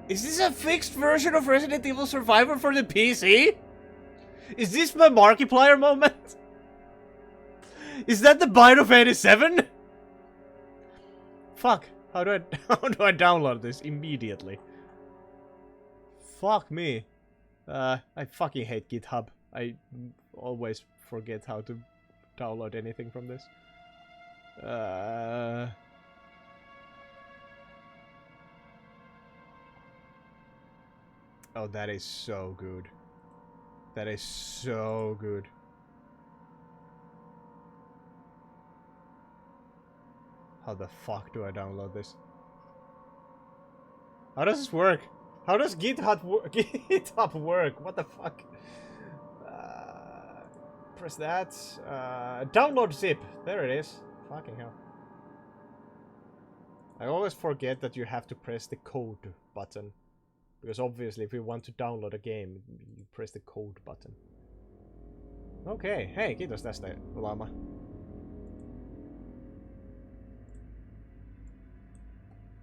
Is this a fixed version of Resident Evil Survivor for the PC? Is this my Markiplier moment? Is that the Bite of 87? Fuck. How do I download this immediately? Fuck me. I fucking hate GitHub. I always forget how to download anything from this. Oh, that is so good. That is so good. How the fuck do I download this? How does this work? How does GitHub work? What the fuck? Press that. Download zip. There it is. Fucking hell. I always forget that you have to press the code button. Because obviously if you want to download a game, you press the code button. Okei, hei, kiitos tästä, Lama.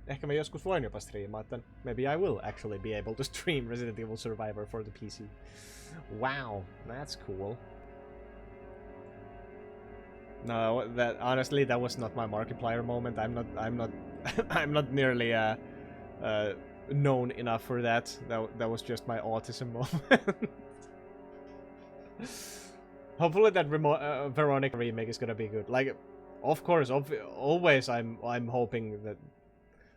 Ehkä mä joskus voin jopa striimaa, että maybe I will actually be able to stream Resident Evil Survivor for the PC. Wow, that's cool. No, that honestly, that was not my Markiplier moment. I'm not I'm not nearly known enough for that. That was just my autism moment. Hopefully that Veronica remake is gonna be good. Like, of course, always I'm hoping that,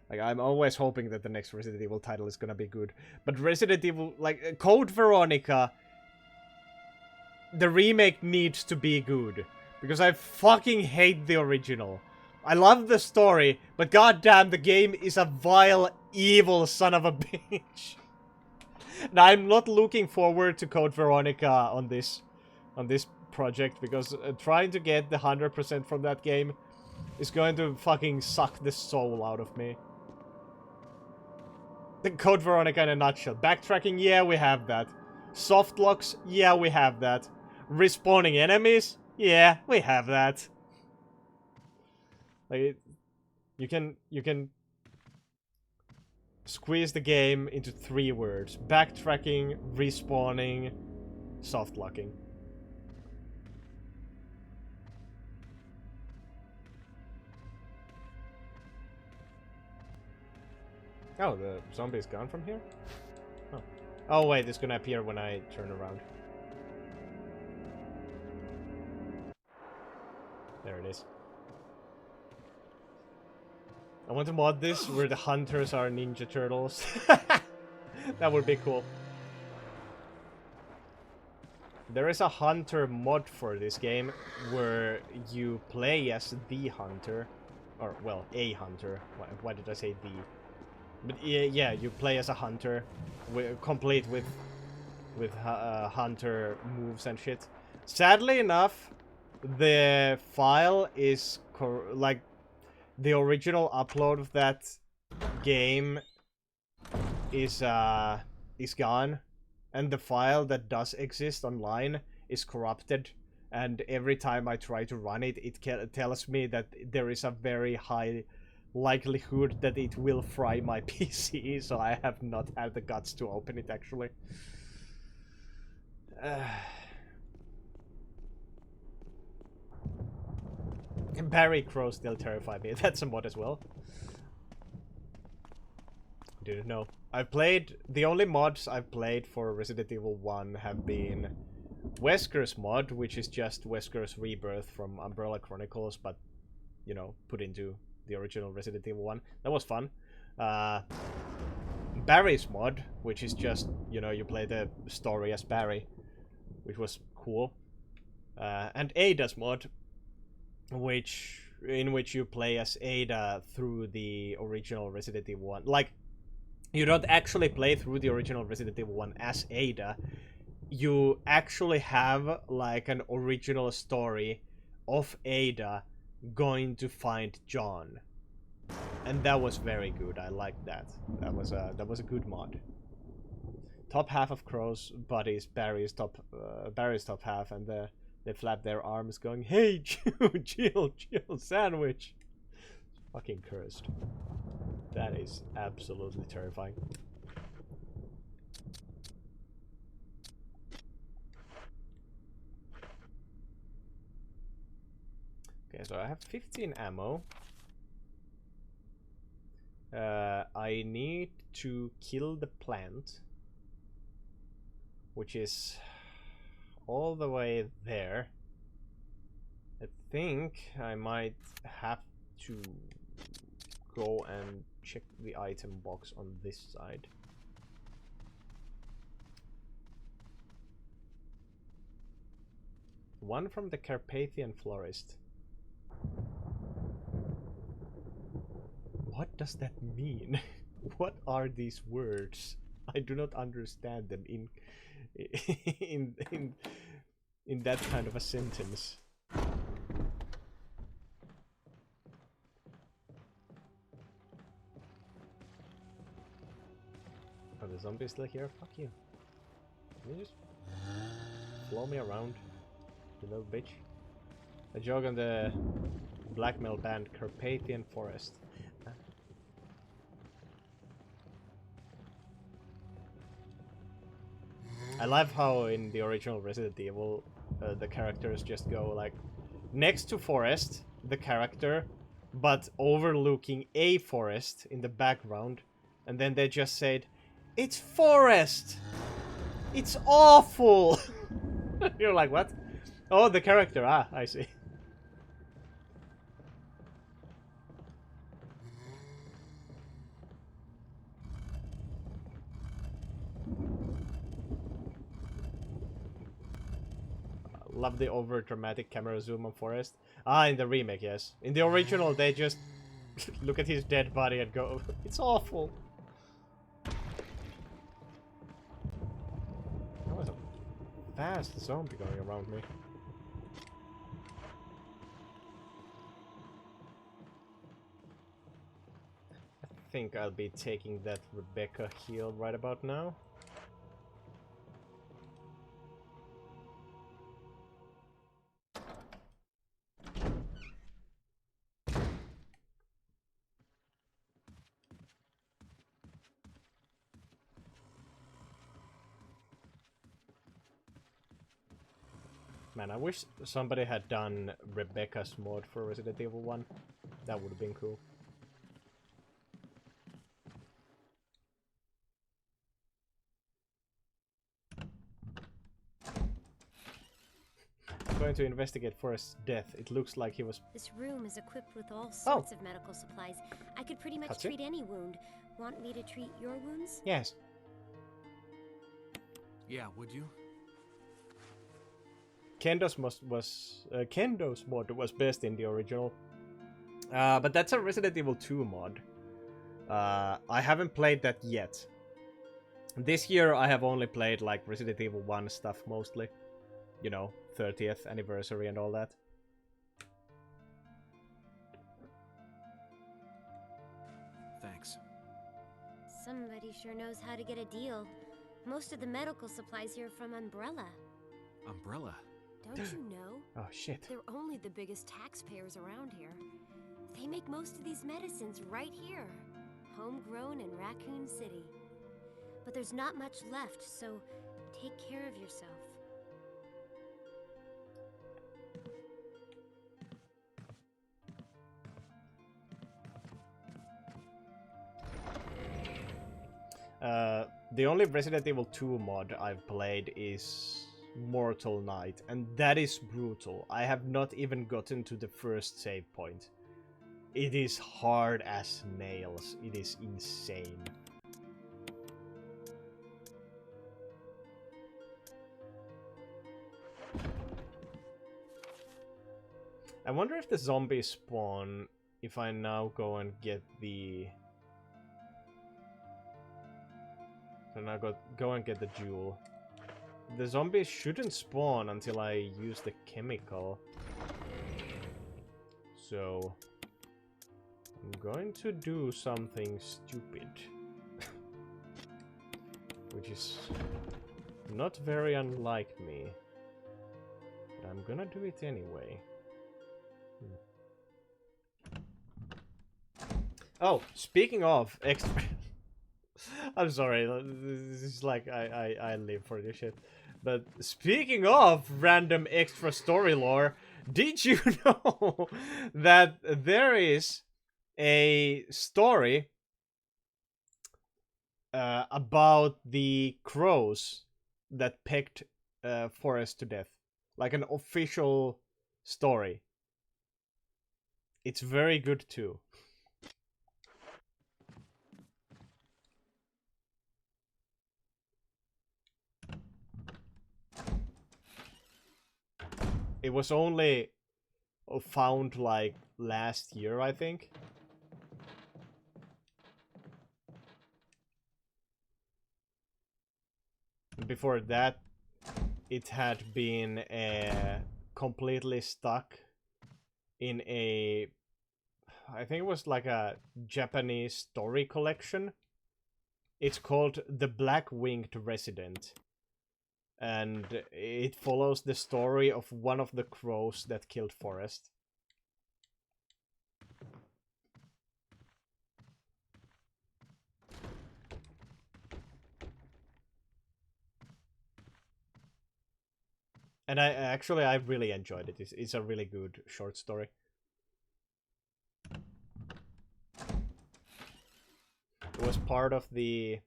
like, I'm always hoping that the next Resident Evil title is gonna be good. But Resident Evil, like, Code Veronica, the remake needs to be good. Because I fucking hate the original. I love the story, but goddamn, the game is a vile, evil son of a bitch. Now, I'm not looking forward to Code Veronica on this project, because trying to get the 100% from that game is going to fucking suck the soul out of me. The Code Veronica in a nutshell. Backtracking, yeah, we have that. Soft locks, yeah, we have that. Respawning enemies, yeah, we have that. Like, you can squeeze the game into 3 words. Backtracking, respawning, soft locking. Oh, the zombie's gone from here? Oh. Oh wait, it's gonna appear when I turn around. There it is. I want to mod this where the hunters are Ninja Turtles. That would be cool. There is a hunter mod for this game where you play as the hunter. Or, well, a hunter. Why did I say the? But yeah, you play as a hunter, complete with hunter moves and shit. Sadly enough, the file is like the original upload of that game is gone, and the file that does exist online is corrupted. And every time I try to run it, it tells me that there is a very high likelihood that it will fry my PC, so I have not had the guts to open it actually. Barry Crow still terrify me. That's a mod as well. Didn't know. I've played... The only mods I've played for Resident Evil 1 have been Wesker's mod, which is just Wesker's Rebirth from Umbrella Chronicles, but, you know, put into the original Resident Evil 1. That was fun. Barry's mod, which is just, you know, you play the story as Barry, which was cool. And Ada's mod, in which you play as Ada through the original Resident Evil 1. Like, you don't actually play through the original Resident Evil 1 as Ada. You actually have, like, an original story of Ada going to find John. And that was very good. I liked that. That was a good mod. Top half of Crow's body is Barry's top half, and they flap their arms going, "Hey, chill, sandwich." Fucking cursed. That is absolutely terrifying. Okay, so I have 15 ammo. I need to kill the plant, which is all the way there. I think I might have to go and check the item box on this side. One from the Carpathian Florist. What does that mean? What are these words? I do not understand them in that kind of a sentence. Are the zombies still here? Fuck you. Can you just blow me around, you little bitch? I jog on the black metal band Carpathian Forest. I love how in the original Resident Evil the characters just go like next to forest, the character, but overlooking a forest in the background, and then they just said, "It's forest! It's awful!" You're like, what? Oh, the character, I see. Love the over dramatic camera zoom on Forest. Ah, in the remake, yes. In the original, they just look at his dead body and go, "It's awful." That was a fast zombie going around me. think I'll be taking that Rebecca heal right about now. Man, I wish somebody had done Rebecca's mod for Resident Evil 1. That would have been cool. Going to investigate Forrest's death. It looks like he was... This room is equipped with all sorts of medical supplies. I could pretty much That's it? treat any wound. Want me to treat your wounds? Yes. Yeah, would you? Kendo's mod was best in the original. But that's a Resident Evil 2 mod. I haven't played that yet. This year I have only played like Resident Evil 1 stuff mostly. You know, 30th anniversary and all that. Thanks. Somebody sure knows how to get a deal. Most of the medical supplies here are from Umbrella. Umbrella? Don't you know? Oh shit. They're only the biggest taxpayers around here. They make most of these medicines right here. Homegrown in Raccoon City. But there's not much left, so take care of yourself. The only Resident Evil 2 mod I've played is Mortal Night, and that is brutal. I have not even gotten to the first save point. It is hard as nails. It is insane. I wonder if the zombies spawn if I now go and get the... So now go and get the jewel. The zombies shouldn't spawn until I use the chemical. So... I'm going to do something stupid. Which is not very unlike me. But I'm gonna do it anyway. Oh, speaking of extra... I'm sorry, this is like I live for this shit. But speaking of random extra story lore, did you know that there is a story about the crows that pecked Forrest to death? Like an official story. It's very good too. It was only found like last year, I think. Before that, it had been completely stuck in a... I think it was like a Japanese story collection. It's called The Black Winged Resident. And it follows the story of one of the crows that killed Forrest. And I really enjoyed it. It's a really good short story. It was part of the...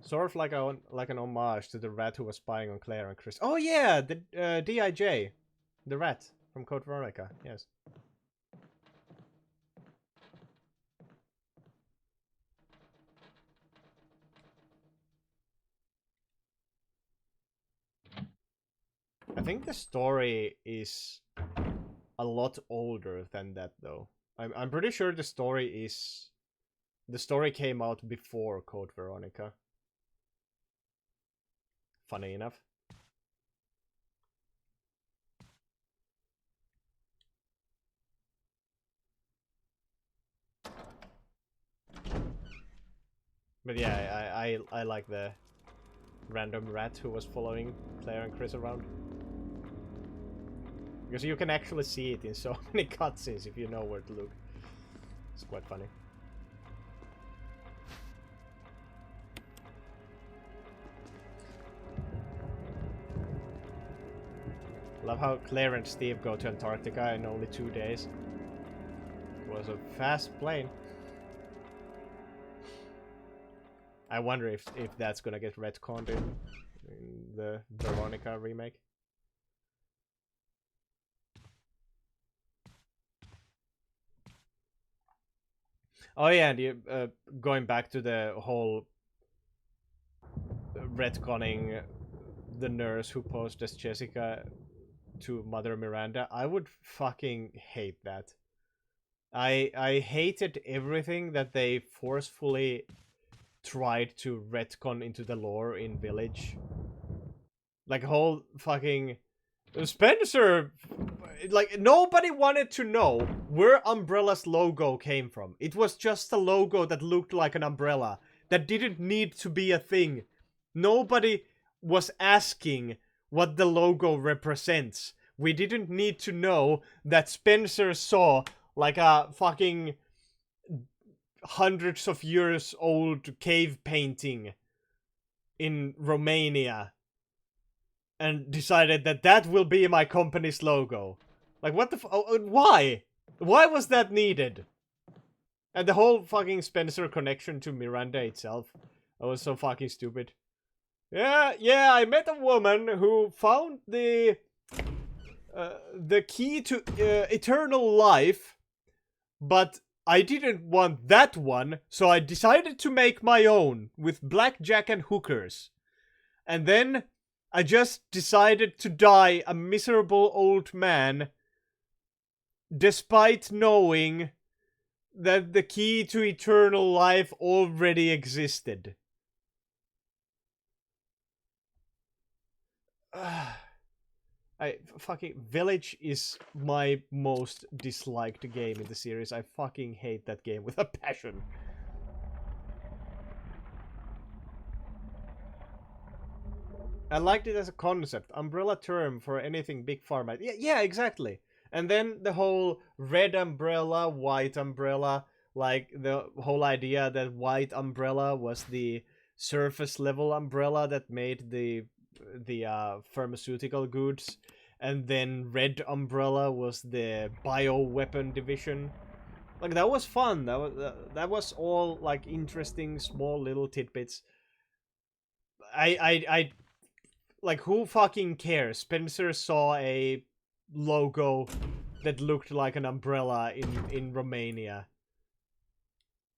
Sort of like an homage to the rat who was spying on Claire and Chris. Oh yeah, the D.I.J. The rat from Code Veronica, yes. I think the story is a lot older than that though. I'm pretty sure the story came out before Code Veronica. Funny enough. But yeah, I like the random rat who was following Claire and Chris around. Because you can actually see it in so many cutscenes if you know where to look. It's quite funny. Love how Claire and Steve go to Antarctica in only 2 days. It was a fast plane. I wonder if that's gonna get retconned in the Veronica remake. Oh yeah, and you, going back to the whole retconning the nurse who posed as Jessica to Mother Miranda, I would fucking hate that. I hated everything that they forcefully tried to retcon into the lore in Village. Like whole fucking Spencer, like nobody wanted to know where Umbrella's logo came from. It was just a logo that looked like an umbrella that didn't need to be a thing. Nobody was asking what the logo represents. We didn't need to know that Spencer saw like a fucking hundreds of years old cave painting in Romania and decided that that will be my company's logo. Like, what the why? Why was that needed? And the whole fucking Spencer connection to Miranda itself, that was so fucking stupid. Yeah, I met a woman who found the key to eternal life, but I didn't want that one, so I decided to make my own with blackjack and hookers. And then I just decided to die a miserable old man, despite knowing that the key to eternal life already existed. Village is my most disliked game in the series. I fucking hate that game with a passion. I liked it as a concept. Umbrella term for anything big pharma. Yeah, exactly. And then the whole red umbrella, white umbrella, like the whole idea that white umbrella was the surface level umbrella that made the pharmaceutical goods, and then red umbrella was the bioweapon division. Like that was fun. That was all like interesting small little tidbits. I like, who fucking cares? Spencer saw a logo that looked like an umbrella in Romania.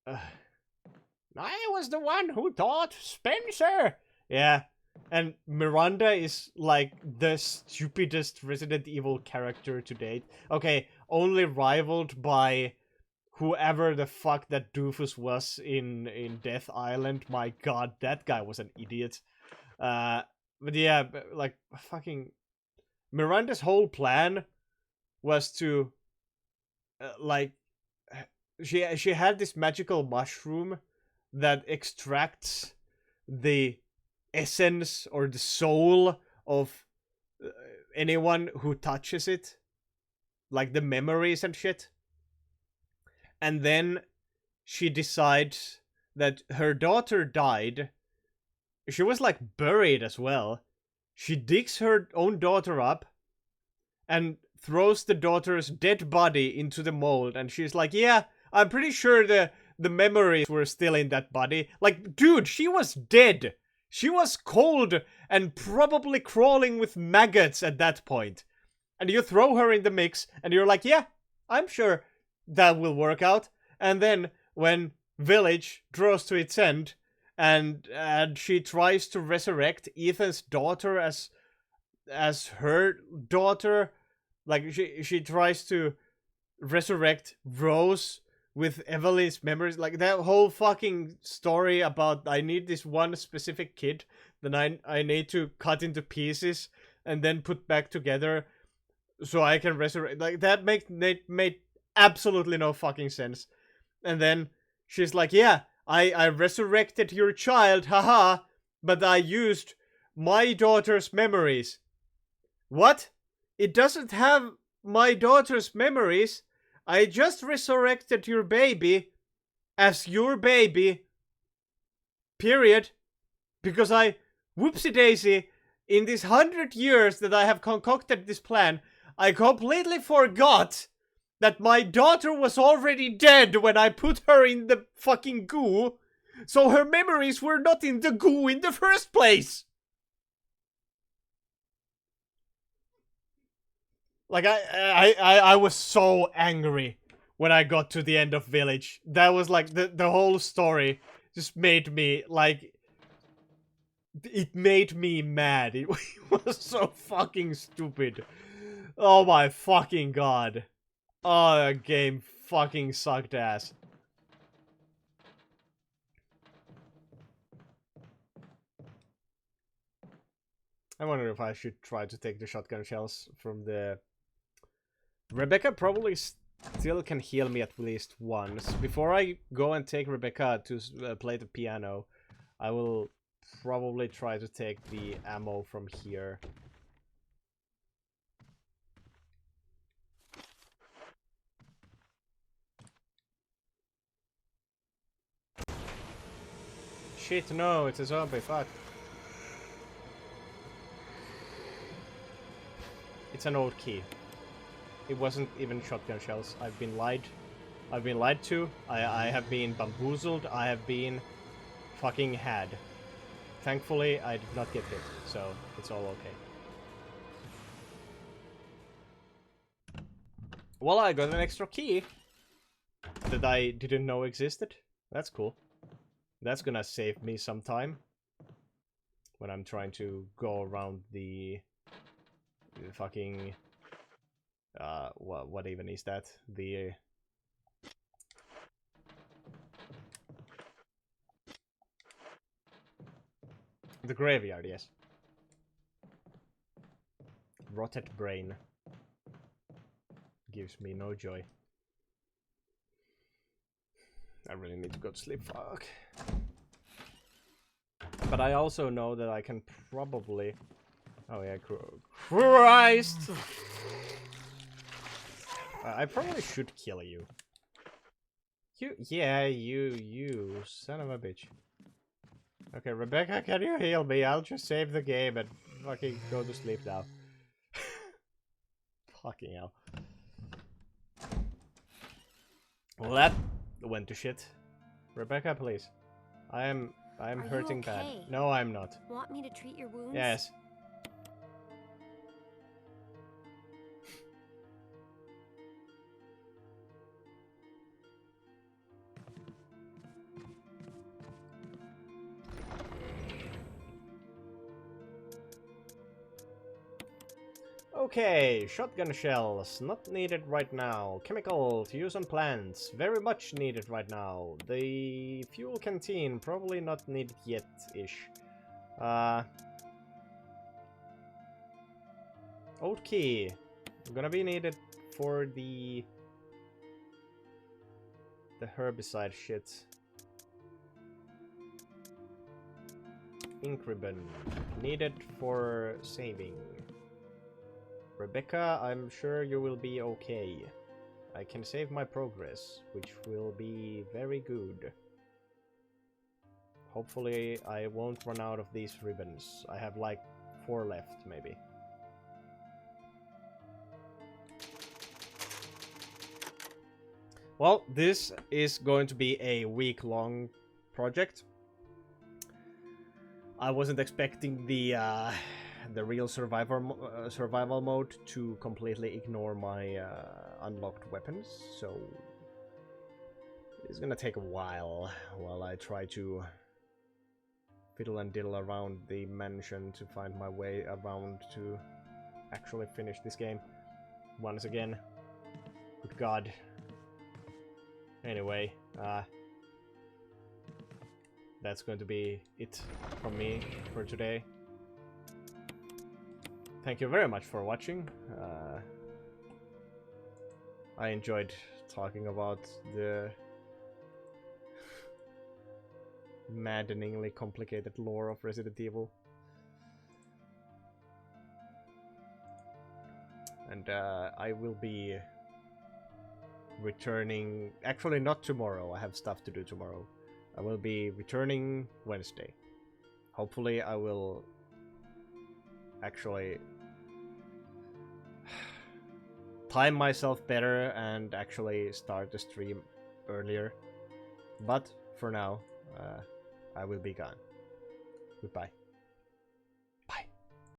I was the one who taught Spencer. Yeah. And Miranda is like the stupidest Resident Evil character to date. Okay, only rivaled by whoever the fuck that doofus was in Death Island. My god, that guy was an idiot. But yeah, like, fucking Miranda's whole plan was to like, she had this magical mushroom that extracts the essence or the soul of anyone who touches it, like the memories and shit. And then she decides that her daughter died. She was like buried as well. She digs her own daughter up and throws the daughter's dead body into the mold, and she's like, yeah, I'm pretty sure the memories were still in that body. Like, dude, she was dead. She was cold and probably crawling with maggots at that point. And you throw her in the mix, and you're like, yeah, I'm sure that will work out. And then when Village draws to its end, and she tries to resurrect Ethan's daughter as her daughter, like she tries to resurrect Rose with Evelyn's memories, like that whole fucking story about I need this one specific kid that I need to cut into pieces and then put back together so I can resurrect. Like that made absolutely no fucking sense. And then she's like, yeah, I resurrected your child, haha, but I used my daughter's memories. What? It doesn't have my daughter's memories. I just resurrected your baby as your baby. Period. Because whoopsie daisy, in these 100 years that I have concocted this plan, I completely forgot that my daughter was already dead when I put her in the fucking goo. So her memories were not in the goo in the first place. Like, I was so angry when I got to the end of Village. That was like, the whole story just made me, like, it made me mad. It was so fucking stupid. Oh my fucking god. Oh, that game fucking sucked ass. I wonder if I should try to take the shotgun shells from the... Rebecca probably still can heal me at least once. Before I go and take Rebecca to play the piano, I will probably try to take the ammo from here. Shit, no, it's a zombie, fuck. It's an old key. It wasn't even shotgun shells. I've been lied. I've been lied to. I have been bamboozled. I have been fucking had. Thankfully, I did not get hit, so it's all okay. Well, I got an extra key that I didn't know existed. That's cool. That's gonna save me some time when I'm trying to go around the fucking what even is that? The graveyard, yes. Rotted brain gives me no joy. I really need to go to sleep, fuck. But I also know that I can probably... Oh yeah, Christ! I probably should kill you. You son of a bitch. Okay, Rebecca, can you heal me? I'll just save the game and fucking go to sleep now. Fucking hell. Well, that went to shit. Rebecca, please. I'm hurting okay? bad. No, I'm not. Want me to treat your wounds? Yes. Okay, shotgun shells, not needed right now. Chemical to use on plants, very much needed right now. The fuel canteen, probably not needed yet-ish. Old key, gonna be needed for the herbicide shit. Ink ribbon, needed for saving. Rebecca, I'm sure you will be okay. I can save my progress, which will be very good. Hopefully I won't run out of these ribbons. I have like 4 left, maybe. Well, this is going to be a week-long project. I wasn't expecting the real survival mode to completely ignore my unlocked weapons, so it's gonna take a while I try to fiddle and diddle around the mansion to find my way around to actually finish this game once again. Good god. Anyway, that's going to be it from me for today. Thank you very much for watching. I enjoyed talking about maddeningly complicated lore of Resident Evil. And I will be returning, actually not tomorrow, I have stuff to do tomorrow. I will be returning Wednesday. Hopefully I will actually time myself better and actually start the stream earlier. But for now, I will be gone. Goodbye.